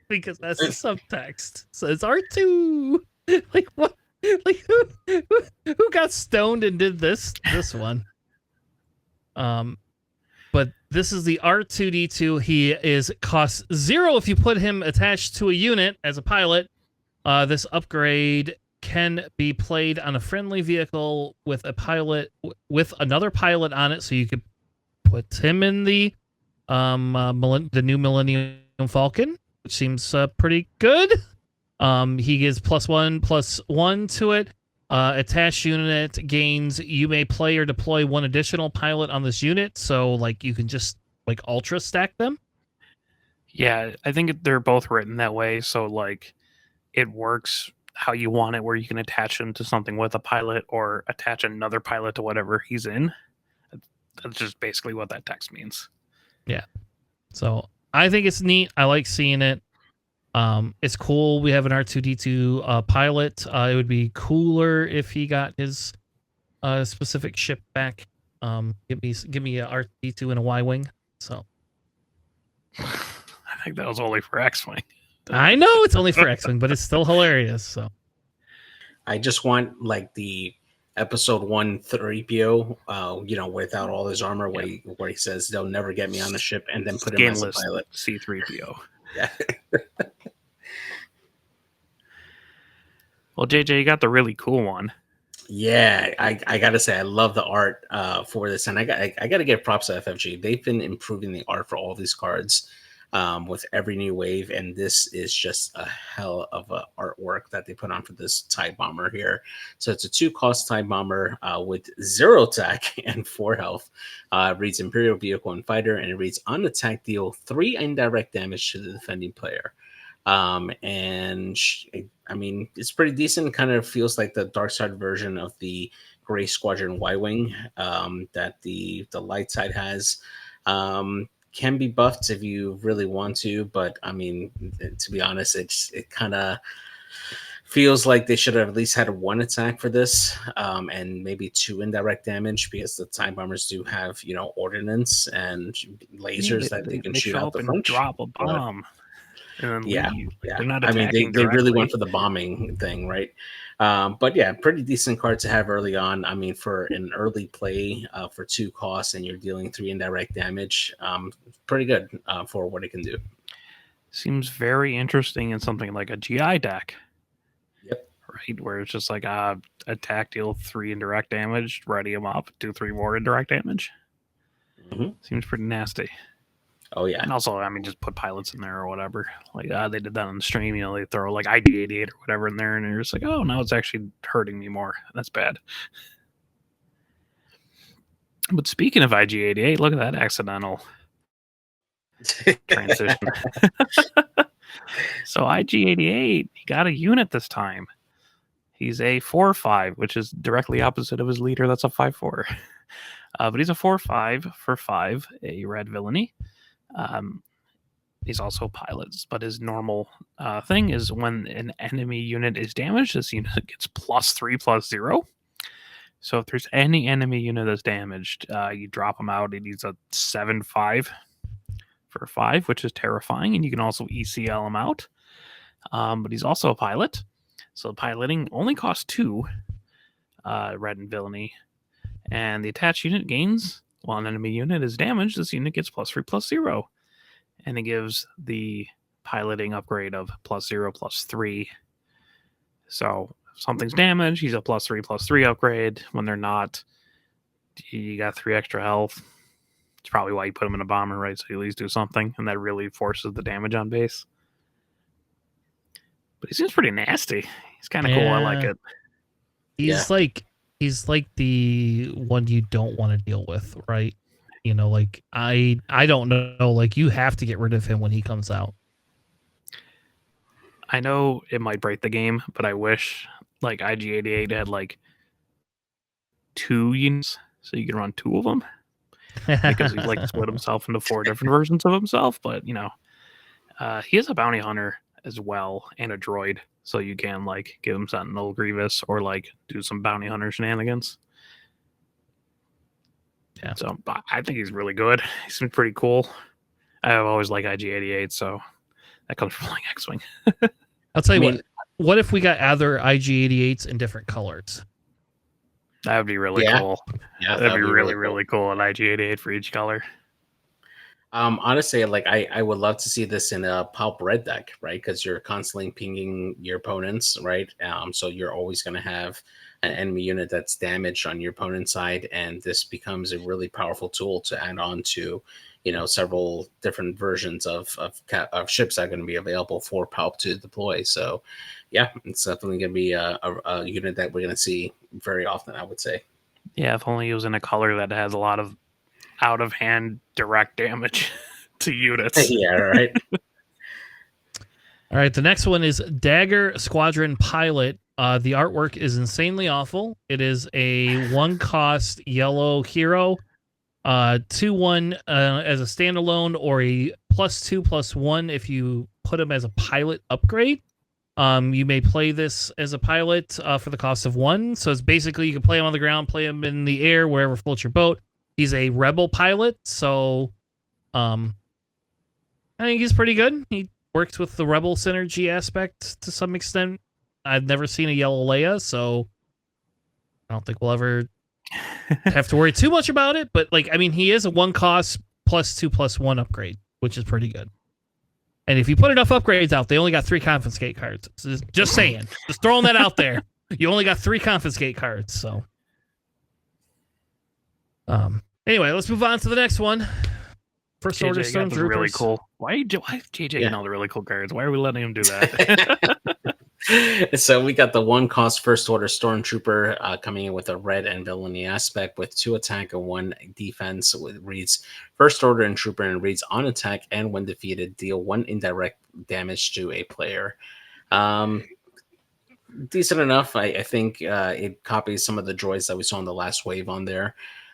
because that's the subtext. So it's R2. Like what? Like who got stoned and did this one? But this is the R2-D2. He costs 0 if you put him attached to a unit as a pilot. This upgrade can be played on a friendly vehicle with a pilot with another pilot on it, so you could put him in the new Millennium Falcon, which seems pretty good. He gives +1/+1 to it. Attached unit gains, you may play or deploy 1 additional pilot on this unit, so like you can just like ultra stack them. Yeah, I think they're both written that way, so like it works how you want it, where you can attach him to something with a pilot or attach another pilot to whatever he's in. That's just basically what that text means. Yeah. So I think it's neat. I like seeing it. It's cool. We have an R2-D2 pilot. It would be cooler if he got his specific ship back. Give me a R2-D2 and a Y-wing. So I think that was only for X-Wing. I know it's only for X-Wing, but it's still hilarious. So I just want like the episode 1 3PO, without all his armor, where he says they'll never get me on a ship, and then put him as a pilot. C-3PO. Yeah. Well, JJ, you got the really cool one. Yeah, I gotta say I love the art for this, and I gotta give props to FFG. They've been improving the art for all these cards with every new wave, and this is just a hell of a artwork that they put on for this TIE Bomber here. So it's a 2-cost TIE Bomber with 0 attack and 4 health. It reads Imperial Vehicle and Fighter, and it reads on attack deal 3 indirect damage to the defending player. I mean, it's pretty decent. Kind of feels like the dark side version of the Gray Squadron Y-wing that the light side has. Can be buffed if you really want to, but I mean, to be honest, it kind of feels like they should have at least had one attack for this, and maybe 2 indirect damage, because the TIE bombers do have, ordnance and lasers that they can shoot show out up the and front. drop a bomb. And then Yeah, leave. yeah. They're not I mean, attacking they really went directly. for the bombing thing, right? But yeah, pretty decent card to have early on. I mean, for an early play for 2 costs and you're dealing 3 indirect damage, pretty good for what it can do. Seems very interesting in something like a GI deck. Yep. Right, where it's just like attack, deal 3 indirect damage, ready them up, do 3 more indirect damage. Mm-hmm. Seems pretty nasty. Oh yeah. And also, I mean, just put pilots in there or whatever. Like they did that on the stream. They throw like IG-88 or whatever in there, and you're just like, oh, now it's actually hurting me more. That's bad. But speaking of IG-88, look at that accidental transition. So IG-88, he got a unit this time. He's a 4/5, which is directly opposite of his leader. That's a 5/4. But he's a 4/5 for 5, a red villainy. He's also pilots, but his normal thing is when an enemy unit is damaged, this unit gets +3/+0. So if there's any enemy unit that's damaged, you drop him out. He's a 7/5 for 5, which is terrifying, and you can also ECL him out. But he's also a pilot, so piloting only costs 2 red and villainy, and the attached unit gains while an enemy unit is damaged. This unit gets +3/+0, and it gives the piloting upgrade of +0/+3. So if something's damaged, he's a +3/+3 upgrade. When they're not, you got 3 extra health. It's probably why you put him in a bomber, right? So you at least do something, and that really forces the damage on base. But he seems pretty nasty. He's kind of cool. I like it. He's like the one you don't want to deal with, right? Like I don't know. Like you have to get rid of him when he comes out. I know it might break the game, but I wish like IG-88 had like 2 units, so you can run 2 of them. Because he's like split himself into 4 different versions of himself. But he is a bounty hunter as well and a droid, so you can like give him Sentinel Grievous or like do some bounty hunter shenanigans. Yeah, so I think he's really good. He seems pretty cool. I've always liked IG-88, so that comes from like X-Wing. I'll tell you what if we got other IG-88s in different colors? That would be really cool. Yeah, that'd be really cool. An IG-88 for each color. Honestly, like I would love to see this in a Palp red deck, right? Because you're constantly pinging your opponents, right? So you're always going to have an enemy unit that's damaged on your opponent's side, and this becomes a really powerful tool to add on to, several different versions of ships that are going to be available for Palp to deploy. So, yeah, it's definitely going to be a unit that we're going to see very often, I would say. Yeah, if only he was in a color that has a lot of out of hand direct damage to units. Yeah, right. All right, the next one is Dagger Squadron Pilot. The artwork is insanely awful. It is a 1-cost yellow hero, 2/1 as a standalone, or a +2/+1 if you put him as a pilot upgrade. You may play this as a pilot for the cost of 1. So it's basically you can play him on the ground, play him in the air, wherever floats your boat. He's a rebel pilot, so I think he's pretty good. He works with the rebel synergy aspect to some extent. I've never seen a yellow Leia, so I don't think we'll ever have to worry too much about it. But he is a 1-cost +2/+1 upgrade, which is pretty good. And if you put enough upgrades out, they only got 3 confiscate cards. So just saying, just throwing that out there. You only got 3 confiscate cards, so. Anyway, let's move on to the next one. First Order Stormtroopers. Really cool. Why JJ getting all the really cool cards? Why are we letting him do that? So we got the 1 cost first order stormtrooper coming in with a red and villainy aspect with 2 attack and 1 defense. It reads first order and trooper and reads on attack and when defeated deal 1 indirect damage to a player. Decent enough. I think it copies some of the droids that we saw in the last wave on there.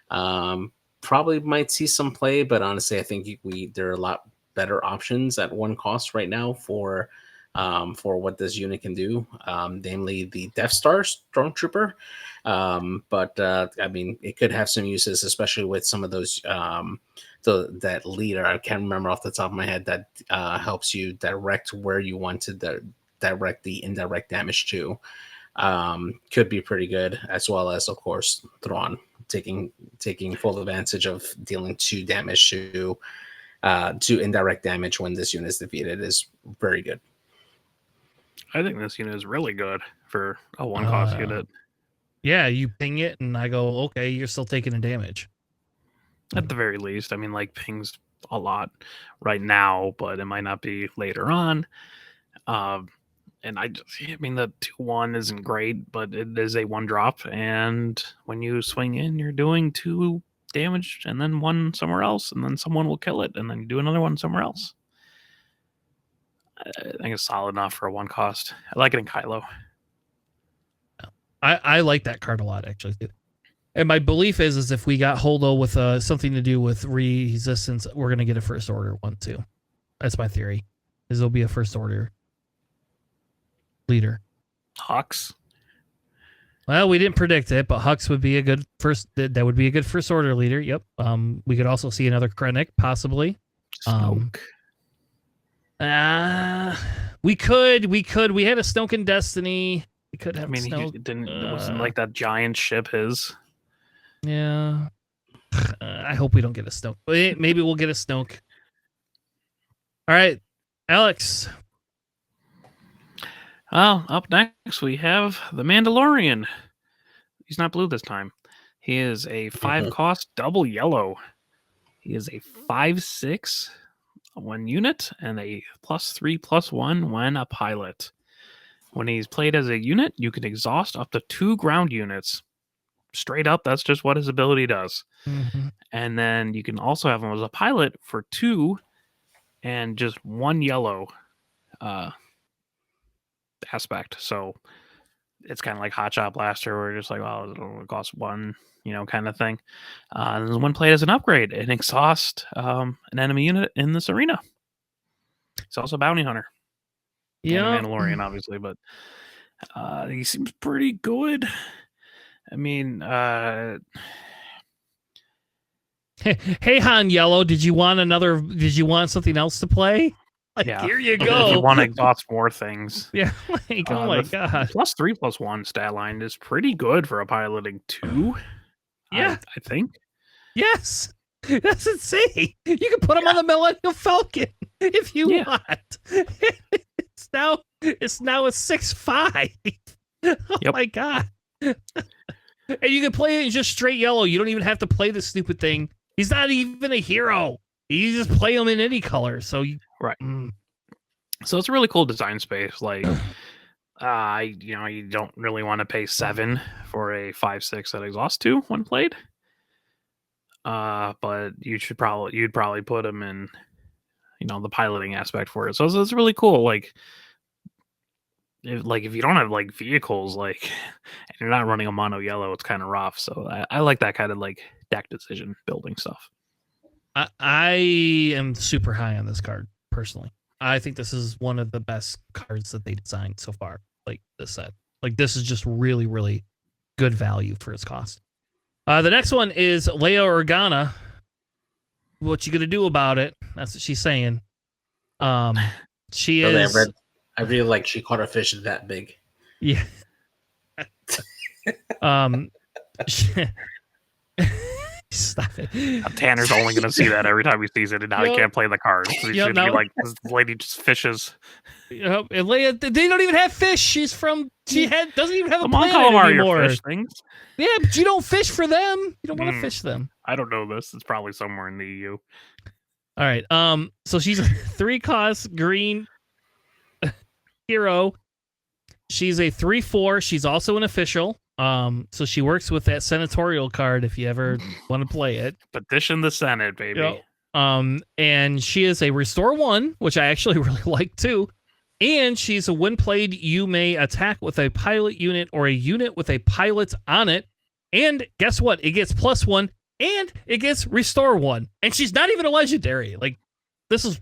Probably might see some play, but honestly, I think there are a lot better options at 1 cost right now for what this unit can do, namely the Death Star Stormtrooper. But I mean, it could have some uses, especially with some of those that leader. I can't remember off the top of my head that helps you direct where you want to direct the indirect damage to. Could be pretty good, as well as, of course, Thrawn taking full advantage of dealing 2 damage to indirect damage when this unit is defeated is very good. I think this unit is really good for a 1 cost unit. Yeah, you ping it, and I go, okay, you're still taking a damage. At the very least. I mean, like, pings a lot right now, but it might not be later on. And I mean, the 2-1 isn't great, but it is a 1 drop, and when you swing in, you're doing 2 damage, and then 1 somewhere else, and then someone will kill it, and then you do another 1 somewhere else. I think it's solid enough for a 1 cost. I like it in Kylo. I like that card a lot, actually, too. And my belief is if we got Holdo with something to do with resistance, we're going to get a first order one, too. That's my theory, is there'll be a first order leader. Hux. Well, we didn't predict it, but Hux would be a good first. That would be a good first order leader. Yep. We could also see another Krennic, possibly. Snoke. We could. We had a Snoke in Destiny. We could have. I mean, Snoke. it wasn't like that giant ship his. Yeah. I hope we don't get a Snoke. Maybe we'll get a Snoke. All right, Alex. Well, up next we have the Mandalorian. He's not blue this time. He is a 5 cost double yellow. He is a 5/6 1 unit and a +3/+1 when a pilot. When he's played as a unit, you can exhaust up to 2 ground units. Straight up, that's just what his ability does. Mm-hmm. And then you can also have him as a pilot for 2 and just 1 yellow aspect. So it's kind of like Hotshot Blaster, where just like, well, it'll cost 1, kind of thing. And when played as an upgrade, and exhaust an enemy unit in this arena. He's also a bounty hunter. Yeah, and a Mandalorian, obviously, but he seems pretty good. I mean, hey Han Yellow, did you want something else to play? Like, yeah. Here you If go. you want to exhaust more things. Yeah, like, oh my god. +3/+1 stat line is pretty good for a piloting 2. Yeah. I think. Yes. That's insane. You can put him on the Millennium Falcon if you want. It's now a 6/5. Oh my god. And you can play it in just straight yellow. You don't even have to play the stupid thing. He's not even a hero. You just play him in any color. So right. So it's a really cool design space. Like, you don't really want to pay 7 for a 5/6 that exhausts 2 when played. But you'd probably put him in, the piloting aspect for it. So it's really cool. Like, if you don't have like vehicles, like, and you're not running a mono yellow, it's kind of rough. So I like that kind of like deck decision building stuff. I am super high on this card personally. I think this is one of the best cards that they designed so far. Like this set, like this is just really, really good value for its cost. The next one is Leia Organa. What you gonna do about it? That's what she's saying. She is. I really like she caught a fish that big. Yeah. Stop it. Tanner's only going to see that every time he sees it, and now he can't play the card. So he's going to be like, this lady just fishes. And Leia, they don't even have fish. Doesn't even have a planet anymore. Fish things. Yeah, but you don't fish for them. You don't want to fish them. I don't know this. It's probably somewhere in the EU. All right. So she's a 3 cost green hero. She's a 3/4. She's also an official. So she works with that senatorial card if you ever want to play it. Petition the Senate, baby. Yep. And she is a restore 1, which I actually really like too. And she's a when played, you may attack with a pilot unit or a unit with a pilot on it. And guess what? It gets +1 and it gets restore 1. And she's not even a legendary. Like this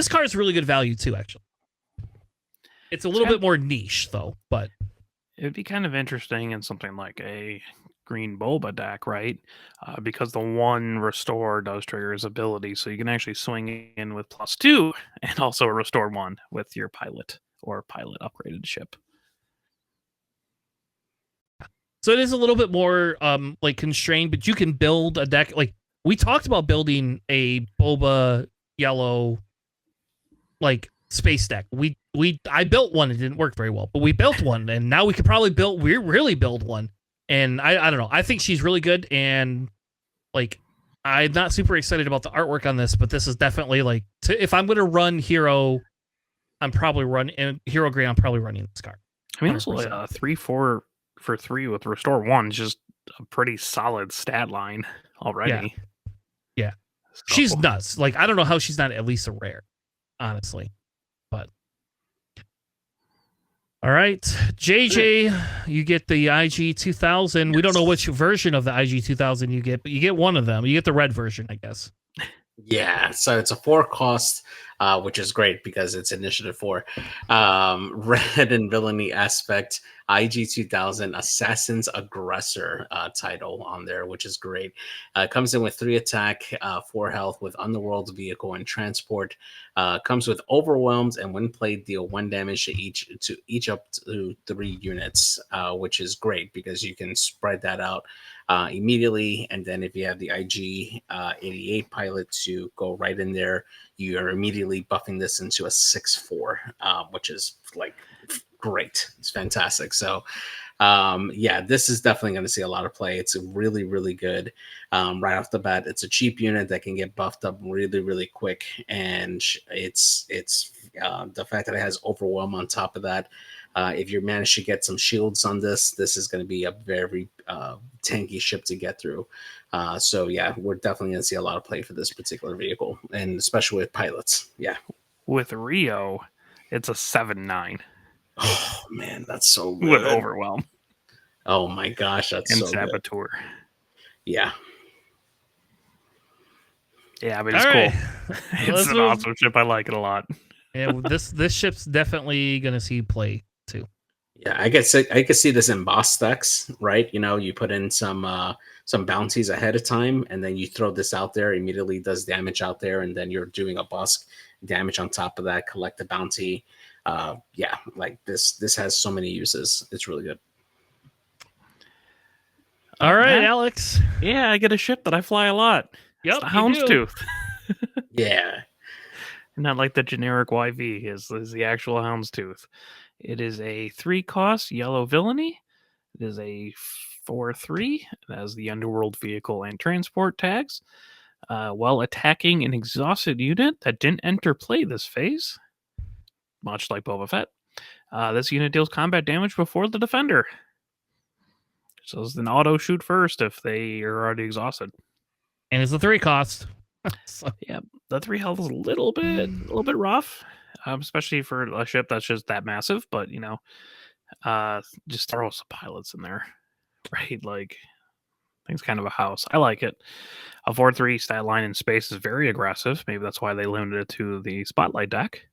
card is really good value too, actually. It's a little bit more niche though, but it'd be kind of interesting in something like a green Boba deck, right? Because the 1 restore does trigger his ability, so you can actually swing in with +2 and also a restore 1 with your pilot or pilot upgraded ship. So it is a little bit more like constrained, but you can build a deck. Like we talked about building a Boba yellow like space deck. I built one. It didn't work very well, but we built one, and now we could probably really build one. And I don't know. I think she's really good, and like I'm not super excited about the artwork on this, but this is definitely like if I'm going to run Hero, I'm probably running Hero Green. I'm probably running this card. I mean, also 3/4 for 3 with restore 1 is just a pretty solid stat line already. Yeah. So. She's nuts. Like I don't know how she's not at least a rare, honestly. But all right, JJ, you get the IG 2000. We don't know which version of the IG 2000 you get, but you get one of them. You get the red version, I guess. Yeah, so it's a 4 cost, which is great because it's initiative 4. Red and villainy aspect, IG 2000 Assassin's Aggressor title on there, which is great. Comes in with 3 attack, 4 health with Underworld vehicle and transport. Comes with Overwhelmed, and when played, deal 1 damage to each up to 3 units, which is great because you can spread that out immediately. And then if you have the IG 88 pilot to go right in there, you are immediately buffing this into a 6/4, which is like great. It's fantastic. So yeah, this is definitely going to see a lot of play. It's really, really good right off the bat. It's a cheap unit that can get buffed up really, really quick. And it's the fact that it has Overwhelm on top of that. If you manage to get some shields on this is going to be a very tanky ship to get through. So yeah, we're definitely going to see a lot of play for this particular vehicle, and especially with pilots. Yeah. With Rio, it's a 7/9. Oh man, that's so good. With Overwhelm. Oh my gosh, that's and so Saboteur. Good. Yeah. Yeah, I mean, it's cool. It's an awesome ship. I like it a lot. Yeah, this ship's definitely gonna see play too. Yeah, I could see this in boss stacks, right? You know, you put in some bounties ahead of time, and then you throw this out there, immediately does damage out there, and then you're doing a boss damage on top of that, collect the bounty. Yeah, like this has so many uses. It's really good. All right, Alex. Yeah, I get a ship that I fly a lot. Yep, it's the Houndstooth. Yeah. Not like the generic YV is the actual Houndstooth. It is a 3 cost yellow villainy. It is a 4/3. It has the Underworld vehicle and transport tags. While attacking an exhausted unit that didn't enter play this phase, much like Boba Fett, this unit deals combat damage before the defender. So it's an auto shoot first if they are already exhausted. And it's a 3 cost. So. Yeah, the 3 health is a little bit rough, especially for a ship that's just that massive. But you know, just throw some pilots in there, right? Like, I think it's kind of a house. I like it. A 4/3 stat line in space is very aggressive. Maybe that's why they limited it to the Spotlight deck.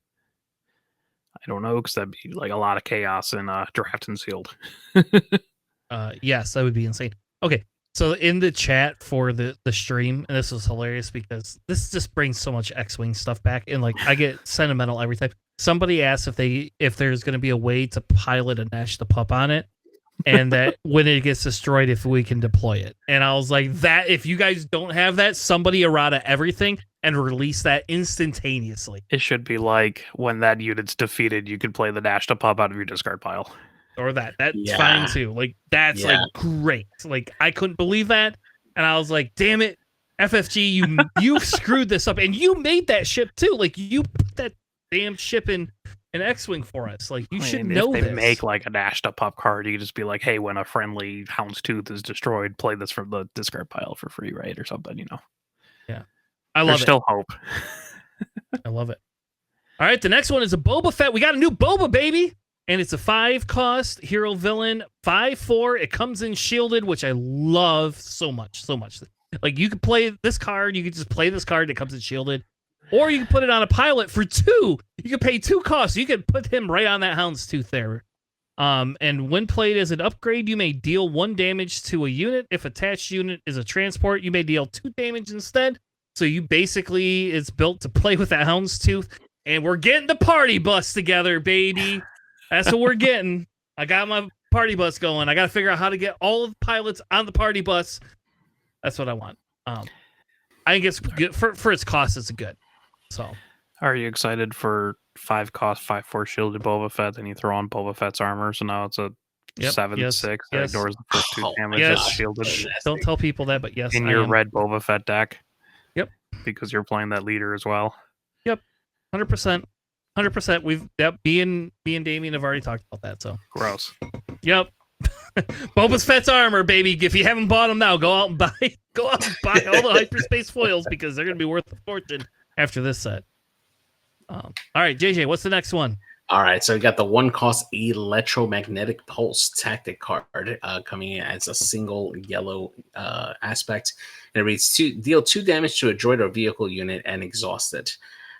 I don't know, because that'd be like a lot of chaos in draft and sealed. Yes, that would be insane. Okay, so in the chat for the stream, and this was hilarious because this just brings so much X-Wing stuff back, and like I get sentimental every time. Somebody asked if there's going to be a way to pilot a Nash the Pup on it, and that when it gets destroyed, if we can deploy it. And I was like, that if you guys don't have that, somebody errata everything and release that instantaneously. It should be like when that unit's defeated, you can play the Nash the Pup out of your discard pile. Or that's fine too. Like that's like great. Like I couldn't believe that, and I was like, "Damn it, FFG, you screwed this up." And you made that ship too. Like you put that damn ship in an X-wing for us. Like you I should mean, know if they this. make like a dashed up pop card, you could just be like, hey, when a friendly houndstooth is destroyed, play this from the discard pile for free, right? Or something, I There's love it. still hope. I love it. All right, the next one is a Boba Fett. We got a new Boba, baby. And it's a 5-cost hero villain, 5/4. It comes in shielded, which I love so much. Like you could play this card, you could just play this card that comes in shielded. Or you can put it on a pilot for 2. You can pay 2 costs. You can put him right on that Houndstooth there. And when played as an upgrade, you may deal 1 damage to a unit. If attached unit is a transport, you may deal 2 damage instead. So you basically, it's built to play with that Houndstooth. And we're getting the party bus together, baby. That's what we're getting. I got my party bus going. I got to figure out how to get all of the pilots on the party bus. That's what I want. I think it's good for its cost. It's good. So, Are you excited for 5-cost, 5/4 shielded Boba Fett? Then you throw on Boba Fett's armor, so now it's a 7/6 that yes. ignores the first 2 damage yes. that's shielded Don't tell people that, but yes, in I your am. red Boba Fett deck. Yep. Because you're playing that leader as well. 100%. 100%. Me and Damien have already talked about that. So Gross. Yep. Boba Fett's armor, baby. If you haven't bought them now, go out and buy all the hyperspace foils because they're going to be worth a fortune after this set. All right, JJ, what's the next one? All right, so we got the 1-cost electromagnetic pulse tactic card coming in as a single yellow aspect. And it reads deal 2 damage to a droid or vehicle unit and exhaust it.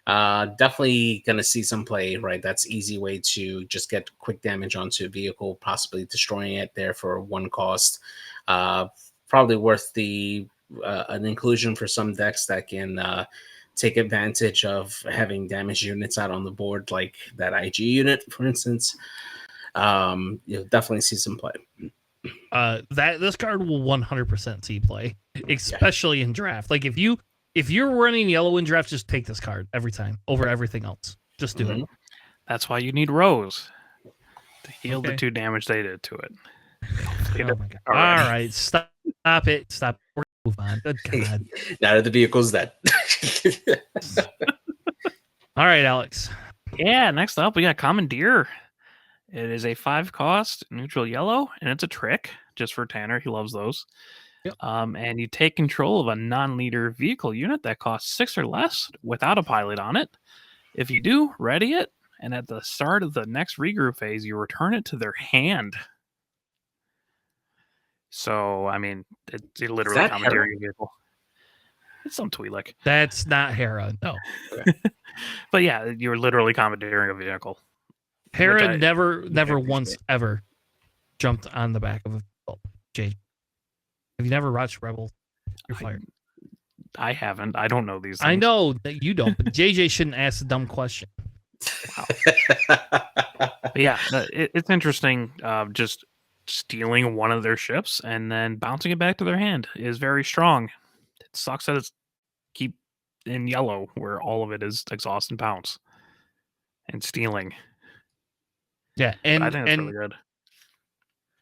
Definitely gonna see some play, right? That's easy way to just get quick damage onto a vehicle, possibly destroying it there for 1 cost. Probably worth the an inclusion for some decks that can take advantage of having damaged units out on the board, like that IG unit, for instance. You'll definitely see some play. This card will 100% see play, especially in draft. Like if you're running yellow in draft, just take this card every time over everything else. Just do it. That's why you need Rose to heal the 2 damage they did to it. Oh my God. All right, stop it. Stop. We're gonna move on. Good God. Now that the vehicle's dead. All right, Alex. Yeah, next up we got Commandeer. It is a 5-cost neutral yellow, and it's a trick just for Tanner. He loves those. Yep. And you take control of a non-leader vehicle unit that costs 6 or less without a pilot on it. If you do, ready it, and at the start of the next regroup phase, you return it to their hand. So, I mean, it's literally commandeering a vehicle. It's some Twi'lek. That's not Hera, no. But yeah, you're literally commandeering a vehicle. Hera never once ever jumped on the back of a vehicle. JJ. Have you never watched Rebels? You're fired. I haven't. I don't know these things. I know that you don't, but JJ shouldn't ask a dumb question. But yeah, it's interesting. Just stealing one of their ships and then bouncing it back to their hand is very strong. It sucks that it's keep in yellow where all of it is exhaust and bounce and stealing. Yeah, but I think that's really good.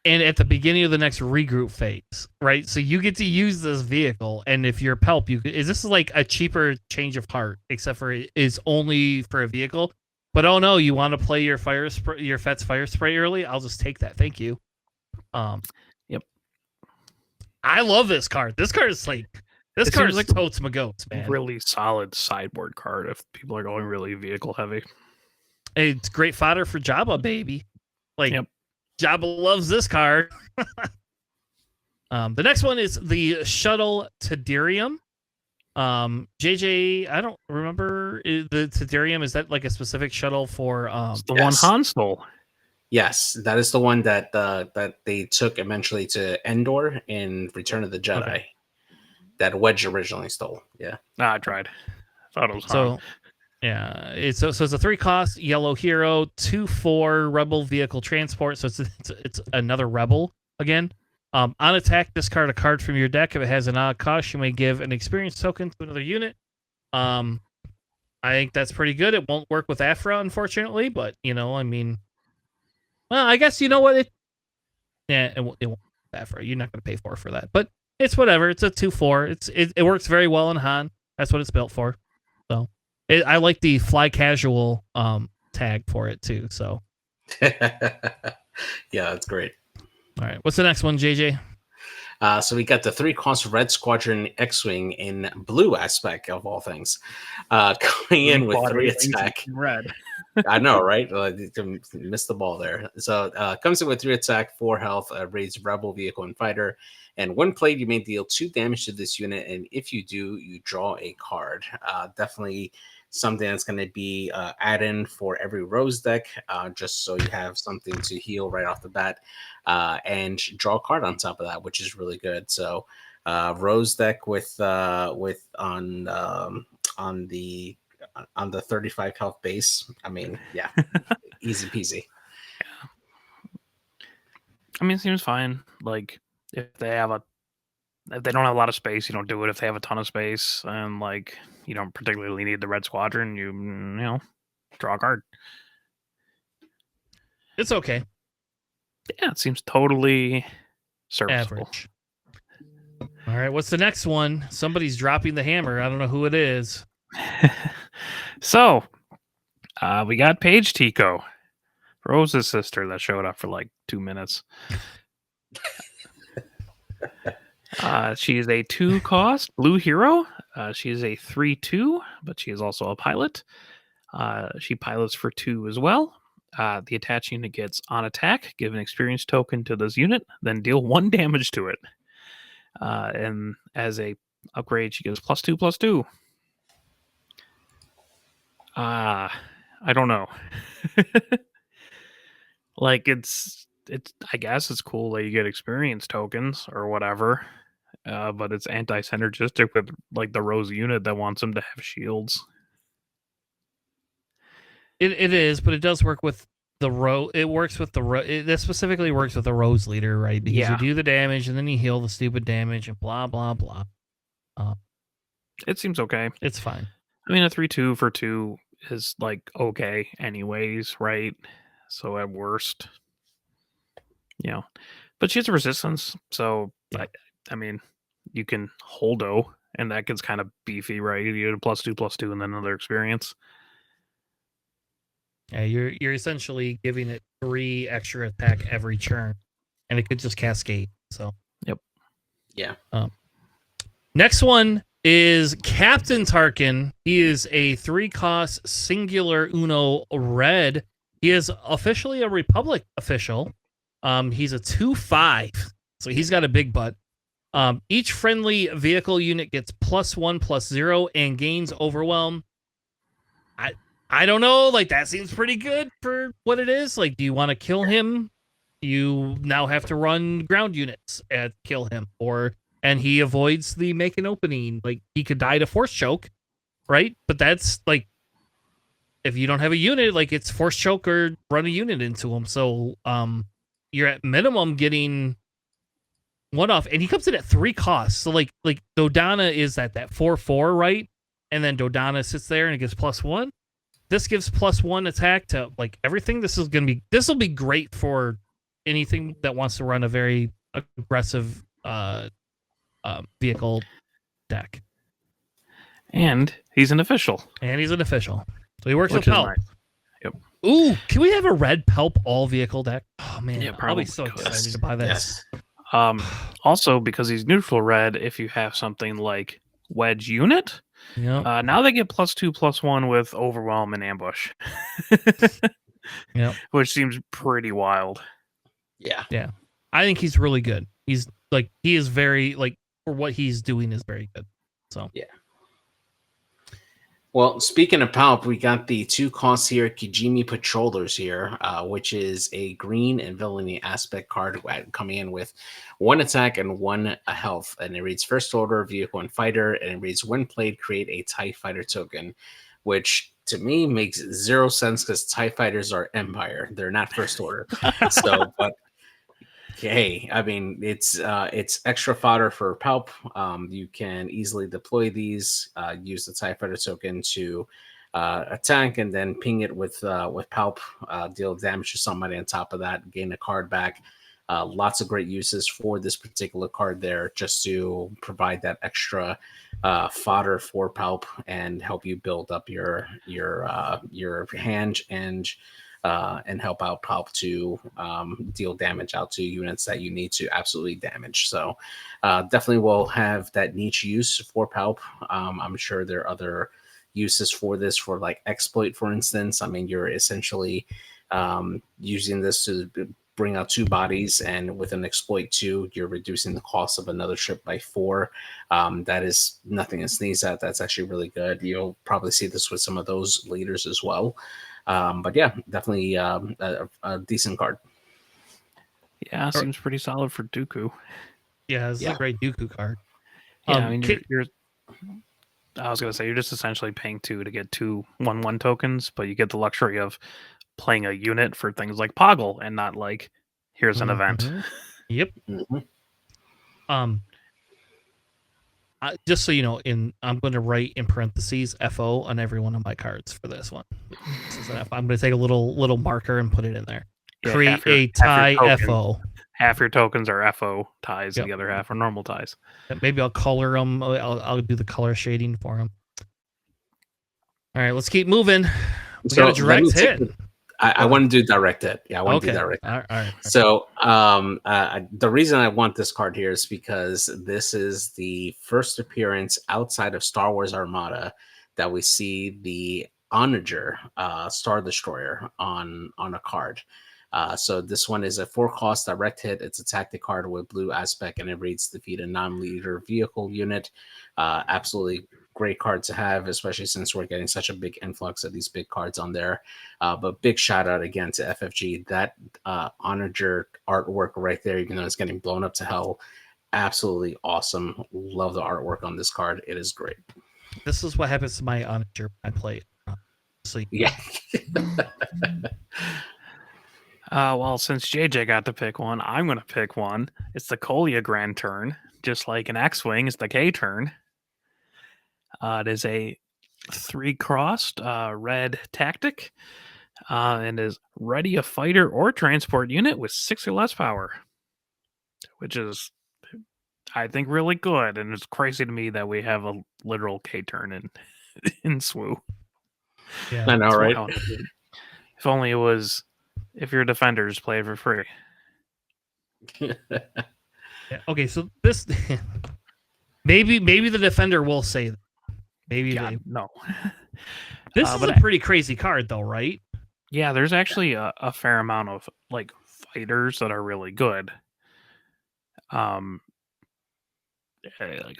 And at the beginning of the next regroup phase, right? So you get to use this vehicle, and if you're Pelp, this is like a cheaper change of heart, except for it is only for a vehicle. But oh no, you want to play your Fett's fire spray early? I'll just take that. Thank you. Yep. I love this card. This card is like totes my goats, man. Really solid sideboard card if people are going really vehicle heavy. It's great fodder for Jabba, baby. Like. Yep. Jabba loves this card. The next one is the Shuttle Tadirium. JJ, I don't remember the Tadirium. Is that like a specific shuttle for? It's the one Han stole. Yes, that is the one that they took eventually to Endor in Return of the Jedi. Okay. That Wedge originally stole. Yeah. I tried. Thought it was Han. So. Yeah, it's a 3-cost yellow hero, 2/4 rebel vehicle transport. So it's another rebel again. On attack, discard a card from your deck. If it has an odd cost, you may give an experience token to another unit. I think that's pretty good. It won't work with Aphra, unfortunately, but I mean, well, I guess you know what it won't work with Aphra. You're not going to pay for that, but it's whatever. It's a 2/4. It works very well in Han. That's what it's built for. So. I like the fly casual tag for it too. So, Yeah, that's great. all right, what's the next one, JJ? So we got the 3-cost Red Squadron X-Wing in blue aspect of all things, coming in with 3 attack. Red. I know, right? Missed the ball there. So comes in with 3 attack, 4 health, raids Rebel vehicle and fighter. And when played, you may deal 2 damage to this unit, and if you do, you draw a card. Definitely something that's going to be add-in for every Rose deck, just so you have something to heal right off the bat, and draw a card on top of that, which is really good. So Rose deck with on the 35 health base. I mean, yeah, easy peasy. I mean, it seems fine. Like if they don't have a lot of space, you don't do it. If they have a ton of space and like you don't particularly need the Red Squadron, you know, draw a card. It's okay. Yeah, it seems totally serviceable. Average. All right, what's the next one? Somebody's dropping the hammer. I don't know who it is. So, we got Paige Tico, Rose's sister, that showed up for like 2 minutes. She is a 2-cost blue hero. She is a 3/2, but she is also a pilot. She pilots for 2 as well. The attached unit gets on attack, give an experience token to this unit, then deal 1 damage to it. And as a upgrade, she gets +2/+2. I don't know. Like it's I guess it's cool that you get experience tokens or whatever. But it's anti-synergistic with like the Rose unit that wants them to have shields. It is, but it does work with the Rose. It works with the Rose. This specifically works with the Rose leader, right? Because you do the damage and then you heal the stupid damage and blah blah blah. It seems okay. It's fine. I mean, a 3/2 for 2 is like okay, anyways, right? So at worst, you know, but she has a resistance, so Yeah. I mean, you can holdo, and that gets kind of beefy, right? You get a +2/+2 and then another experience. Yeah, you're essentially giving it 3 extra attack every turn, and it could just cascade. So, yep, yeah. Next one is Captain Tarkin. He is a 3-cost singular Uno red. He is officially a Republic official. He's a 2/5, so he's got a big butt. Each friendly vehicle unit gets +1/+0 and gains overwhelm. I don't know. Like, that seems pretty good for what it is. Like, do you want to kill him? You now have to run ground units and kill him, and he avoids the make an opening. Like, he could die to force choke, right? But that's like, if you don't have a unit, like, it's force choke or run a unit into him. So, you're at minimum getting 1 off, and he comes in at 3 costs. So like Dodonna is at that 4/4, right? And then Dodonna sits there and it gives +1. This gives +1 attack to like everything. This will be great for anything that wants to run a very aggressive vehicle deck. and he's an official. So he works with Which is Pelp. nice. Yep. Ooh, can we have a red Pelp all vehicle deck? Oh man, Yeah, I'll probably be so could. excited to buy this. Yes. Also, because he's neutral red, if you have something like Wedge Unit, Yep. now they get +2/+1 with Overwhelm and Ambush. Yep. Which seems pretty wild. Yeah. I think he's really good. He is very, like, for what he's doing is very good. So Yeah. Well, speaking of Palp, we got the 2 costs here, Kijimi Patrollers here, which is a green and villainy aspect card coming in with 1 attack and 1 health. And it reads First Order, Vehicle, and Fighter. And it reads when played, create a TIE Fighter token, which to me makes 0 sense because TIE Fighters are Empire. They're not First Order. So, but hey, I mean, it's extra fodder for Palp. You can easily deploy these, use the TIE Fighter token to attack, and then ping it with Palp, deal damage to somebody on top of that, gain a card back. Lots of great uses for this particular card there, just to provide that extra fodder for Palp and help you build up your hand and help out Palp to deal damage out to units that you need to absolutely damage. So definitely will have that niche use for Palp. I'm sure there are other uses for this, for like exploit, for instance. I mean, you're essentially using this to bring out 2 bodies, and with an exploit 2, you're reducing the cost of another ship by 4. That is nothing to sneeze at. That's actually really good. You'll probably see this with some of those leaders as well. But yeah, definitely a decent card. Yeah, seems pretty solid for Dooku. Yeah, it's a great Dooku card. Yeah, I mean, you're I was gonna say you're just essentially paying 2 to get 2 1/1 tokens, but you get the luxury of playing a unit for things like Poggle and not like here's an event. Yep. Just so you know, I'm going to write in parentheses FO on every one of my cards for this one. This is an F. I'm going to take a little marker and put it in there. Yeah, Create a tie FO. Half your tokens are FO ties, and the other half are normal ties. Maybe I'll color them. I'll do the color shading for them. All right, let's keep moving. We got a direct hit. I want to do direct hit. Yeah, I want to do direct hit. All right. So the reason I want this card here is because this is the first appearance outside of Star Wars Armada that we see the Onager Star Destroyer on a card. So this one is a 4-cost direct hit. It's a tactic card with blue aspect, and it reads defeat a non-leader vehicle unit. Absolutely great card to have, especially since we're getting such a big influx of these big cards on there. But big shout out again to FFG. That Onager artwork right there, even though it's getting blown up to hell, absolutely awesome. Love the artwork on this card. It is great. This is what happens to my Onager when I play it. So yeah. Well, since JJ got to pick one, I'm going to pick one. It's the Kolia Grand Turn. Just like an X-Wing, it's the K turn. It is a 3-crossed red tactic, and is ready a fighter or transport unit with 6 or less power, which is, I think, really good. And it's crazy to me that we have a literal K turn in SWU. Yeah, I know, right? If only it was, if you're defenders, play it for free. Yeah, okay, so this maybe the defender will say that. Maybe no. This is a pretty crazy card, though, right? Yeah, there's actually a fair amount of like fighters that are really good. It's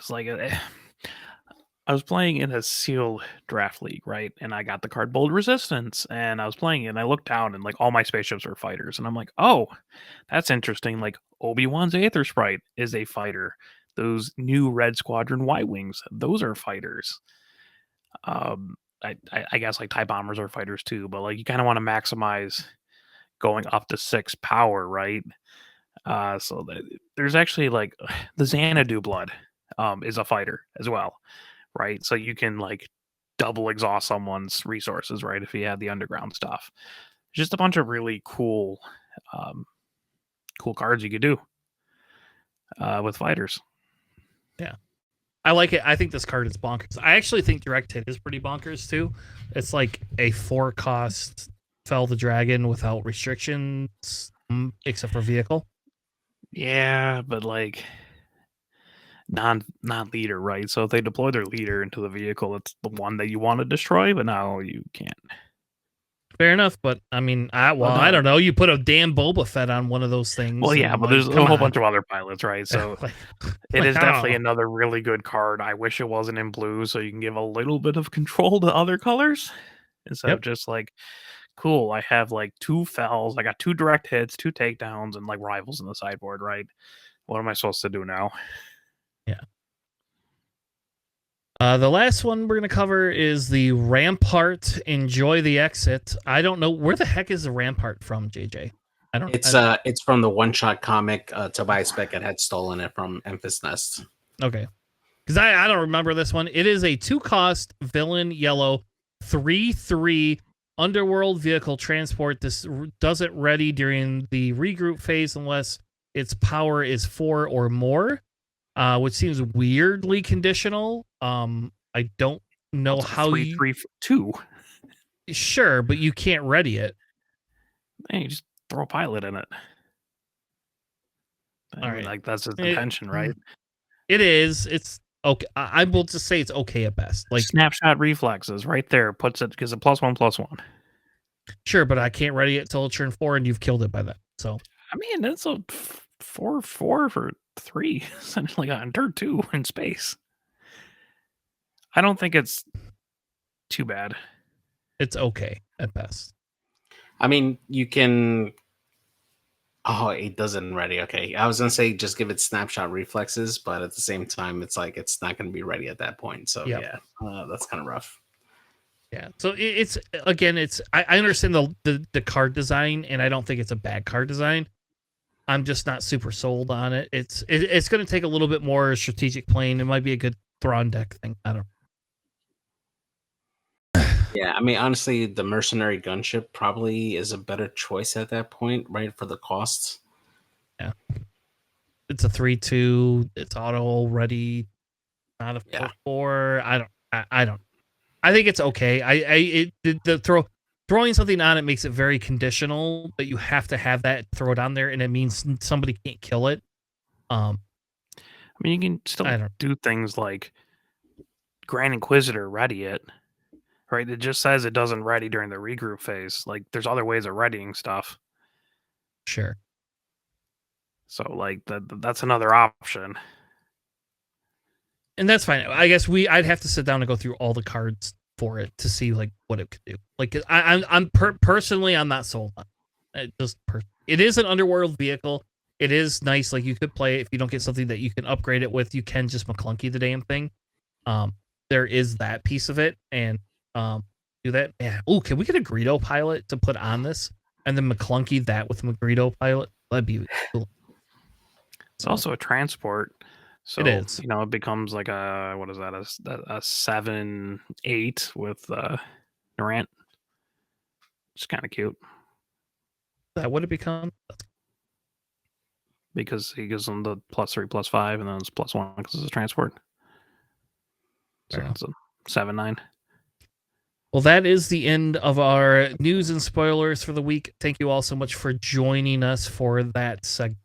like I was playing in a sealed draft league, right? And I got the card Bold Resistance, and I was playing it, and I looked down, and like all my spaceships were fighters, and I'm like, oh, that's interesting. Like Obi-Wan's Aether Sprite is a fighter. Those new Red Squadron Y-Wings, those are fighters. I guess like TIE Bombers are fighters too, but like you kind of want to maximize going up to 6 power, right? So there's actually like the Xanadu Blood is a fighter as well, right? So you can like double exhaust someone's resources, right? If you have the underground stuff. Just a bunch of really cool cards you could do with fighters. Yeah. I like it. I think this card is bonkers. I actually think Direct Hit is pretty bonkers too. It's like a 4-cost Fell the Dragon without restrictions, except for vehicle. Yeah, but like non-leader, right? So if they deploy their leader into the vehicle, it's the one that you want to destroy, but now you can't. Fair enough, but I mean, I don't know. You put a damn Boba Fett on one of those things. Well, yeah, but there's a whole bunch of other pilots, right? So it is definitely another really good card. I wish it wasn't in blue, so you can give a little bit of control to other colors instead of just like, cool, I have like 2 fells, I got 2 direct hits, 2 takedowns, and like rivals in the sideboard, right? What am I supposed to do now? Yeah. The last one we're going to cover is the Rampart. Enjoy the Exit. I don't know. Where the heck is the Rampart from, JJ? It's from the one-shot comic. Tobias Beckett had stolen it from Enfys Nest. Okay. Because I don't remember this one. It is a 2-cost villain yellow 3/3 underworld vehicle transport. This does it ready during the regroup phase unless its power is 4 or more, which seems weirdly conditional. I don't know It's a how 3-3-2. Sure, but you can't ready it. Hey, you just throw a pilot in it. All right. Like that's its intention, right? It is. It's okay. I will just say it's okay at best. Like snapshot reflexes right there gives it +1/+1. Sure, but I can't ready it till turn 4, and you've killed it by then. So I mean, that's a 4/4 for 3, essentially on turn 2 in space. I don't think it's too bad. It's okay at best. I mean, you can. Oh, it doesn't ready. Okay, I was gonna say just give it snapshot reflexes, but at the same time, it's like it's not gonna be ready at that point. So yeah, that's kind of rough. Yeah. So it's again, I understand the card design, and I don't think it's a bad card design. I'm just not super sold on it. It's going to take a little bit more strategic playing. It might be a good Thrawn deck thing. I don't know. Yeah, I mean, honestly, the mercenary gunship probably is a better choice at that point, right? For the costs. Yeah. It's a 3/2. It's auto ready. Not a 4/4. I don't. I think it's okay. Throwing something on it makes it very conditional, but you have to have that, throw it on there, and it means somebody can't kill it. I mean, you can still do things like Grand Inquisitor ready it, right? It just says it doesn't ready during the regroup phase. Like, there's other ways of readying stuff. Sure. So, like, that's another option. And that's fine. I guess I'd have to sit down and go through all the cards for it to see like what it could do. Like personally, I'm not sold on it. It is an underworld vehicle. It is nice. Like you could play it if you don't get something that you can upgrade it with. You can just McClunky the damn thing. There is that piece of it, and do that. Yeah. Oh, can we get a Greedo pilot to put on this, and then McClunky that with Greedo pilot? That'd be cool. It's also a transport. So, it is. It becomes like a 7/8 with Durant. It's kind of cute. That would it become? Because he gives them the +3/+5, and then it's +1 because it's a transport. So it's a 7/9. Well, that is the end of our news and spoilers for the week. Thank you all so much for joining us for that segment.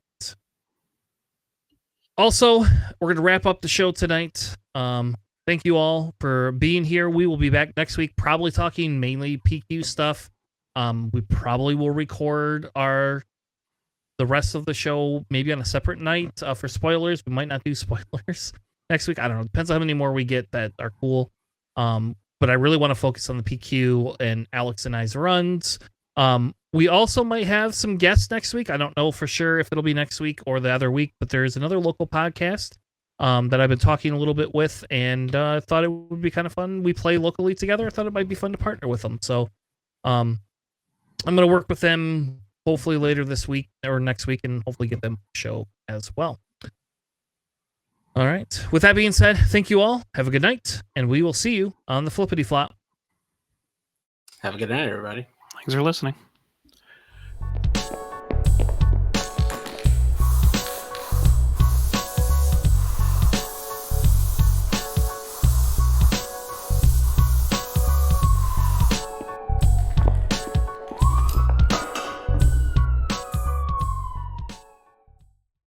Also, we're going to wrap up the show tonight. Thank you all for being here. We will be back next week, probably talking mainly PQ stuff. We probably will record the rest of the show maybe on a separate night for spoilers. We might not do spoilers next week. I don't know. Depends on how many more we get that are cool. But I really want to focus on the PQ and Alex and I's runs. We also might have some guests next week. I don't know for sure if it'll be next week or the other week, but there's another local podcast that I've been talking a little bit with, and thought it would be kind of fun. We play locally together. I thought it might be fun to partner with them. So I'm going to work with them hopefully later this week or next week, and hopefully get them a show as well. All right. With that being said, thank you all. Have a good night, and we will see you on the Flippity Flop. Have a good night, everybody. Thanks for listening.